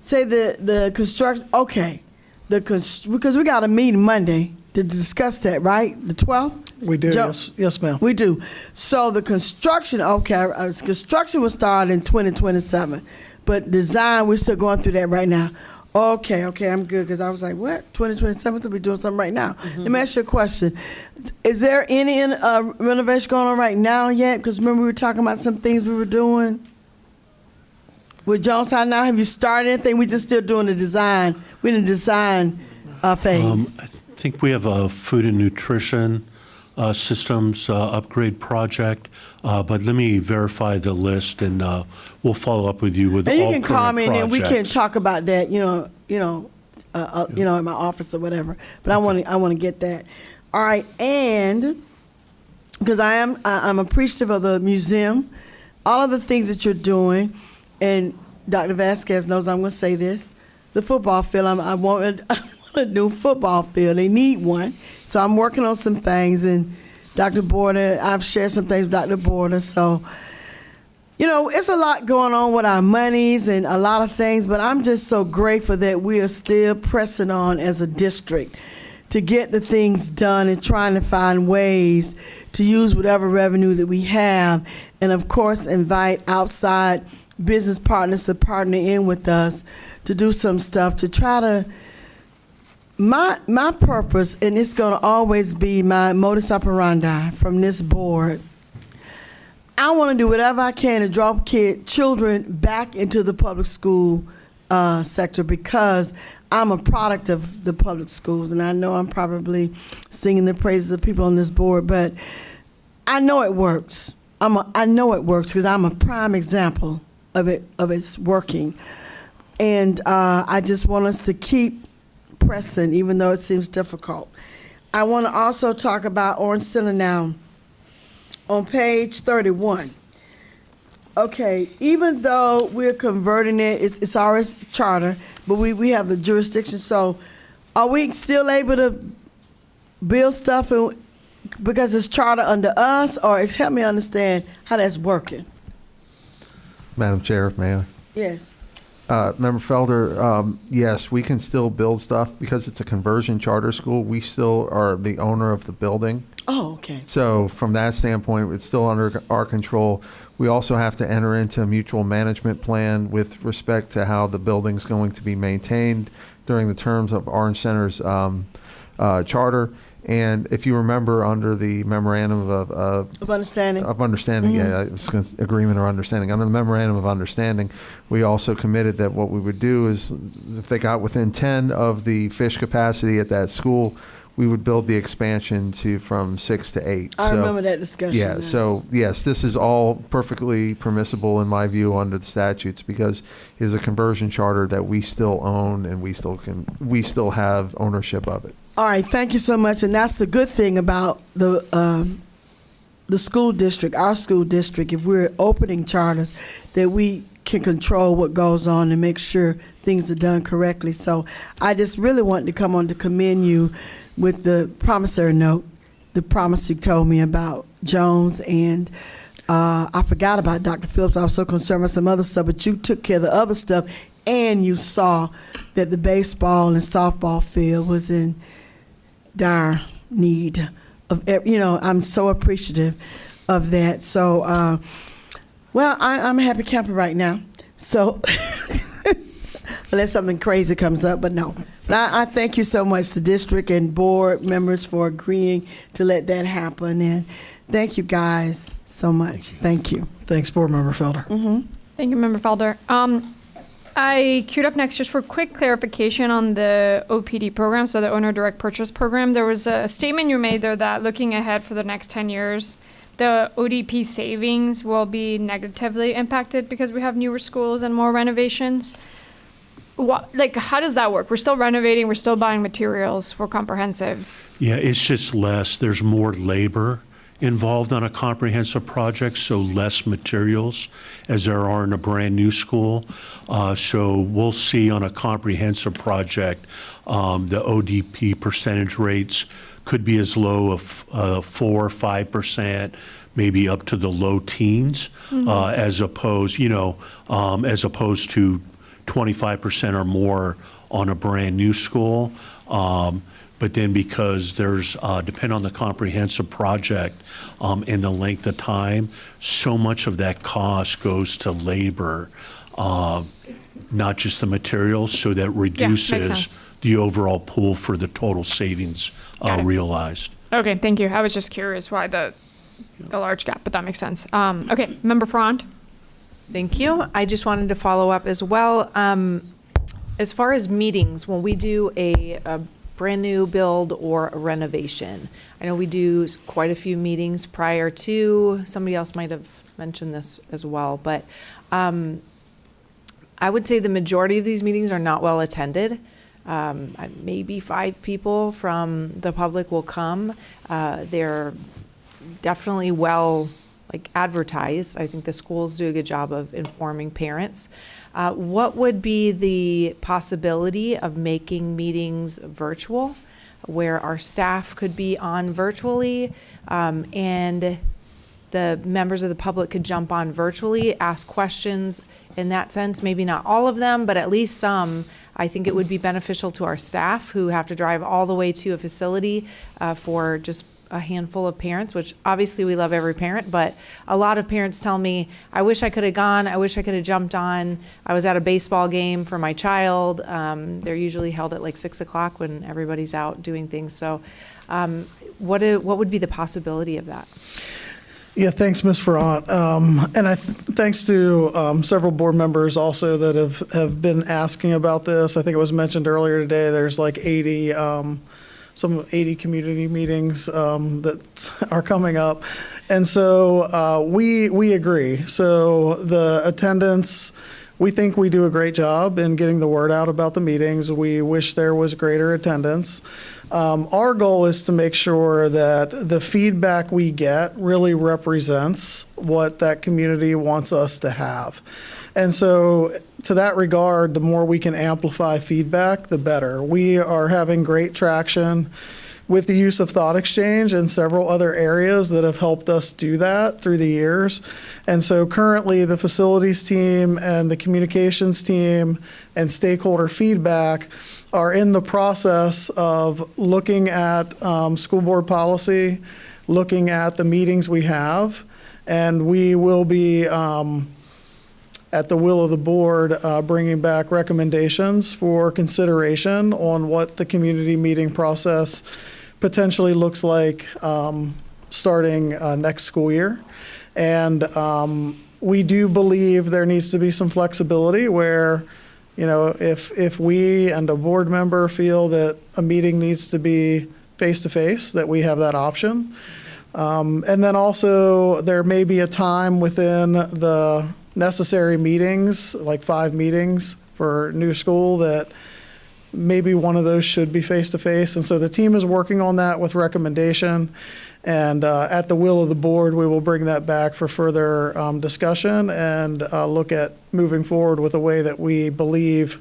say the construction, okay, because we got a meeting Monday to discuss that, right? The 12th? We do, yes, ma'am. We do. So the construction, construction will start in 2027, but design, we're still going through that right now. Okay, I'm good, because I was like, what, 2027, we'll be doing something right now. Let me ask you a question. Is there any renovation going on right now yet? Because remember we were talking about some things we were doing with Jones High now. Have you started anything? We just still doing the design. We're in the design phase. I think we have a food and nutrition systems upgrade project, but let me verify the list, and we'll follow up with you with all and current you can call me and then we can projects. talk about that, in my office or whatever. But okay. I want to get that. All right, and because I'm appreciative of the museum, all of the things that you're doing, and Dr. Vasquez knows I'm going to say this. The football field, I want a new football field. They need one. So I'm working on some things, and Dr. Border, I've shared some things with Dr. Border. So, it's a lot going on with our monies and a lot of things, but I'm just so grateful that we are still pressing on as a district to get the things done and trying to find ways to use whatever revenue that we have, and of course invite outside business partners to partner in with us to do some stuff to try to. My purpose, and it's going to always be my modus operandi from this board, I want to do whatever I can to draw children back into the public school sector, because I'm a product of the public schools, and I know I'm probably singing the praises of people on this board, but I know it works. I know it works because I'm a prime example of it's working, and I just want us to keep pressing, even though it seems difficult. I want to also talk about Orange Center now. On page 31. Okay, even though we're converting it's our charter, but we have the jurisdiction. So, are we still able to build stuff because it's charter under us, or help me understand how that's working? Madam Chair, may I? Yes. Member Felder, yes, we can still build stuff because it's a conversion charter school. We still are the owner of the building. Oh, okay. So from that standpoint, it's still under our control. We also have to enter into a mutual management plan with respect to how the building's going to be maintained during the terms of Orange Center's charter. And if you remember, under the memorandum of understanding, yeah, it was agreement or understanding. Under the memorandum of understanding, we also committed that what we would do is, if they got within 10 of the fish capacity at that school, we would build the expansion from 6 to 8. I remember that discussion. Yeah. Now. So yes, this is all perfectly permissible in my view under the statutes, because it is a conversion charter that we still own, and we still have ownership of it. All right, thank you so much. And that's the good thing about the school district, our school district, if we're opening charters, that we can control what goes on and make sure things are done correctly. So I just really wanted to come on to commend you with the promissory note, the promise you told me about Jones, and I forgot about Dr. Phillips. I was so concerned with some other stuff, but you took care of the other stuff, and you saw that the baseball and softball field was in dire need of, I'm so appreciative of that. So, I'm a happy camper right now. So, unless something crazy comes up, but no. But I thank you so much, the district and board members, for agreeing to let that happen. And thank you guys so much. Thank you. Thanks, Board Member Felder. Thank you, Member Felder. I queued up next just for quick clarification on the OPD program, so the Owner Direct Purchase Program. There was a statement you made there that looking ahead for the next 10 years, the ODP savings will be negatively impacted because we have newer schools and more renovations. How does that work? We're still renovating, we're still buying materials for comprehensives. Yeah, it's just less. There's more labor involved on a comprehensive project, so less materials as there are in a brand new school. So we'll see on a comprehensive project, the ODP percentage rates could be as low of 4 or 5%, maybe up to the low teens, as opposed to 25% or more on a brand new school. But then because there's, depend on the comprehensive project and the length of time, so much of that cost goes to labor, not just the materials, so that reduces the overall pool for the total savings realized. Okay, thank you. I was just curious why the large gap, but that makes sense. Okay, Member Front. Thank you. I just wanted to follow up as well. As far as meetings, when we do a brand new build or a renovation, I know we do quite a few meetings prior to, somebody else might have mentioned this as well, but I would say the majority of these meetings are not well attended. Maybe 5 people from the public will come. They're definitely well advertised. I think the schools do a good job of informing parents. What would be the possibility of making meetings virtual, where our staff could be on virtually, and the members of the public could jump on virtually, ask questions in that sense? Maybe not all of them, but at least some. I think it would be beneficial to our staff who have to drive all the way to a facility for just a handful of parents, which obviously we love every parent, but a lot of parents tell me, I wish I could have gone, I wish I could have jumped on. I was at a baseball game for my child. They're usually held at 6 o'clock when everybody's out doing things. So what would be the possibility of that? Yeah, thanks, Ms. Ferrant. And thanks to several board members also that have been asking about this. I think it was mentioned earlier today, there's 80 community meetings that are coming up. And so we agree. So the attendance, we think we do a great job in getting the word out about the meetings. We wish there was greater attendance. Our goal is to make sure that the feedback we get really represents what that community wants us to have. And so to that regard, the more we can amplify feedback, the better. We are having great traction with the use of thought exchange and several other areas that have helped us do that through the years. And so currently the facilities team and the communications team and stakeholder feedback are in the process of looking at school board policy, looking at the meetings we have, and we will be at the will of the board, bringing back recommendations for consideration on what the community meeting process potentially looks like starting next school year. And we do believe there needs to be some flexibility where, if we and a board member feel that a meeting needs to be face-to-face, that we have that option. And then also there may be a time within the necessary meetings, 5 meetings for new school, that maybe one of those should be face-to-face. And so the team is working on that with recommendation. And at the will of the board, we will bring that back for further discussion and look at moving forward with a way that we believe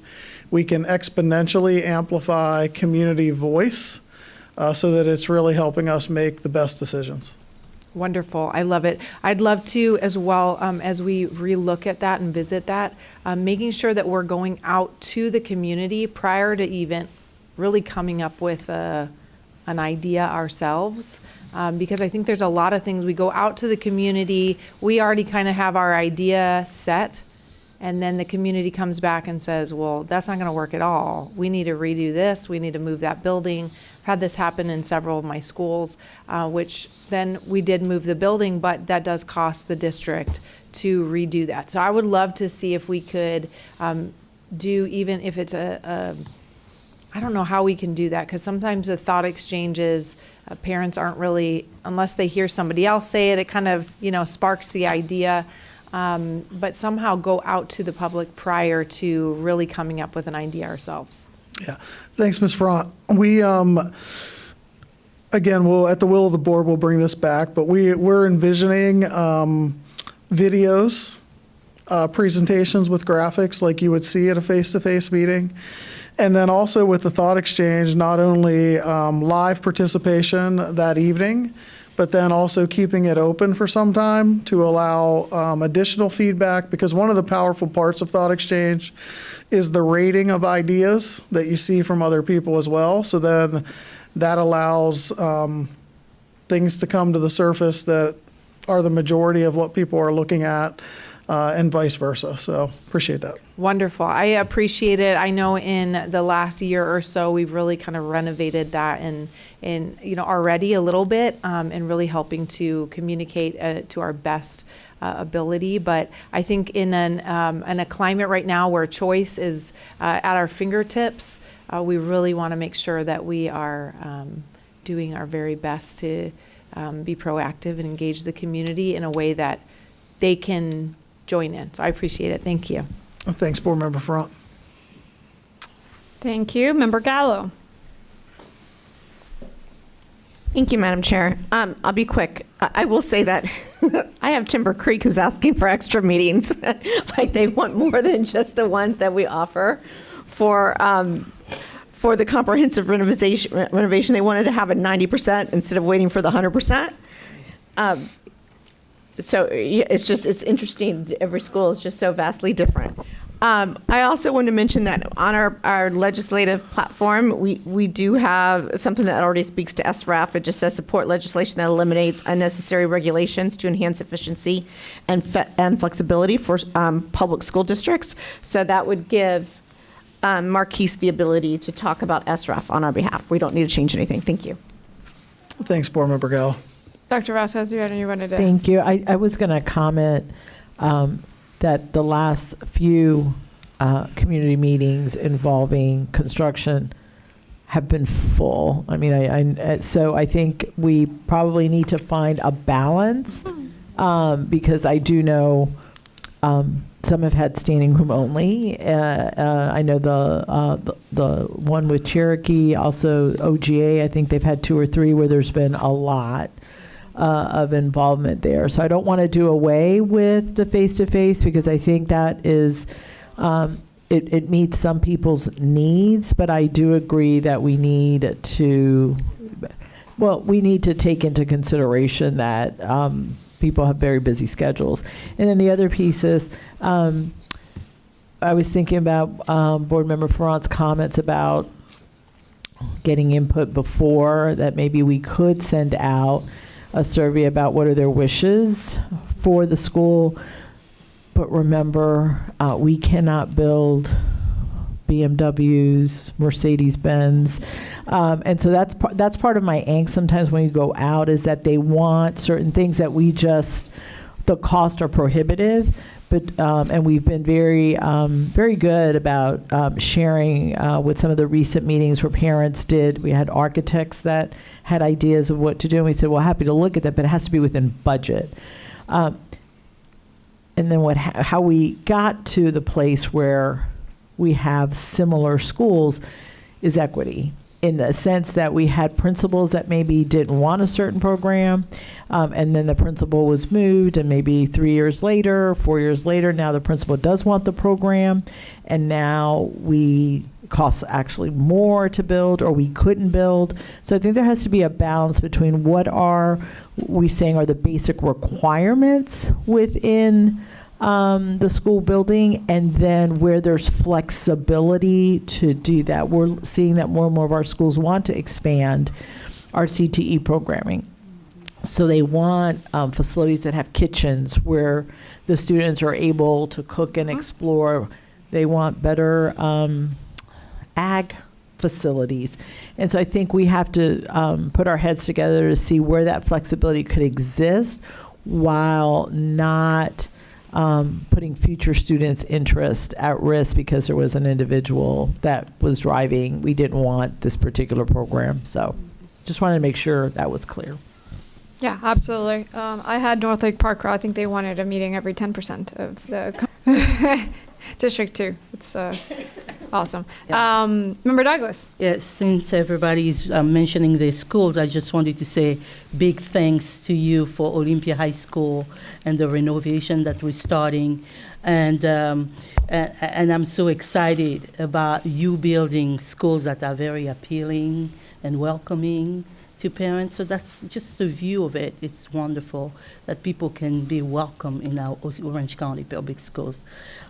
we can exponentially amplify community voice so that it's really helping us make the best decisions. Wonderful. I love it. I'd love to as well, as we relook at that and visit that, making sure that we're going out to the community prior to even really coming up with an idea ourselves. Because I think there's a lot of things, we go out to the community, we already kind of have our idea set, and then the community comes back and says, well, that's not going to work at all. We need to redo this, we need to move that building. I've had this happen in several of my schools, which then we did move the building, but that does cost the district to redo that. So I would love to see if we could do, even if it's I don't know how we can do that, because sometimes the thought exchanges, parents aren't really, unless they hear somebody else say it, it kind of, sparks the idea. But somehow go out to the public prior to really coming up with an idea ourselves. Yeah, thanks, Ms. Front. We, again, at the will of the board, we'll bring this back, but we're envisioning videos, presentations with graphics like you would see at a face-to-face meeting. And then also with the thought exchange, not only live participation that evening, but then also keeping it open for some time to allow additional feedback, because one of the powerful parts of thought exchange is the rating of ideas that you see from other people as well. So then that allows things to come to the surface that are the majority of what people are looking at, and vice versa. So appreciate that. Wonderful. I appreciate it. I know in the last year or so, we've really kind of renovated that and already a little bit, and really helping to communicate to our best ability. But I think in a climate right now where choice is at our fingertips, we really want to make sure that we are doing our very best to be proactive and engage the community in a way that they can join in. So I appreciate it. Thank you. Thanks, Board Member Front. Thank you. Member Gallo. Thank you, Madam Chair. I'll be quick. I will say that I have Timber Creek who's asking for extra meetings. Like they want more than just the ones that we offer for the comprehensive renovation. They wanted to have it 90% instead of waiting for the 100%. So it's interesting. Every school is just so vastly different. I also wanted to mention that on our legislative platform, we do have something that already speaks to SRAF. It just says support legislation that eliminates unnecessary regulations to enhance efficiency and flexibility for public school districts. So that would give Marquise the ability to talk about SRAF on our behalf. We don't need to change anything. Thank you. Thanks, Board Member Gallo. Dr. Vasquez, you wanted to. Thank you. I was going to comment that the last few community meetings involving construction have been full. I mean, so I think we probably need to find a balance, because I do know some have had standing room only. I know the one with Cherokee, also OGA, I think they've had 2 or 3 where there's been a lot of involvement there. So I don't want to do away with the face-to-face, because I think that is, it meets some people's needs, but I do agree that we need to take into consideration that people have very busy schedules. And then the other piece is, I was thinking about Board Member Ferrant's comments about getting input before, that maybe we could send out a survey about what are their wishes for the school. But remember, we cannot build BMWs, Mercedes-Benz. And so that's part of my angst sometimes when you go out, is that they want certain things that the costs are prohibitive. But, and we've been very good about sharing with some of the recent meetings where parents we had architects that had ideas of what to do. And we said, well, happy to look at that, but it has to be within budget. And then how we got to the place where we have similar schools is equity, in the sense that we had principals that maybe didn't want a certain program, and then the principal was moved, and maybe 3 years later, 4 years later, now the principal does want the program, and now we costs actually more to build or we couldn't build. So I think there has to be a balance between what are we saying are the basic requirements within the school building, and then where there's flexibility to do that. We're seeing that more and more of our schools want to expand our CTE programming. So they want facilities that have kitchens where the students are able to cook and explore. They want better ag facilities. And so I think we have to put our heads together to see where that flexibility could exist while not putting future students' interest at risk because there was an individual that was driving. We didn't want this particular program. So just wanted to make sure that was clear. Yeah, absolutely. I had Northlake Park. I think they wanted a meeting every 10% of the District 2. It's awesome. Member Douglas. Yes, since everybody's mentioning their schools, I just wanted to say big thanks to you for Olympia High School and the renovation that we're starting. And I'm so excited about you building schools that are very appealing and welcoming to parents. So that's just the view of it. It's wonderful that people can be welcome in our Orange County Public Schools.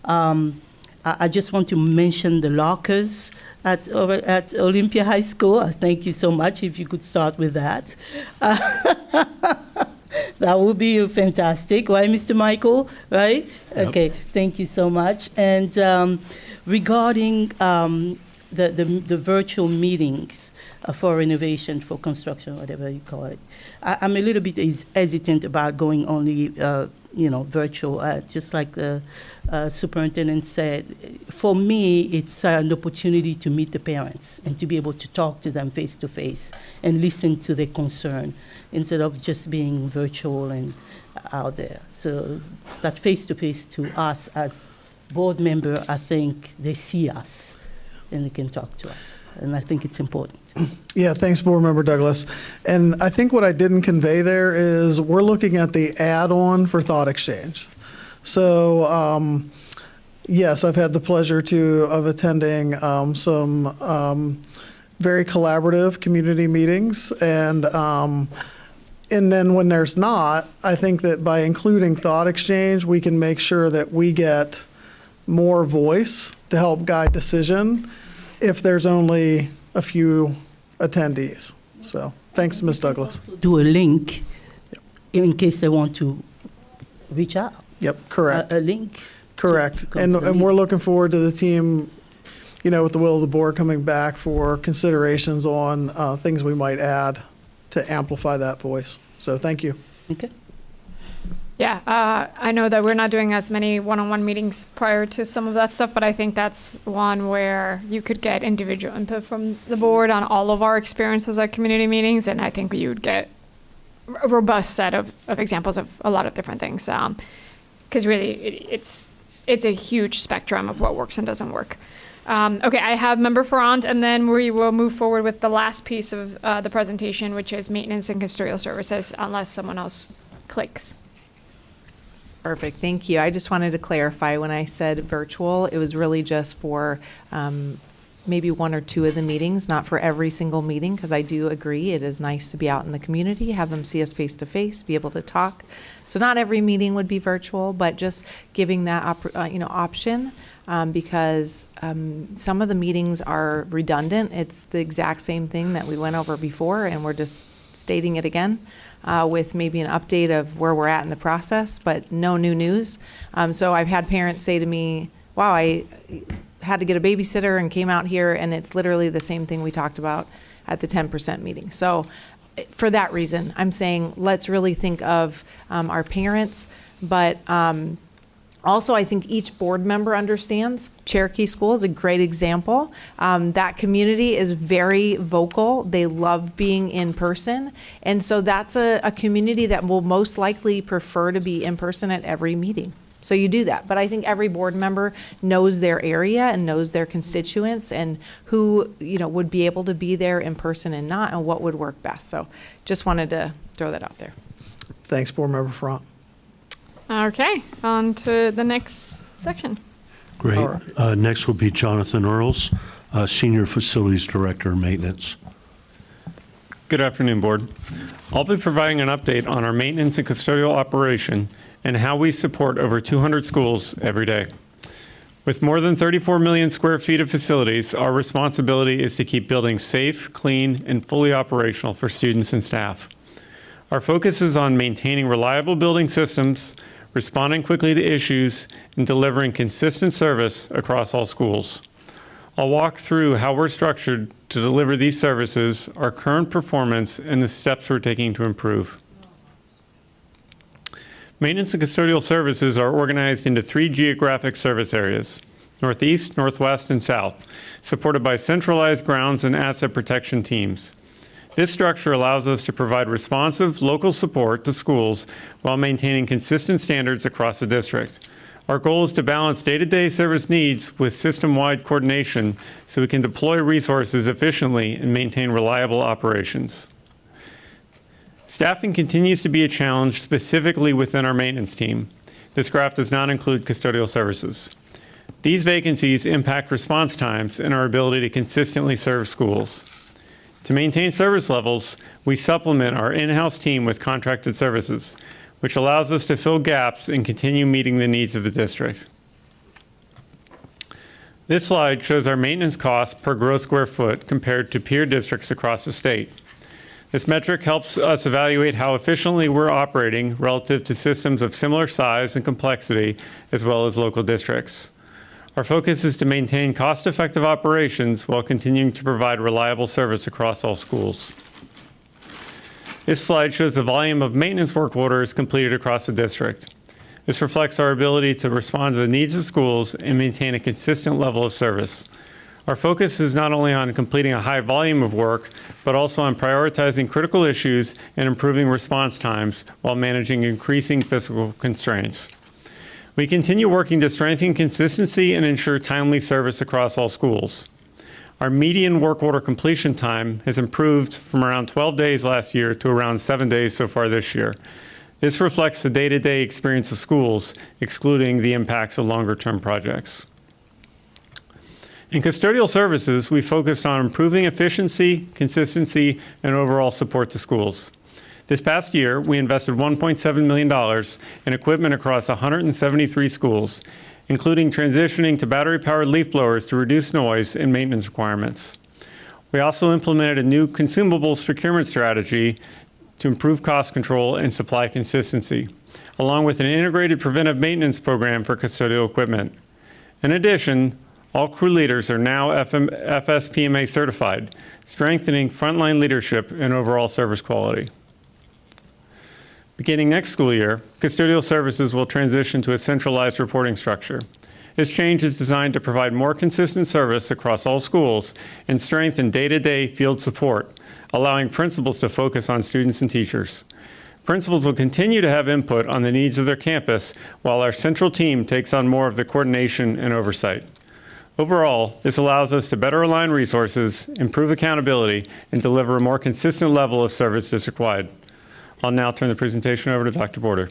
I just want to mention the lockers at Olympia High School. Thank you so much. If you could start with that. That would be fantastic. Right, Mr. Michael? Right? Yep. Okay, thank you so much. And regarding the virtual meetings, for renovation, for construction, whatever you call it. I'm a little bit hesitant about going only, virtual. Just like the superintendent said, for me, it's an opportunity to meet the parents and to be able to talk to them face to face and listen to their concern instead of just being virtual and out there. So that face to face to us as board member, I think they see us and they can talk to us. And I think it's important. Yeah, thanks, Board Member Douglas. And I think what I didn't convey there is we're looking at the add-on for Thought Exchange. So, yes, I've had the pleasure of attending some very collaborative community meetings. And then when there's not, I think that by including Thought Exchange, we can make sure that we get more voice to help guide decision if there's only a few attendees. So thanks, Ms. Douglas. Do a link in case they want to reach out. Yep, correct. A link. Correct. And we're looking forward to the team, with the will of the board coming back for considerations on things we might add to amplify that voice. So thank you. Okay. Yeah, I know that we're not doing as many one-on-one meetings prior to some of that stuff, but I think that's one where you could get individual input from the board on all of our experiences at community meetings, and I think you would get a robust set of examples of a lot of different things. Because really, it's a huge spectrum of what works and doesn't work. Okay, I have Member Ferrand, and then we will move forward with the last piece of the presentation, which is maintenance and custodial services, unless someone else clicks. Perfect, thank you. I just wanted to clarify when I said virtual, it was really just for maybe one or two of the meetings, not for every single meeting, because I do agree it is nice to be out in the community, have them see us face to face, be able to talk. So not every meeting would be virtual, but just giving that option because some of the meetings are redundant. It's the exact same thing that we went over before, and we're just stating it again. With maybe an update of where we're at in the process, but no new news. So I've had parents say to me, wow, I had to get a babysitter and came out here, and it's literally the same thing we talked about at the 10% meeting. So for that reason, I'm saying let's really think of our parents, but also, I think each board member understands. Cherokee School is a great example. That community is very vocal. They love being in person. And so that's a community that will most likely prefer to be in person at every meeting. So you do that. But I think every board member knows their area and knows their constituents and who, would be able to be there in person and not, and what would work best. So just wanted to throw that out there. Thanks, Board Member Front. Okay, on to the next section. Great. Next will be Jonathan Earls, Senior Facilities Director, Maintenance. Good afternoon, Board. I'll be providing an update on our maintenance and custodial operation and how we support over 200 schools every day. With more than 34 million square feet of facilities, our responsibility is to keep buildings safe, clean, and fully operational for students and staff. Our focus is on maintaining reliable building systems, responding quickly to issues, and delivering consistent service across all schools. I'll walk through how we're structured to deliver these services, our current performance, and the steps we're taking to improve. Maintenance and custodial services are organized into 3 geographic service areas: Northeast, Northwest, and South, supported by centralized grounds and asset protection teams. This structure allows us to provide responsive local support to schools while maintaining consistent standards across the district. Our goal is to balance day-to-day service needs with system-wide coordination so we can deploy resources efficiently and maintain reliable operations. Staffing continues to be a challenge, specifically within our maintenance team. This graph does not include custodial services. These vacancies impact response times and our ability to consistently serve schools. To maintain service levels, we supplement our in-house team with contracted services, which allows us to fill gaps and continue meeting the needs of the district. This slide shows our maintenance costs per gross square foot compared to peer districts across the state. This metric helps us evaluate how efficiently we're operating relative to systems of similar size and complexity, as well as local districts. Our focus is to maintain cost-effective operations while continuing to provide reliable service across all schools. This slide shows the volume of maintenance work orders completed across the district. This reflects our ability to respond to the needs of schools and maintain a consistent level of service. Our focus is not only on completing a high volume of work, but also on prioritizing critical issues and improving response times while managing increasing physical constraints. We continue working to strengthen consistency and ensure timely service across all schools. Our median work order completion time has improved from around 12 days last year to around 7 days so far this year. This reflects the day-to-day experience of schools, excluding the impacts of longer-term projects. In custodial services, we focused on improving efficiency, consistency, and overall support to schools. This past year, we invested $1.7 million in equipment across 173 schools, including transitioning to battery-powered leaf blowers to reduce noise and maintenance requirements. We also implemented a new consumables procurement strategy to improve cost control and supply consistency, along with an integrated preventive maintenance program for custodial equipment. In addition, all crew leaders are now FSPMA certified, strengthening frontline leadership and overall service quality. Beginning next school year, custodial services will transition to a centralized reporting structure. This change is designed to provide more consistent service across all schools and strengthen day-to-day field support, allowing principals to focus on students and teachers. Principals will continue to have input on the needs of their campus, while our central team takes on more of the coordination and oversight. Overall, this allows us to better align resources, improve accountability, and deliver a more consistent level of service district-wide. I'll now turn the presentation over to Dr. Border.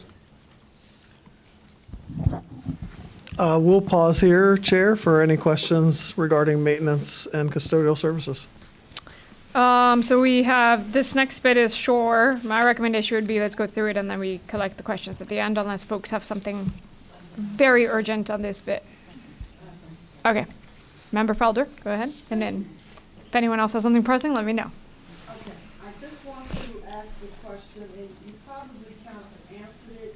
We'll pause here, Chair, for any questions regarding maintenance and custodial services. So we have, this next bit is Shore. My recommendation would be let's go through it and then we collect the questions at the end, unless folks have something very urgent on this bit. Okay. Member Felder, go ahead. And then if anyone else has something pressing, let me know. Okay, I just want to ask the question, and you probably kind of answered it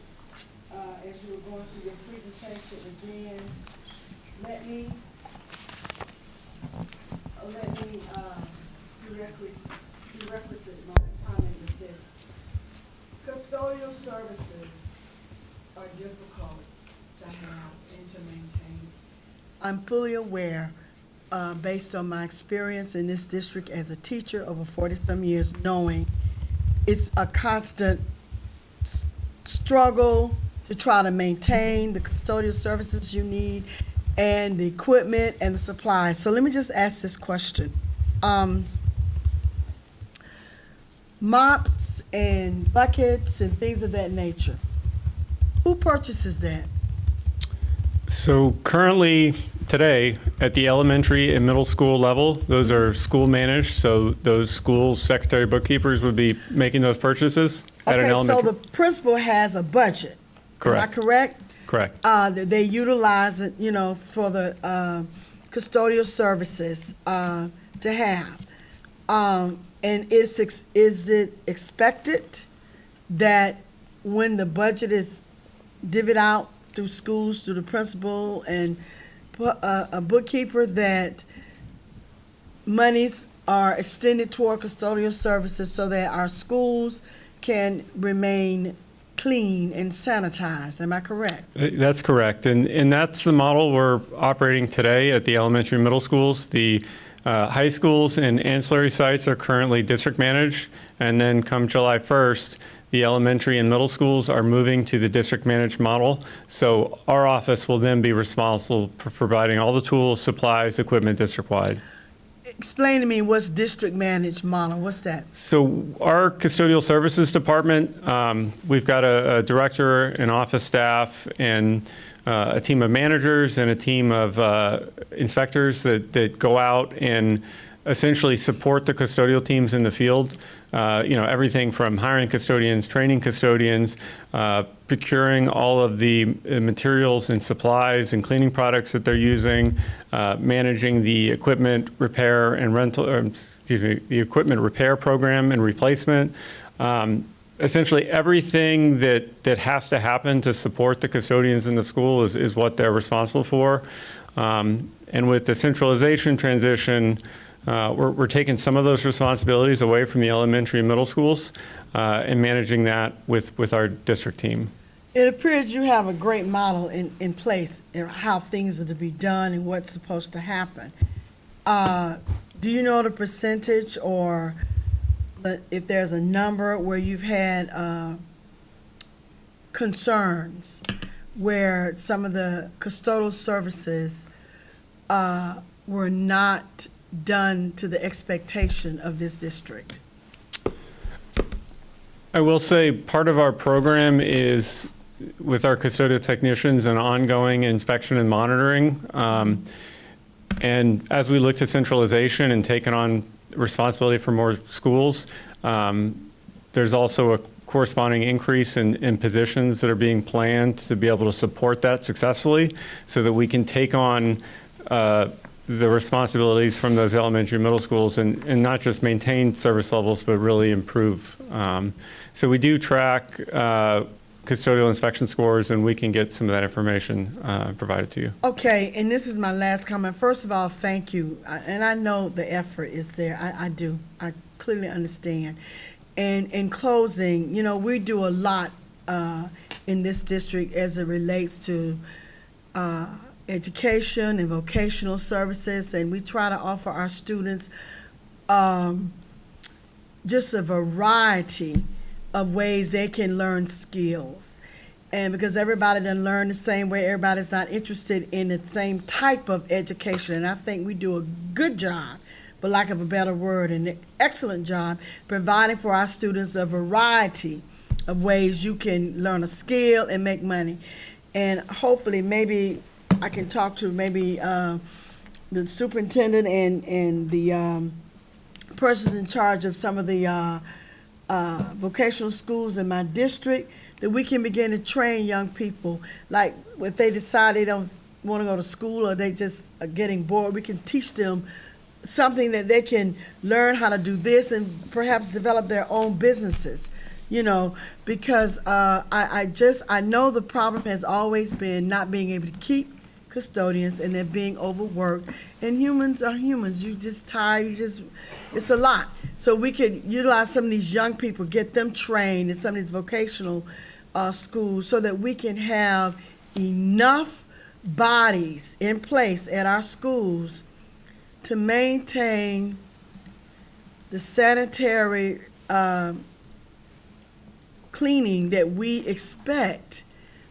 as you were going through your presentation again. Let me prerequisite my comment with this. Custodial services are difficult to have and to maintain. I'm fully aware, based on my experience in this district as a teacher over 40-some years, knowing it's a constant struggle to try to maintain the custodial services you need and the equipment and the supplies. So let me just ask this question. Mops and buckets and things of that nature, who purchases that? So currently, today, at the elementary and middle school level, those are school managed, so those schools' secretary bookkeepers would be making those purchases at an Okay, so elementary. the principal has a budget. Correct. Am I correct? Correct. That they utilize it, for the custodial services to have. And is it expected that when the budget is divvied out through schools, through the principal and a bookkeeper, that monies are extended toward custodial services so that our schools can remain clean and sanitized? Am I correct? That's correct. And that's the model we're operating today at the elementary and middle schools. The high schools and ancillary sites are currently district managed. And then come July 1st, the elementary and middle schools are moving to the district managed model. So our office will then be responsible for providing all the tools, supplies, equipment district-wide. Explain to me what's district managed model. What's that? So our custodial services department, we've got a director, an office staff, and a team of managers and a team of inspectors that go out and essentially support the custodial teams in the field. Everything from hiring custodians, training custodians, procuring all of the materials and supplies and cleaning products that they're using, managing the equipment repair and the equipment repair program and replacement. Essentially everything that has to happen to support the custodians in the school is what they're responsible for. And with the centralization transition, we're taking some of those responsibilities away from the elementary and middle schools and managing that with our district team. It appears you have a great model in place, how things are to be done and what's supposed to happen. Do you know the percentage, or if there's a number where you've had concerns where some of the custodial services were not done to the expectation of this district? I will say part of our program is with our custodial technicians an ongoing inspection and monitoring. And as we look to centralization and taking on responsibility for more schools, there's also a corresponding increase in positions that are being planned to be able to support that successfully so that we can take on the responsibilities from those elementary and middle schools and not just maintain service levels, but really improve. So we do track custodial inspection scores, and we can get some of that information provided to you. Okay, and this is my last comment. First of all, thank you. And I know the effort is there. I do. I clearly understand. And in closing, we do a lot in this district as it relates to education and vocational services, and we try to offer our students just a variety of ways they can learn skills. And because everybody doesn't learn the same way, everybody's not interested in the same type of education. And I think we do a good job, for lack of a better word, an excellent job providing for our students a variety of ways you can learn a skill and make money. And hopefully maybe I can talk to the superintendent and the persons in charge of some of the vocational schools in my district, that we can begin to train young people. Like if they decide they don't want to go to school or they just are getting bored, we can teach them something that they can learn how to do this and perhaps develop their own businesses. Because I know the problem has always been not being able to keep custodians, and they're being overworked. And humans are humans. You just tired. It's a lot. So we could utilize some of these young people, get them trained in some of these vocational schools, so that we can have enough bodies in place at our schools to maintain the sanitary cleaning that we expect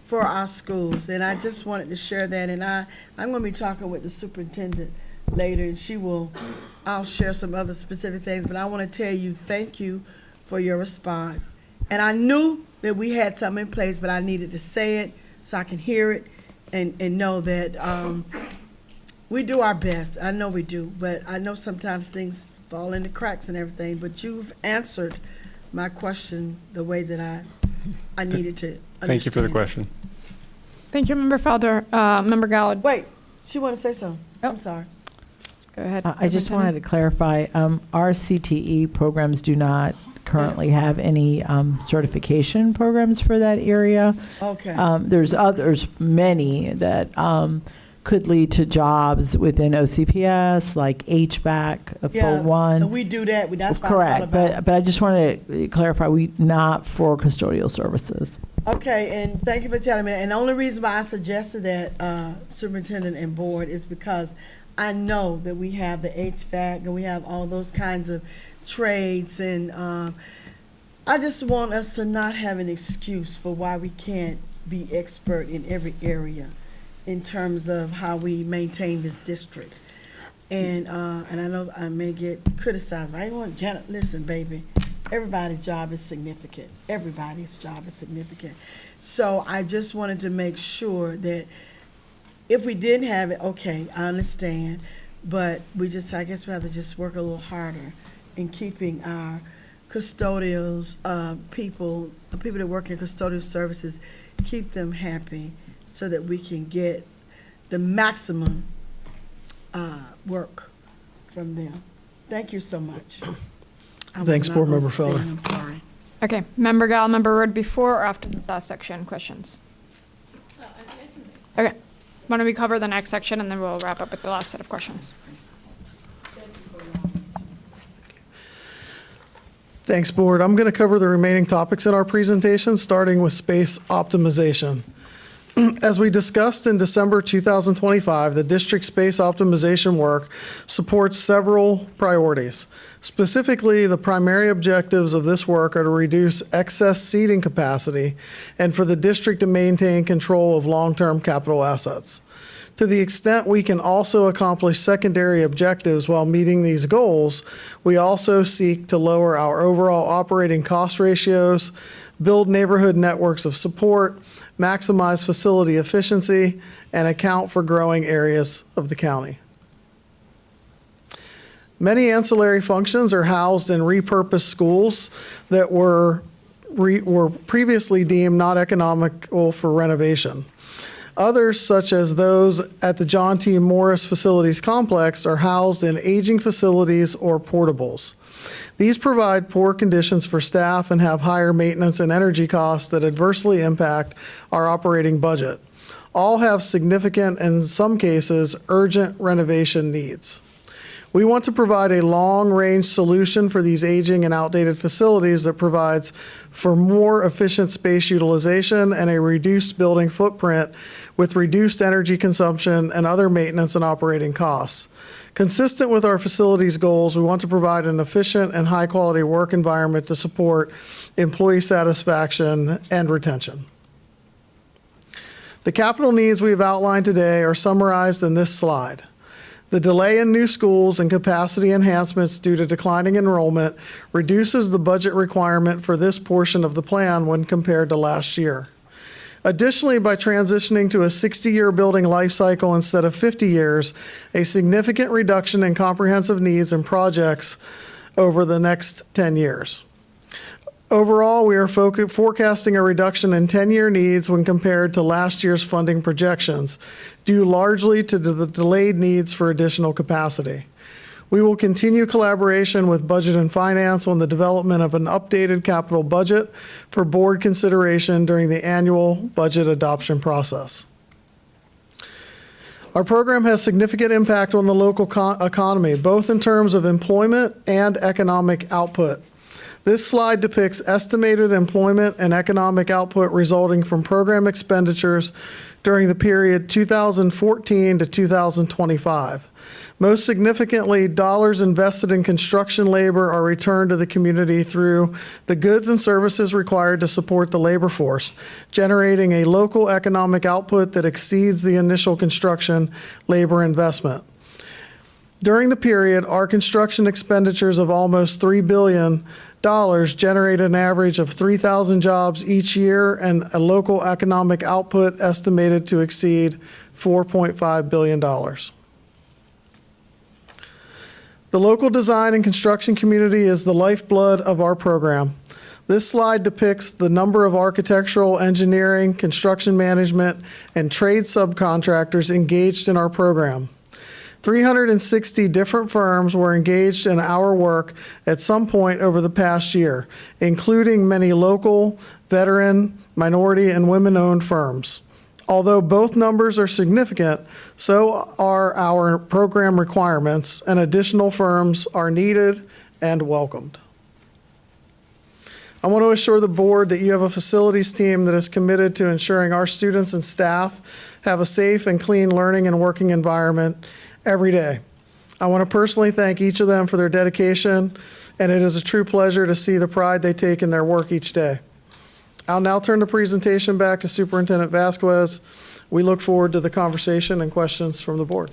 for our schools. And I just wanted to share that. And I'm going to be talking with the superintendent later, and I'll share some other specific things. But I want to tell you, thank you for your response. And I knew that we had something in place, but I needed to say it so I can hear it and know that we do our best. I know we do, but I know sometimes things fall in the cracks and everything, but you've answered my question the way that I needed to understand. Thank you for the question. Thank you, Member Felder. Member Gallard, Wait, she want to say something. I'm sorry. go ahead. I just wanted to clarify, our CTE programs do not currently have any certification programs for that area. Okay. There's many that could lead to jobs within OCPS, like HVAC, a full one. And we do that. That's what I thought Correct, about. but I just want to clarify, we not for custodial services. Okay, and thank you for telling me. And the only reason why I suggested that, superintendent and board, is because I know that we have the HVAC and we have all those kinds of trades, and I just want us to not have an excuse for why we can't be expert in every area in terms of how we maintain this district. And I know I may get criticized, but I want Janet, listen, baby, everybody's job is significant. Everybody's job is significant. So I just wanted to make sure that if we didn't have it, okay, I understand, but I guess we have to just work a little harder in keeping our custodials, people that work in custodial services, keep them happy so that we can get the maximum work from them. Thank you so much. Thanks, Board Member Felder. I'm sorry. Okay, Member Gall, Member Word, before or after this last section, questions? Okay, why don't we cover the next section and then we'll wrap up with the last set of questions. Thanks, Board. I'm going to cover the remaining topics in our presentation, starting with space optimization. As we discussed in December 2025, the district space optimization work supports several priorities. Specifically, the primary objectives of this work are to reduce excess seating capacity and for the district to maintain control of long-term capital assets. To the extent we can also accomplish secondary objectives while meeting these goals, we also seek to lower our overall operating cost ratios, build neighborhood networks of support, maximize facility efficiency, and account for growing areas of the county. Many ancillary functions are housed in repurposed schools that were previously deemed not economical for renovation. Others, such as those at the John T. Morris Facilities Complex, are housed in aging facilities or portables. These provide poor conditions for staff and have higher maintenance and energy costs that adversely impact our operating budget. All have significant, and in some cases, urgent renovation needs. We want to provide a long-range solution for these aging and outdated facilities that provides for more efficient space utilization and a reduced building footprint with reduced energy consumption and other maintenance and operating costs. Consistent with our facilities goals, we want to provide an efficient and high-quality work environment to support employee satisfaction and retention. The capital needs we have outlined today are summarized in this slide. The delay in new schools and capacity enhancements due to declining enrollment reduces the budget requirement for this portion of the plan when compared to last year. Additionally, by transitioning to a 60-year building life cycle instead of 50 years, a significant reduction in comprehensive needs and projects over the next 10 years. Overall, we are forecasting a reduction in 10-year needs when compared to last year's funding projections, due largely to the delayed needs for additional capacity. We will continue collaboration with Budget and Finance on the development of an updated capital budget for board consideration during the annual budget adoption process. Our program has significant impact on the local economy, both in terms of employment and economic output. This slide depicts estimated employment and economic output resulting from program expenditures during the period 2014 to 2025. Most significantly, dollars invested in construction labor are returned to the community through the goods and services required to support the labor force, generating a local economic output that exceeds the initial construction labor investment. During the period, our construction expenditures of almost $3 billion generate an average of 3,000 jobs each year and a local economic output estimated to exceed $4.5 billion. The local design and construction community is the lifeblood of our program. This slide depicts the number of architectural, engineering, construction management, and trade subcontractors engaged in our program. 360 different firms were engaged in our work at some point over the past year, including many local, veteran, minority, and women-owned firms. Although both numbers are significant, so are our program requirements, and additional firms are needed and welcomed. I want to assure the board that you have a facilities team that is committed to ensuring our students and staff have a safe and clean learning and working environment every day. I want to personally thank each of them for their dedication, and it is a true pleasure to see the pride they take in their work each day. I'll now turn the presentation back to Superintendent Vasquez. We look forward to the conversation and questions from the board.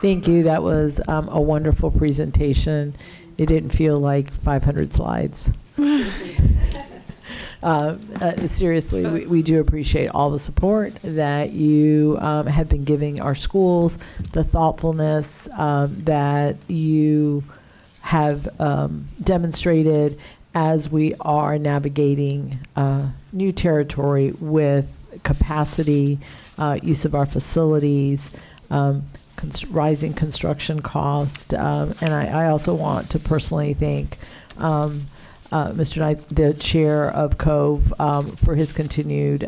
Thank you. That was a wonderful presentation. It didn't feel like 500 slides. Seriously, we do appreciate all the support that you have been giving our schools, the thoughtfulness that you have demonstrated as we are navigating new territory with capacity, use of our facilities, rising construction cost. And I also want to personally thank Mr. Knight, the chair of Cove, for his continued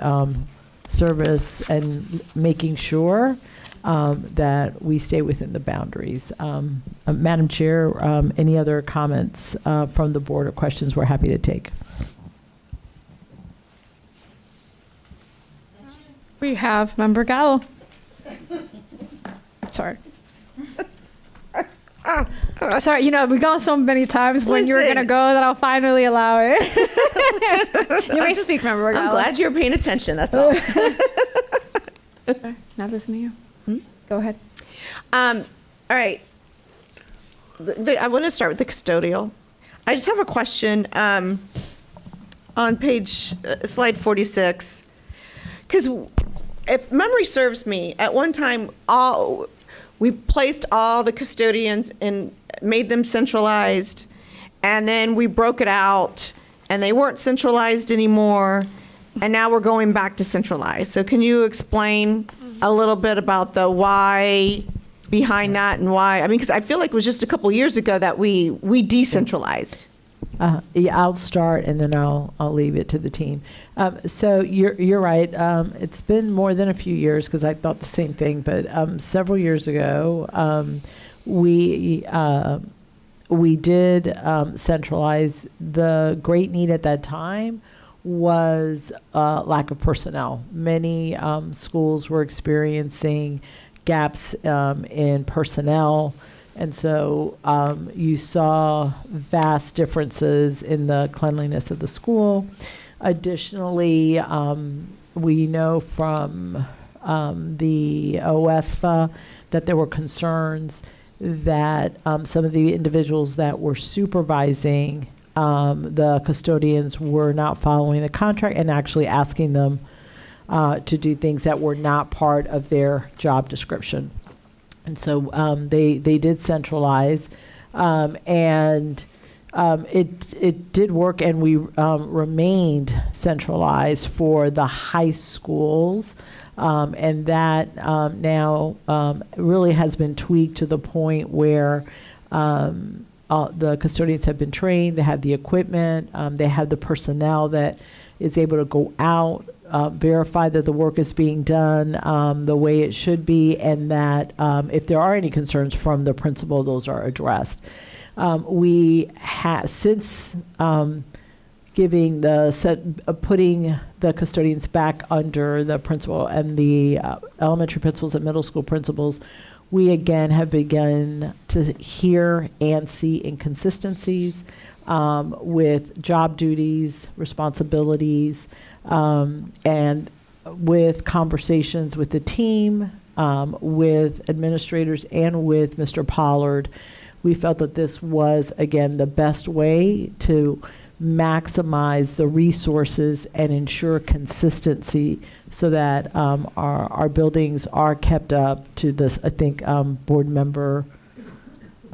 service and making sure that we stay within the boundaries. Madam Chair, any other comments from the board or questions we're happy to take? We have Member Gallo. Sorry. Sorry, you know, we've gone so many times when you were going to go that I'll finally allow it. You may speak, Member Gallo. I'm glad you're paying attention, that's all. Sorry, not listening to you. Go ahead. All right. I want to start with the custodial. I just have a question on page, slide 46. Because if memory serves me, at one time, we placed all the custodians and made them centralized, and then we broke it out, and they weren't centralized anymore, and now we're going back to centralized. So can you explain a little bit about the why behind that and why? I mean, because I feel like it was just a couple years ago that we decentralized. Yeah, I'll start and then I'll leave it to the team. So you're right. It's been more than a few years because I thought the same thing. But several years ago, we did centralize. The great need at that time was lack of personnel. Many schools were experiencing gaps in personnel. And so you saw vast differences in the cleanliness of the school. Additionally, we know from the OSPA that there were concerns that some of the individuals that were supervising the custodians were not following the contract and actually asking them to do things that were not part of their job description. And so they did centralize, and it did work, and we remained centralized for the high schools, and that now really has been tweaked to the point where the custodians have been trained, they have the equipment, they have the personnel that is able to go out, verify that the work is being done the way it should be, and that if there are any concerns from the principal, those are addressed. We have since putting the custodians back under the principal and the elementary principals and middle school principals, we again have begun to hear and see inconsistencies with job duties, responsibilities, and with conversations with the team, with administrators, and with Mr. Pollard. We felt that this was, again, the best way to maximize the resources and ensure consistency so that our buildings are kept up to this. I think board member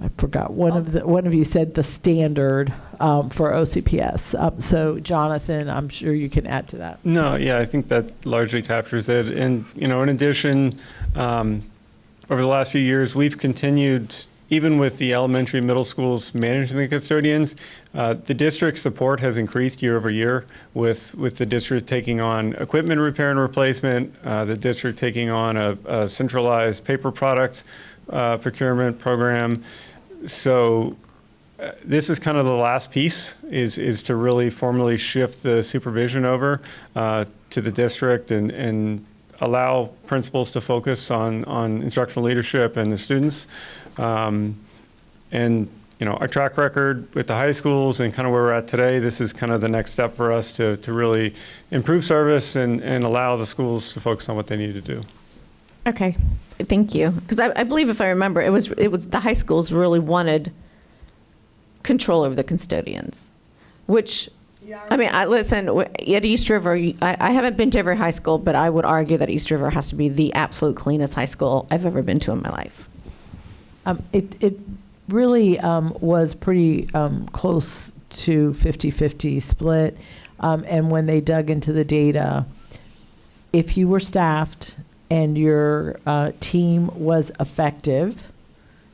I forgot, one of you said the standard for OCPS. So Jonathan, I'm sure you can add to that. No, yeah, I think that largely captures it. And, in addition, over the last few years, we've continued, even with the elementary, middle schools managing the custodians, the district support has increased year over year with the district taking on equipment repair and replacement, the district taking on a centralized paper product procurement program. So this is kind of the last piece is to really formally shift the supervision over to the district and allow principals to focus on instructional leadership and the students. And our track record with the high schools and kind of where we're at today, this is kind of the next step for us to really improve service and allow the schools to focus on what they need to do. Okay, thank you. Because I believe, if I remember, it was the high schools really wanted control over the custodians, which, listen, at East River, I haven't been to every high school, but I would argue that East River has to be the absolute cleanest high school I've ever been to in my life. It really was pretty close to 50-50 split. And when they dug into the data, if you were staffed and your team was effective,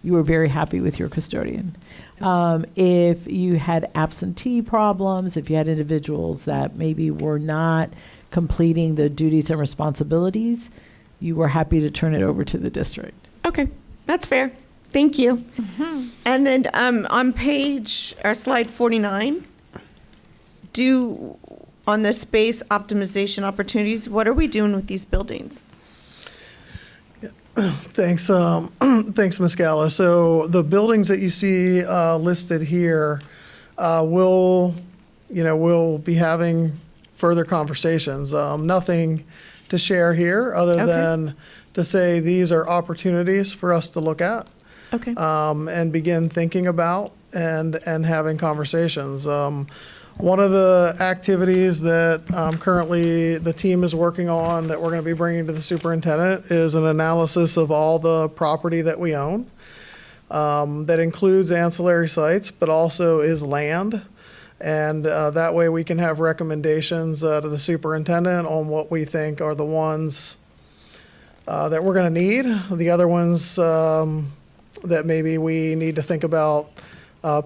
you were very happy with your custodian. If you had absentee problems, if you had individuals that maybe were not completing the duties and responsibilities, you were happy to turn it over to the district. Okay, that's fair. Thank you. And then on slide 49, on the space optimization opportunities, what are we doing with these buildings? Thanks, Ms. Gallo. So the buildings that you see listed here, we'll be having further conversations. Nothing to share here other than to say these are opportunities for us to look at. Okay. And begin thinking about and having conversations. One of the activities that currently the team is working on that we're going to be bringing to the superintendent is an analysis of all the property that we own. That includes ancillary sites, but also is land. And that way we can have recommendations to the superintendent on what we think are the ones that we're going to need. The other ones that maybe we need to think about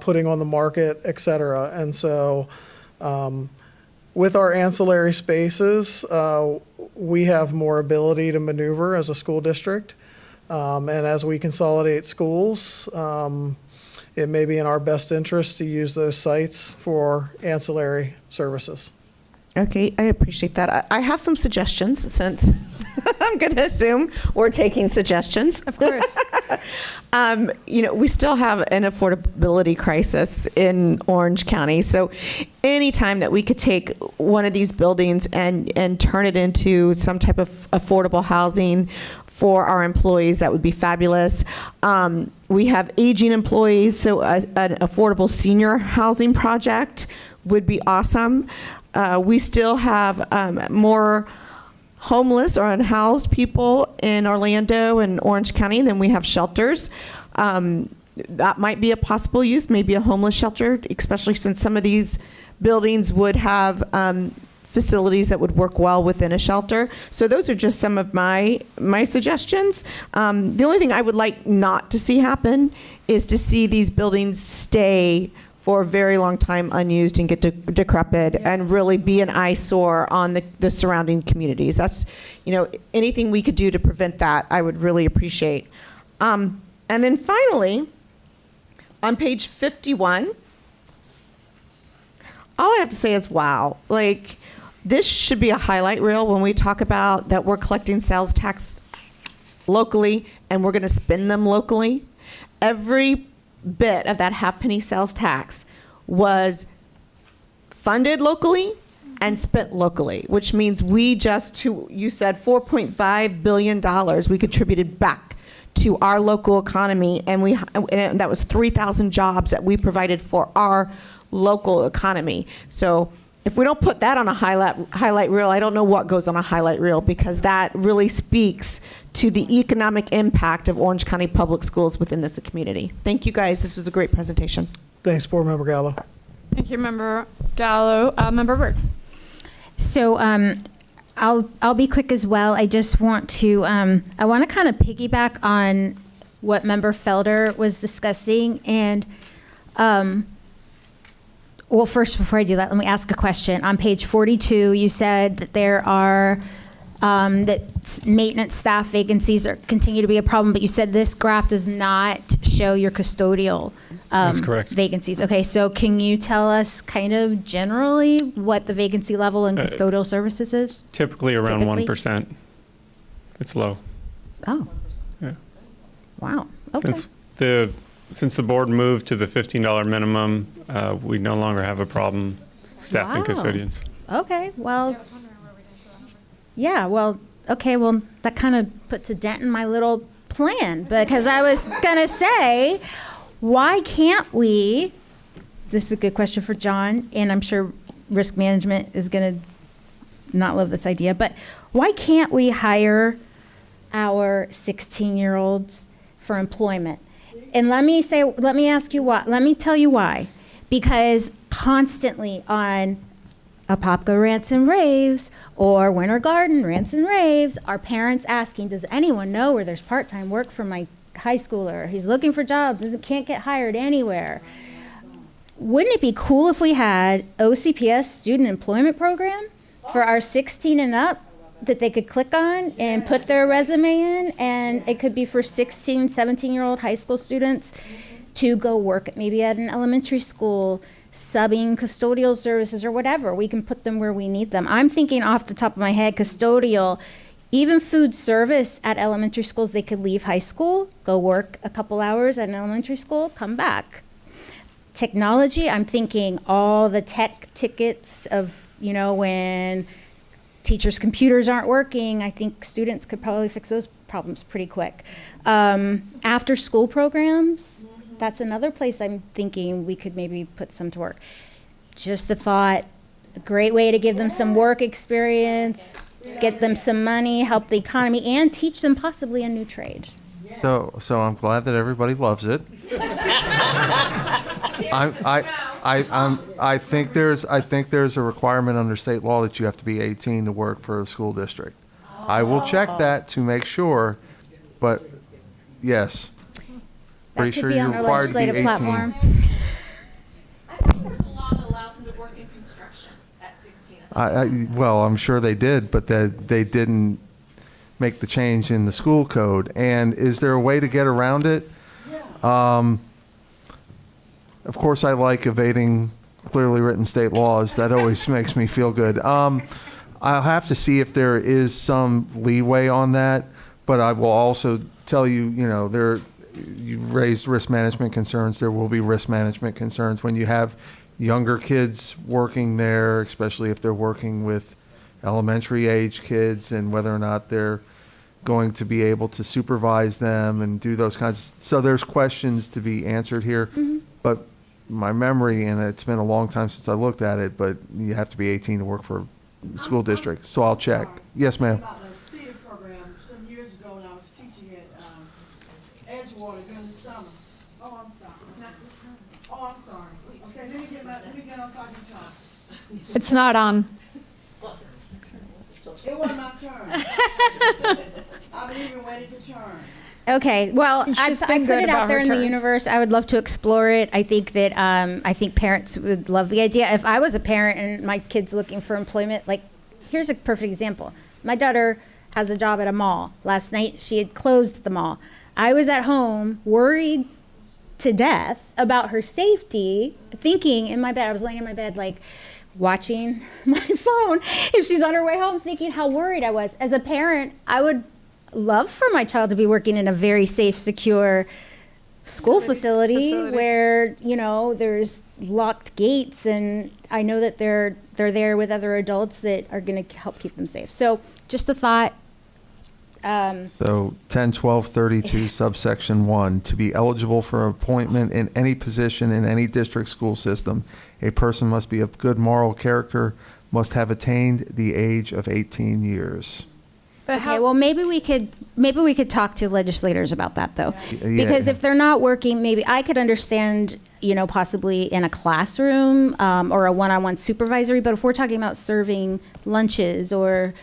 putting on the market, et cetera. And so with our ancillary spaces, we have more ability to maneuver as a school district. And as we consolidate schools, it may be in our best interest to use those sites for ancillary services. Okay, I appreciate that. I have some suggestions, since I'm going to assume we're taking suggestions. Of course. We still have an affordability crisis in Orange County. So anytime that we could take one of these buildings and turn it into some type of affordable housing for our employees, that would be fabulous. We have aging employees, so an affordable senior housing project would be awesome. We still have more homeless or unhoused people in Orlando and Orange County than we have shelters. That might be a possible use, maybe a homeless shelter, especially since some of these buildings would have facilities that would work well within a shelter. So those are just some of my suggestions. The only thing I would like not to see happen is to see these buildings stay for a very long time unused and get decrepit and really be an eyesore on the surrounding communities. That's, anything we could do to prevent that, I would really appreciate. And then finally, on page 51, all I have to say is, wow. Like, this should be a highlight reel when we talk about that we're collecting sales tax locally and we're going to spend them locally. Every bit of that half-penny sales tax was funded locally and spent locally, which means you said $4.5 billion we contributed back to our local economy, and that was 3,000 jobs that we provided for our local economy. So if we don't put that on a highlight reel, I don't know what goes on a highlight reel, because that really speaks to the economic impact of Orange County Public Schools within this community. Thank you, guys. This was a great presentation. Thanks, Board Member Gallo. Thank you, Member Gallo. Member Byrd. So I'll be quick as well. I just want to I want to kind of piggyback on what Member Felder was discussing, and well, first, before I do that, let me ask a question. On page 42, you said that there are that maintenance staff vacancies continue to be a problem, but you said this graph does not show your custodial That's correct. vacancies. Okay, so can you tell us kind of generally what the vacancy level in custodial services is? Typically around Typically? 1%. It's low. Oh. Yeah. Wow. Okay. Since the board moved to the $15 minimum, we no longer have a problem staffing Wow. custodians. Okay, well, yeah, well, okay, well, that kind of puts a dent in my little plan, because I was going to say, why can't we, this is a good question for John, and I'm sure risk management is going to not love this idea, but why can't we hire our 16-year-olds for employment? And let me ask you why. Let me tell you why. Because constantly on Apopka Rants and Raves or Winter Garden Rants and Raves, our parents asking, does anyone know where there's part-time work for my high schooler? He's looking for jobs, can't get hired anywhere. Wouldn't it be cool if we had OCPS student employment program for our 16 and up that they could click on and put their resume in, and it could be for 16, 17-year-old high school students to go work maybe at an elementary school, subbing custodial services or whatever. We can put them where we need them. I'm thinking off the top of my head, custodial, even food service at elementary schools, they could leave high school, go work a couple hours at an elementary school, come back. Technology, I'm thinking all the tech tickets of, when teachers' computers aren't working, I think students could probably fix those problems pretty quick. After school programs, that's another place I'm thinking we could maybe put some to work. Just a thought, a great way to give them some work experience, get them some money, help the economy, and teach them possibly a new trade. So I'm glad that everybody loves it. I think there's a requirement under state law that you have to be 18 to work for a school district. I will check that to make sure, but yes. That could be on our legislative platform. Well, I'm sure they did, but they didn't make the change in the school code. And is there a way to get around it? Of course, I like evading clearly written state laws. That always makes me feel good. I'll have to see if there is some leeway on that, but I will also tell you, you raised risk management concerns. There will be risk management concerns when you have younger kids working there, especially if they're working with elementary age kids, and whether or not they're going to be able to supervise them and do those kinds. So there's questions to be answered here. Mm-hmm. But my memory, and it's been a long time since I looked at it, but you have to be 18 to work for a school district. So I'll check. Yes, ma'am. About the CEDAR program some years ago when I was teaching at Edgewater during the summer. Oh, I'm sorry. Oh, I'm sorry. Okay, let me get on talking time. It's not on. It wasn't my turn. I've been even waiting for turns. Okay, well, I She's put been good it about out there her in the turns. universe. I would love to explore it. I think that I think parents would love the idea. If I was a parent and my kid's looking for employment, like, here's a perfect example. My daughter has a job at a mall. Last night, she had closed the mall. I was at home worried to death about her safety, thinking in my bed, I was laying in my bed, like, watching my phone if she's on her way home, thinking how worried I was. As a parent, I would love for my child to be working in a very safe, secure school facility where, there's locked gates, and I know that they're there with other adults that are going to help keep them safe. So just a thought. So 10-12-32 subsection 1, to be eligible for appointment in any position in any district school system, a person must be of good moral character, must have attained the age of 18 years. But Okay, well, maybe we could talk to legislators about that, though. Yeah. Because if they're not working, maybe I could understand, possibly in a classroom or a one-on-one supervisory, but if we're talking about serving lunches or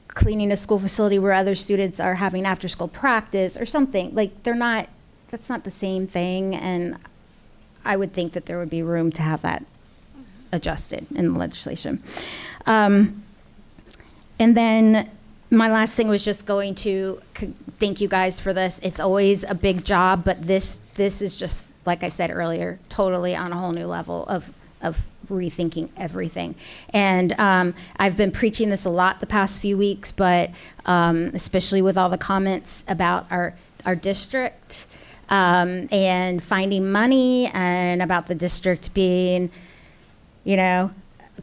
cleaning a school facility where other students are having after-school practice or something, like that's not the same thing, and I would think that there would be room to have that adjusted in the legislation. And then my last thing was just going to thank you guys for this. It's always a big job, but this is just, like I said earlier, totally on a whole new level of rethinking everything. And I've been preaching this a lot the past few weeks, but especially with all the comments about our district and finding money, and about the district being,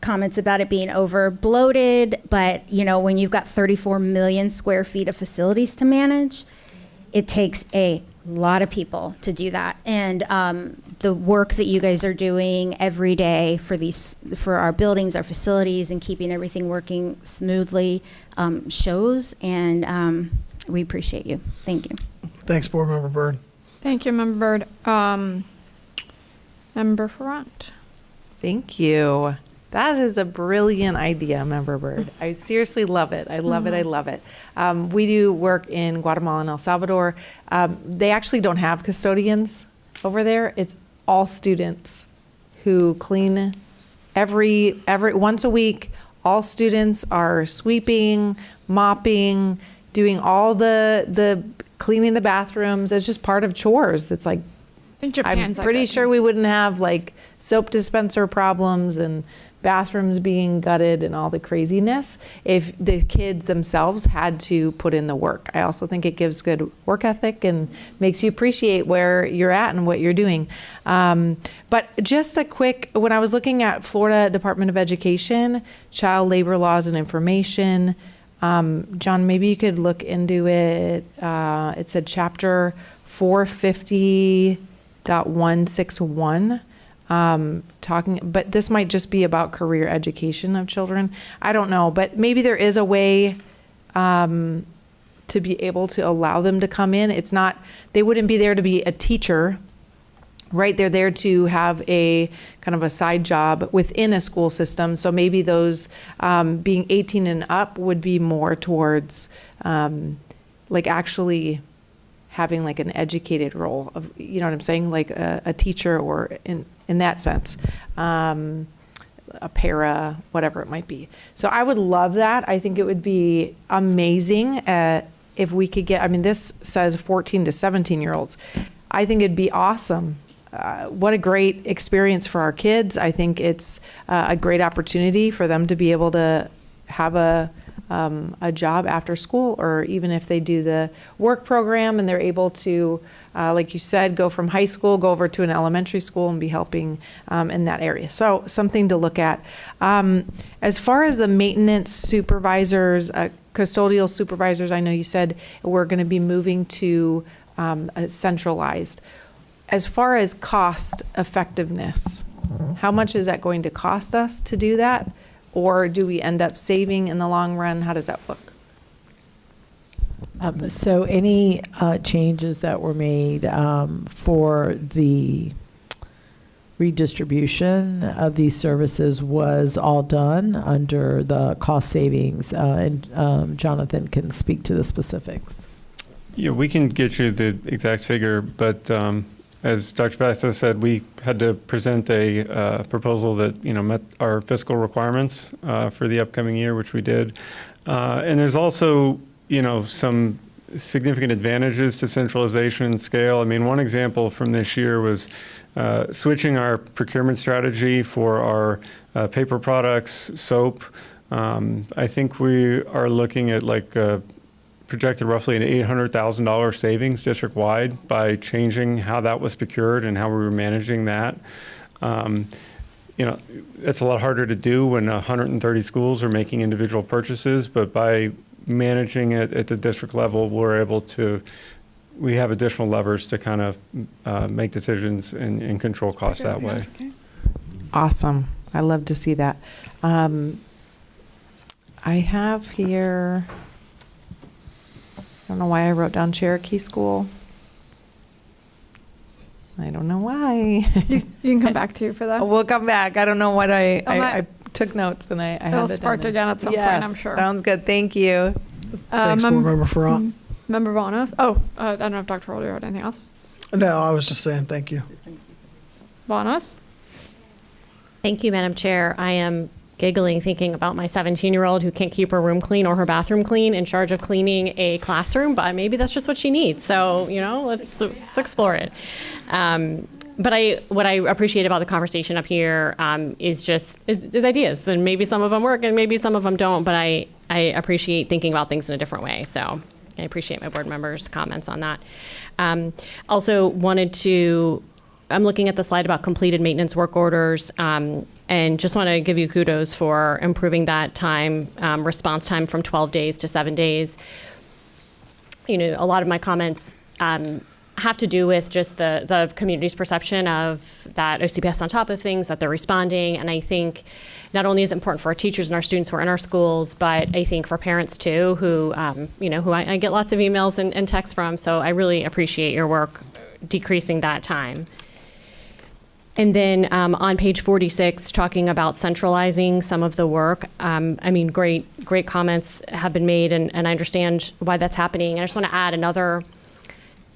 comments about it being over bloated, but when you've got 34 million square feet of facilities to manage, it takes a lot of people to do that. And the work that you guys are doing every day for our buildings, our facilities, and keeping everything working smoothly shows, and we appreciate you. Thank you. Thanks, Board Member Byrd. Thank you, Member Byrd. Member Ferrant. Thank you. That is a brilliant idea, Member Byrd. I seriously love it. I love it. I love it. We do work in Guatemala and El Salvador. They actually don't have custodians over there. It's all students who clean every once a week. All students are sweeping, mopping, doing all the cleaning the bathrooms. It's just part of chores. It's like, In Japan's I'm pretty like that, sure we wouldn't have like soap dispenser problems and bathrooms being gutted and all the craziness if the kids themselves had to put in the work. I also think it gives good work ethic and makes you appreciate where you're at and what you're doing. But just a quick, when I was looking at Florida Department of Education, child labor laws and information, John, maybe you could look into it. It said chapter 450.161. But this might just be about career education of children. I don't know, but maybe there is a way to be able to allow them to come in. It's not, they wouldn't be there to be a teacher, right? They're there to have a kind of a side job within a school system. So maybe those being 18 and up would be more towards like actually having like an educated role of, you know what I'm saying? Like a teacher, or in that sense, a para, whatever it might be. So I would love that. I think it would be amazing if we could get, I mean, this says 14 to 17-year-olds. I think it'd be awesome. What a great experience for our kids. I think it's a great opportunity for them to be able to have a job after school, or even if they do the work program and they're able to, like you said, go from high school, go over to an elementary school and be helping in that area. So something to look at. As far as the maintenance supervisors, custodial supervisors, I know you said we're going to be moving to a centralized. As far as cost effectiveness, how much is that going to cost us to do that? Or do we end up saving in the long run? How does that look? So any changes that were made for the redistribution of these services was all done under the cost savings, and Jonathan can speak to the specifics. Yeah, we can get you the exact figure, but as Dr. Vasquez said, we had to present a proposal that met our fiscal requirements for the upcoming year, which we did. And there's also some significant advantages to centralization and scale. I mean, one example from this year was switching our procurement strategy for our paper products, soap. I think we are looking at like projected roughly an $800,000 savings district-wide by changing how that was procured and how we were managing that. It's a lot harder to do when 130 schools are making individual purchases, but by managing it at the district level, we have additional levers to kind of make decisions and control costs that way. Awesome. I love to see that. I have here, I don't know why I wrote down Cherokee School. I don't know why. You can come back to you for that. We'll come back. I don't know what I might- took notes and I had It'll it down spark there. again at some point, Yes, I'm sure. Sounds good. Thank you. Thanks, Board Member Ferrant. Member Vanos. Oh, I don't know if Dr. Holder had anything else. No, I was just saying thank you. Vanos? Thank you, Madam Chair. I am giggling thinking about my 17-year-old who can't keep her room clean or her bathroom clean, in charge of cleaning a classroom, but maybe that's just what she needs. So, let's explore it. But what I appreciate about the conversation up here is ideas, and maybe some of them work and maybe some of them don't, but I appreciate thinking about things in a different way. So I appreciate my board members' comments on that. Also I'm looking at the slide about completed maintenance work orders, and just want to give you kudos for improving that time, response time from 12 days to 7 days. A lot of my comments have to do with just the community's perception of that OCPS on top of things, that they're responding. And I think not only is it important for our teachers and our students who are in our schools, but I think for parents too, who I get lots of emails and texts from. So I really appreciate your work decreasing that time. And then on page 46, talking about centralizing some of the work, great comments have been made, and I understand why that's happening. And I just want to add another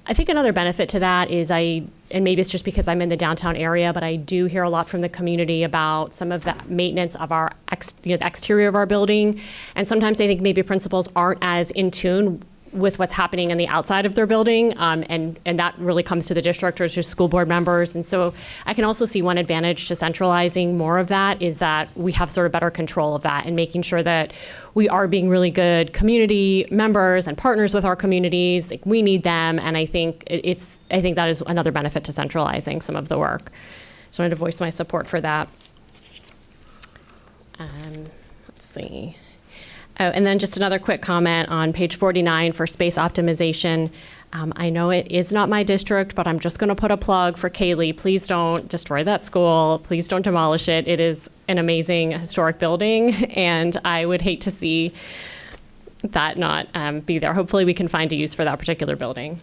benefit to that is and maybe it's just because I'm in the downtown area, but I do hear a lot from the community about some of the maintenance of our the exterior of our building. And sometimes I think maybe principals aren't as in tune with what's happening in the outside of their building, and that really comes to the district or to school board members. And so I can also see one advantage to centralizing more of that is that we have sort of better control of that and making sure that we are being really good community members and partners with our communities. Like, we need them, and I think that is another benefit to centralizing some of the work. So I wanted to voice my support for that. Let's see. Oh, and then just another quick comment on page 49 for space optimization. I know it is not my district, but I'm just going to put a plug for Kaylee. Please don't destroy that school. Please don't demolish it. It is an amazing historic building, and I would hate to see that not be there. Hopefully we can find a use for that particular building.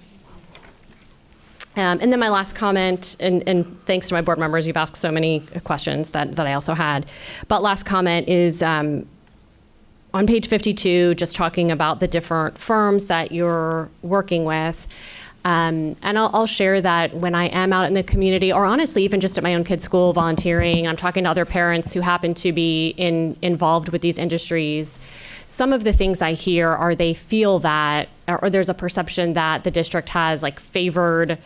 And then my last comment, and thanks to my board members, you've asked so many questions that I also had. But last comment is, on page 52, just talking about the different firms that you're working with. And I'll share that when I am out in the community, or honestly, even just at my own kid's school volunteering, I'm talking to other parents who happen to be involved with these industries. Some of the things I hear are they feel that, or there's a perception that the district has like favored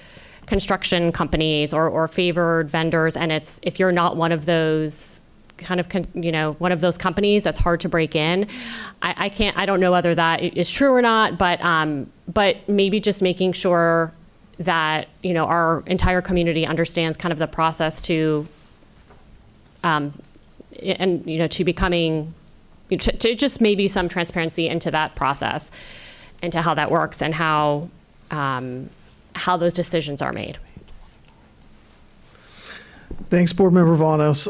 construction companies or favored vendors. And if you're not one of those one of those companies, that's hard to break in. I don't know whether that is true or not, but maybe just making sure that, our entire community understands kind of the process to becoming, to just maybe some transparency into that process, into how that works and how those decisions are made. Thanks, Board Member Vanos.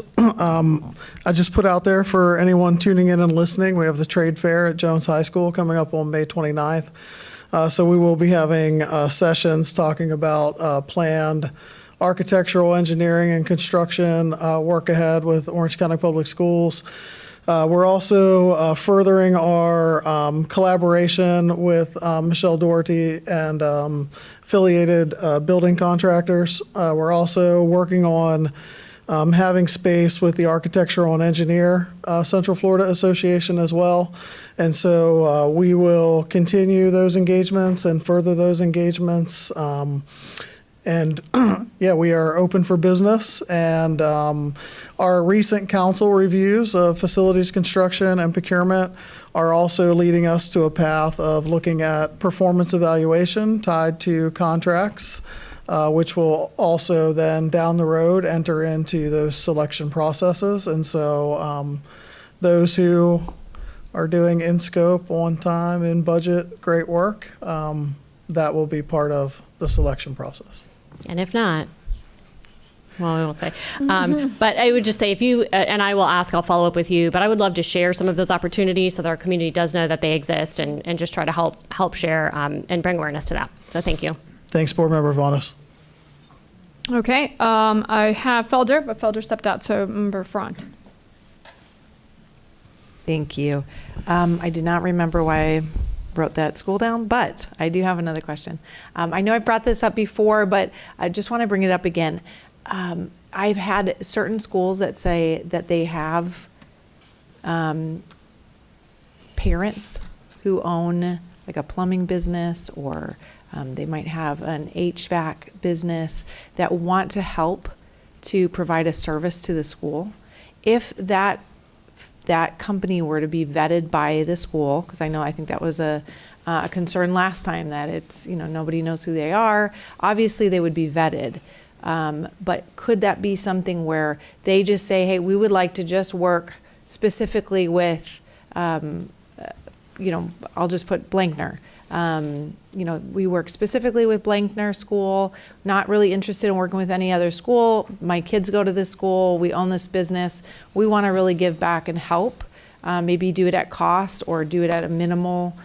I just put out there for anyone tuning in and listening, we have the trade fair at Jones High School coming up on May 29th. So we will be having sessions talking about planned architectural, engineering, and construction work ahead with Orange County Public Schools. We're also furthering our collaboration with Michelle Doherty and affiliated building contractors. We're also working on having space with the Architectural and Engineer Central Florida Association as well. And so we will continue those engagements and further those engagements. And we are open for business, and our recent council reviews of facilities construction and procurement are also leading us to a path of looking at performance evaluation tied to contracts, which will also then down the road enter into those selection processes. And so those who are doing in scope, on time, in budget, great work, that will be part of the selection process. And if not, well, I won't say. But I would just say if you, and I will ask, I'll follow up with you, but I would love to share some of those opportunities so that our community does know that they exist and just try to help share and bring awareness to that. So thank you. Thanks, Board Member Vanos. Okay, I have Felder, but Felder stepped out, so Member Front. Thank you. I did not remember why I wrote that school down, but I do have another question. I know I brought this up before, but I just want to bring it up again. I've had certain schools that say that they have parents who own like a plumbing business, or they might have an HVAC business that want to help to provide a service to the school. If that company were to be vetted by the school, because I think that was a concern last time, that it's, nobody knows who they are. Obviously, they would be vetted. But could that be something where they just say, hey, we would like to just work specifically with, I'll just put Blankner. We work specifically with Blankner School, not really interested in working with any other school. My kids go to this school. We own this business. We want to really give back and help, maybe do it at cost or do it at a minimal.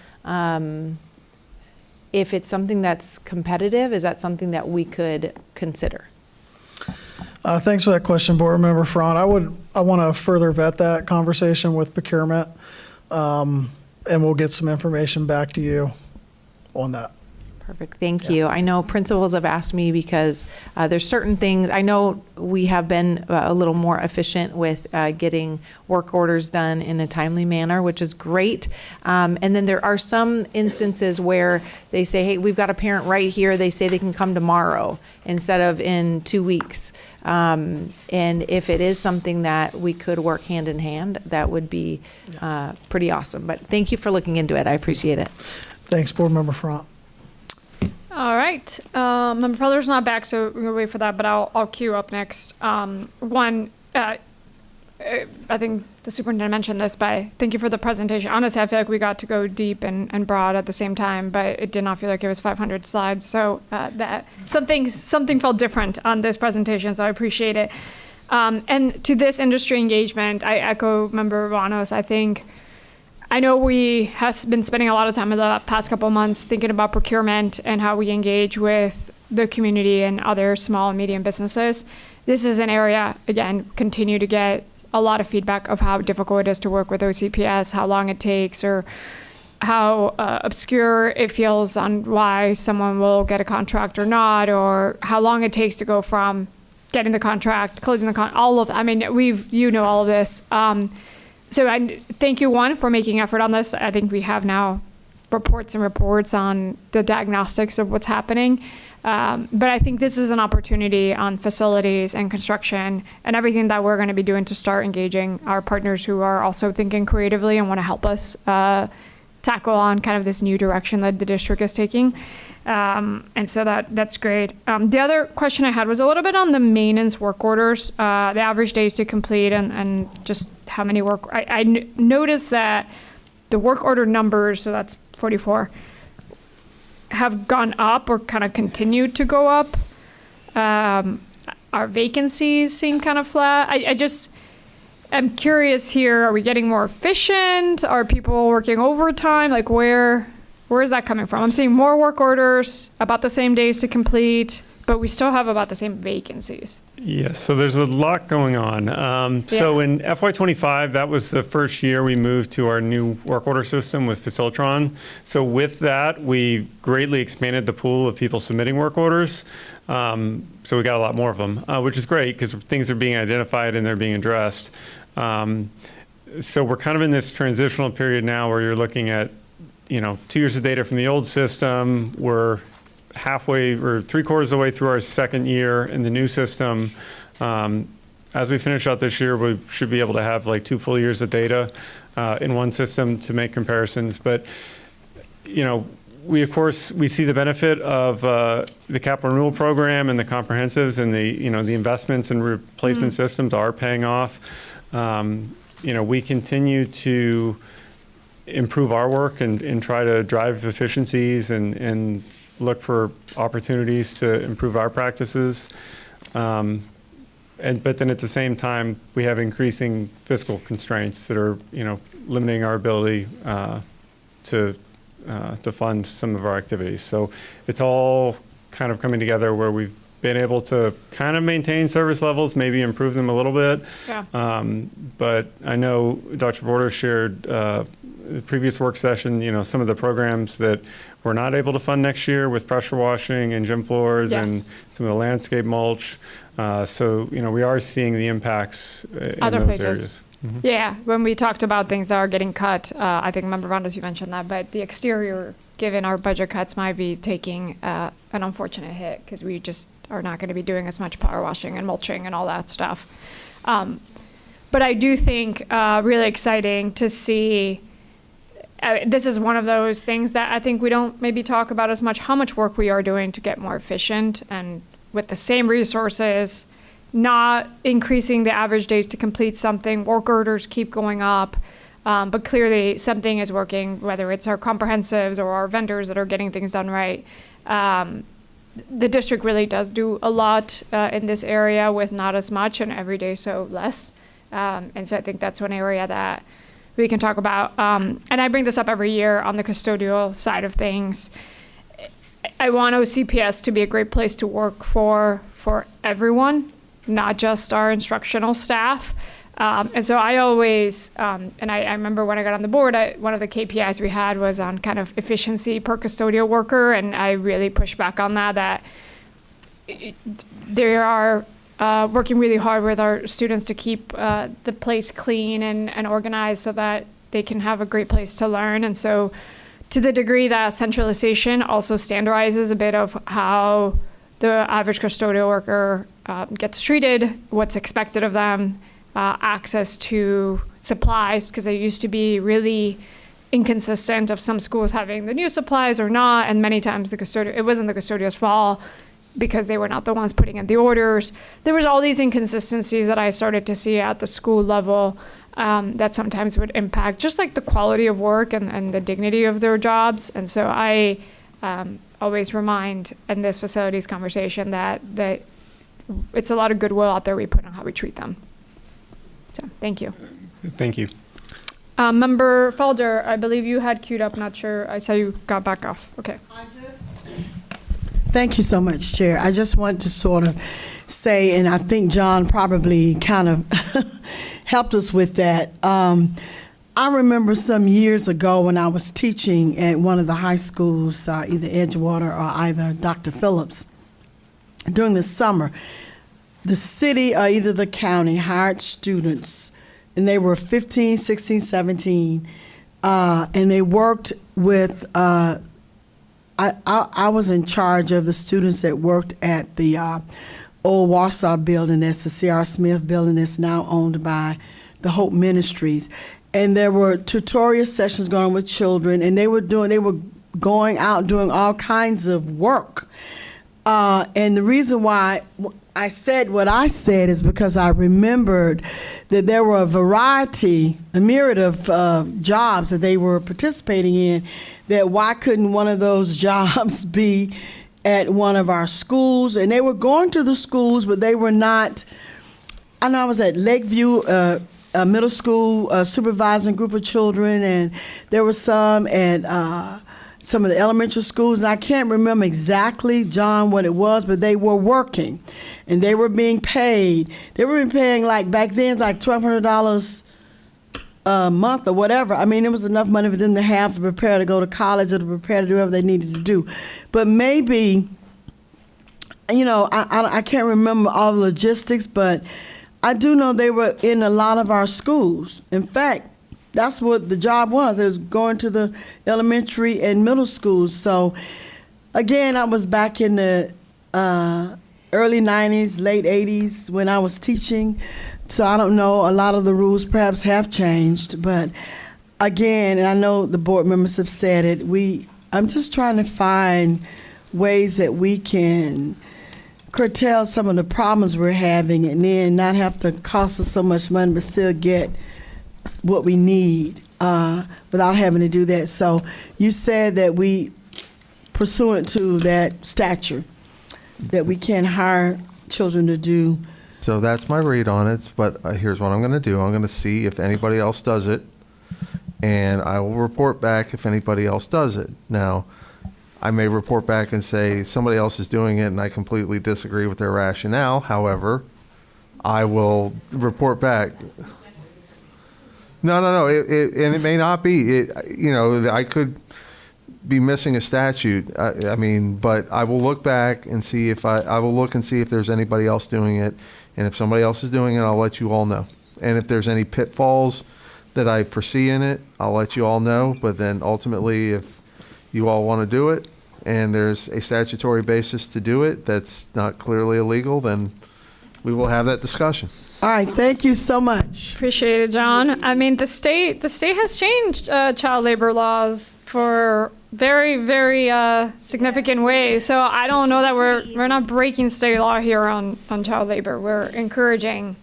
If it's something that's competitive, is that something that we could consider? Thanks for that question, Board Member Front. I want to further vet that conversation with procurement, and we'll get some information back to you on that. Perfect, thank you. I know principals have asked me because there's certain things, I know we have been a little more efficient with getting work orders done in a timely manner, which is great. And then there are some instances where they say, hey, we've got a parent right here, they say they can come tomorrow instead of in 2 weeks. And if it is something that we could work hand in hand, that would be pretty awesome. But thank you for looking into it, I appreciate it. Thanks, Board Member Front. All right, Member Felder's not back, so we're gonna wait for that, but I'll queue up next. I think the superintendent mentioned this, but thank you for the presentation. Honestly, I feel like we got to go deep and broad at the same time, but it did not feel like it was 500 slides. So that something felt different on this presentation, so I appreciate it. And to this industry engagement, I echo Member Vanos. I know we have been spending a lot of time in the past couple months thinking about procurement and how we engage with the community and other small and medium businesses. This is an area, again, continue to get a lot of feedback of how difficult it is to work with OCPS, how long it takes, or how obscure it feels on why someone will get a contract or not, or how long it takes to go from getting the contract, closing the contract, all of, all of this. So I thank you, one, for making effort on this. I think we have now reports on the diagnostics of what's happening. But I think this is an opportunity on facilities and construction and everything that we're going to be doing to start engaging our partners who are also thinking creatively and want to help us tackle on kind of this new direction that the district is taking. And so that's great. The other question I had was a little bit on the maintenance work orders, the average days to complete and just how many work. I noticed that the work order numbers, so that's 44, have gone up or kind of continued to go up. Our vacancies seem kind of flat. I'm curious here, are we getting more efficient? Are people working overtime? Like where is that coming from? I'm seeing more work orders, about the same days to complete, but we still have about the same vacancies. Yes, so there's a lot going on. So in FY25, that was the first year we moved to our new work order system with Facilitron. So with that, we greatly expanded the pool of people submitting work orders. So we got a lot more of them, which is great because things are being identified and they're being addressed. So we're kind of in this transitional period now where you're looking at 2 years of data from the old system. We're halfway or 3/4 of the way through our second year in the new system. As we finish out this year, we should be able to have like 2 full years of data in one system to make comparisons. But, we see the benefit of the capital renewal program and the comprehensives and the investments and replacement systems are paying off. We continue to improve our work and try to drive efficiencies and look for opportunities to improve our practices. But then at the same time, we have increasing fiscal constraints that are, limiting our ability to fund some of our activities. So it's all kind of coming together where we've been able to kind of maintain service levels, maybe improve them a little bit. Yeah. But I know Dr. Border shared the previous work session, some of the programs that we're not able to fund next year with pressure washing and gym floors and Yes. some of the landscape mulch. So, we are seeing the impacts in Other those places. areas. Yeah, when we talked about things that are getting cut, I think Member Rondos, you mentioned that, but the exterior, given our budget cuts, might be taking an unfortunate hit because we just are not going to be doing as much power washing and mulching and all that stuff. But I do think really exciting to see. This is one of those things that I think we don't maybe talk about as much, how much work we are doing to get more efficient and with the same resources, not increasing the average days to complete something. Work orders keep going up, but clearly something is working, whether it's our comprehensives or our vendors that are getting things done right. The district really does do a lot in this area with not as much, and every day so less. And so I think that's one area that we can talk about. And I bring this up every year on the custodial side of things. I want OCPS to be a great place to work for everyone, not just our instructional staff. And so I always, and I remember when I got on the board, one of the KPIs we had was on kind of efficiency per custodial worker, and I really pushed back on that they are working really hard with our students to keep the place clean and organized so that they can have a great place to learn. And so to the degree that centralization also standardizes a bit of how the average custodial worker gets treated, what's expected of them, access to supplies, because they used to be really inconsistent of some schools having the new supplies or not, and many times it wasn't the custodial's fault because they were not the ones putting in the orders. There was all these inconsistencies that I started to see at the school level that sometimes would impact just like the quality of work and the dignity of their jobs. And so I always remind in this facilities conversation that it's a lot of goodwill out there we put on how we treat them. So thank you. Thank you. Member Felder, I believe you had queued up. Not sure. I saw you got back off. Okay. Thank you so much, Chair. I just want to sort of say, and I think John probably kind of helped us with that. I remember some years ago when I was teaching at one of the high schools, either Edgewater or either Dr. Phillips, during the summer, the city or either the county hired students, and they were 15, 16, 17, and they worked with, I was in charge of the students that worked at the old Warsaw building. That's the C.R. Smith building that's now owned by the Hope Ministries. And there were tutorial sessions going on with children, and they were going out doing all kinds of work. And the reason why I said what I said is because I remembered that there were a myriad of jobs that they were participating in, that why couldn't one of those jobs be at one of our schools? And they were going to the schools, but they were not. I know I was at Lakeview Middle School supervising a group of children, and there were some at some of the elementary schools, and I can't remember exactly, John, what it was, but they were working, and they were being paid. They were being paying, like, back then, like $1,200 a month or whatever. I mean, it was enough money for them to have to prepare to go to college or to prepare to do whatever they needed to do. But maybe, I can't remember all the logistics, but I do know they were in a lot of our schools. In fact, that's what the job was. It was going to the elementary and middle schools. So, again, I was back in the early 90s, late 80s when I was teaching. So I don't know, a lot of the rules perhaps have changed. But, again, and I know the board members have said it, I'm just trying to find ways that we can curtail some of the problems we're having and then not have to cost us so much money but still get what we need. without having to do that. So you said that we, pursuant to that statute, that we can hire children to do. So that's my read on it, but here's what I'm going to do. I'm going to see if anybody else does it, and I will report back if anybody else does it. Now, I may report back and say somebody else is doing it and I completely disagree with their rationale. However, I will report back. No. And it may not be. I could be missing a statute. But I will look back and see if I will look and see if there's anybody else doing it. And if somebody else is doing it, I'll let you all know. And if there's any pitfalls that I foresee in it, I'll let you all know. But then ultimately, if you all want to do it and there's a statutory basis to do it that's not clearly illegal, then we will have that discussion. All right, thank you so much. Appreciate it, John. I mean, the state has changed child labor laws for very, very significant ways. So I don't know that we're not breaking state law here on child labor. We're encouraging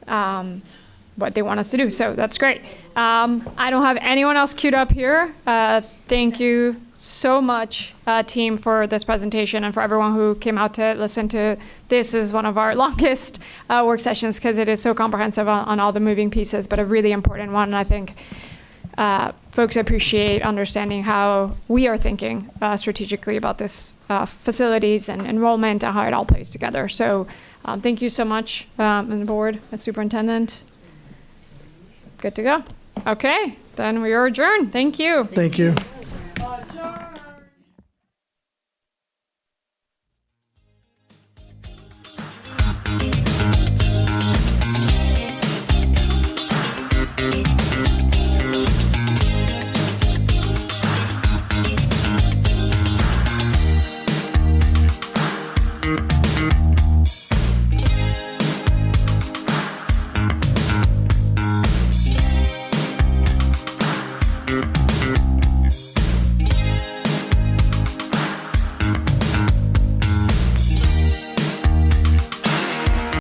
what they want us to do. So that's great. I don't have anyone else queued up here. Thank you so much, team, for this presentation and for everyone who came out to listen to this. Is one of our longest work sessions because it is so comprehensive on all the moving pieces, but a really important one. And I think folks appreciate understanding how we are thinking strategically about this facilities and enrollment and how it all plays together. So thank you so much, and the board and superintendent. Good to go. Okay, then we are adjourned. Thank you. Thank you.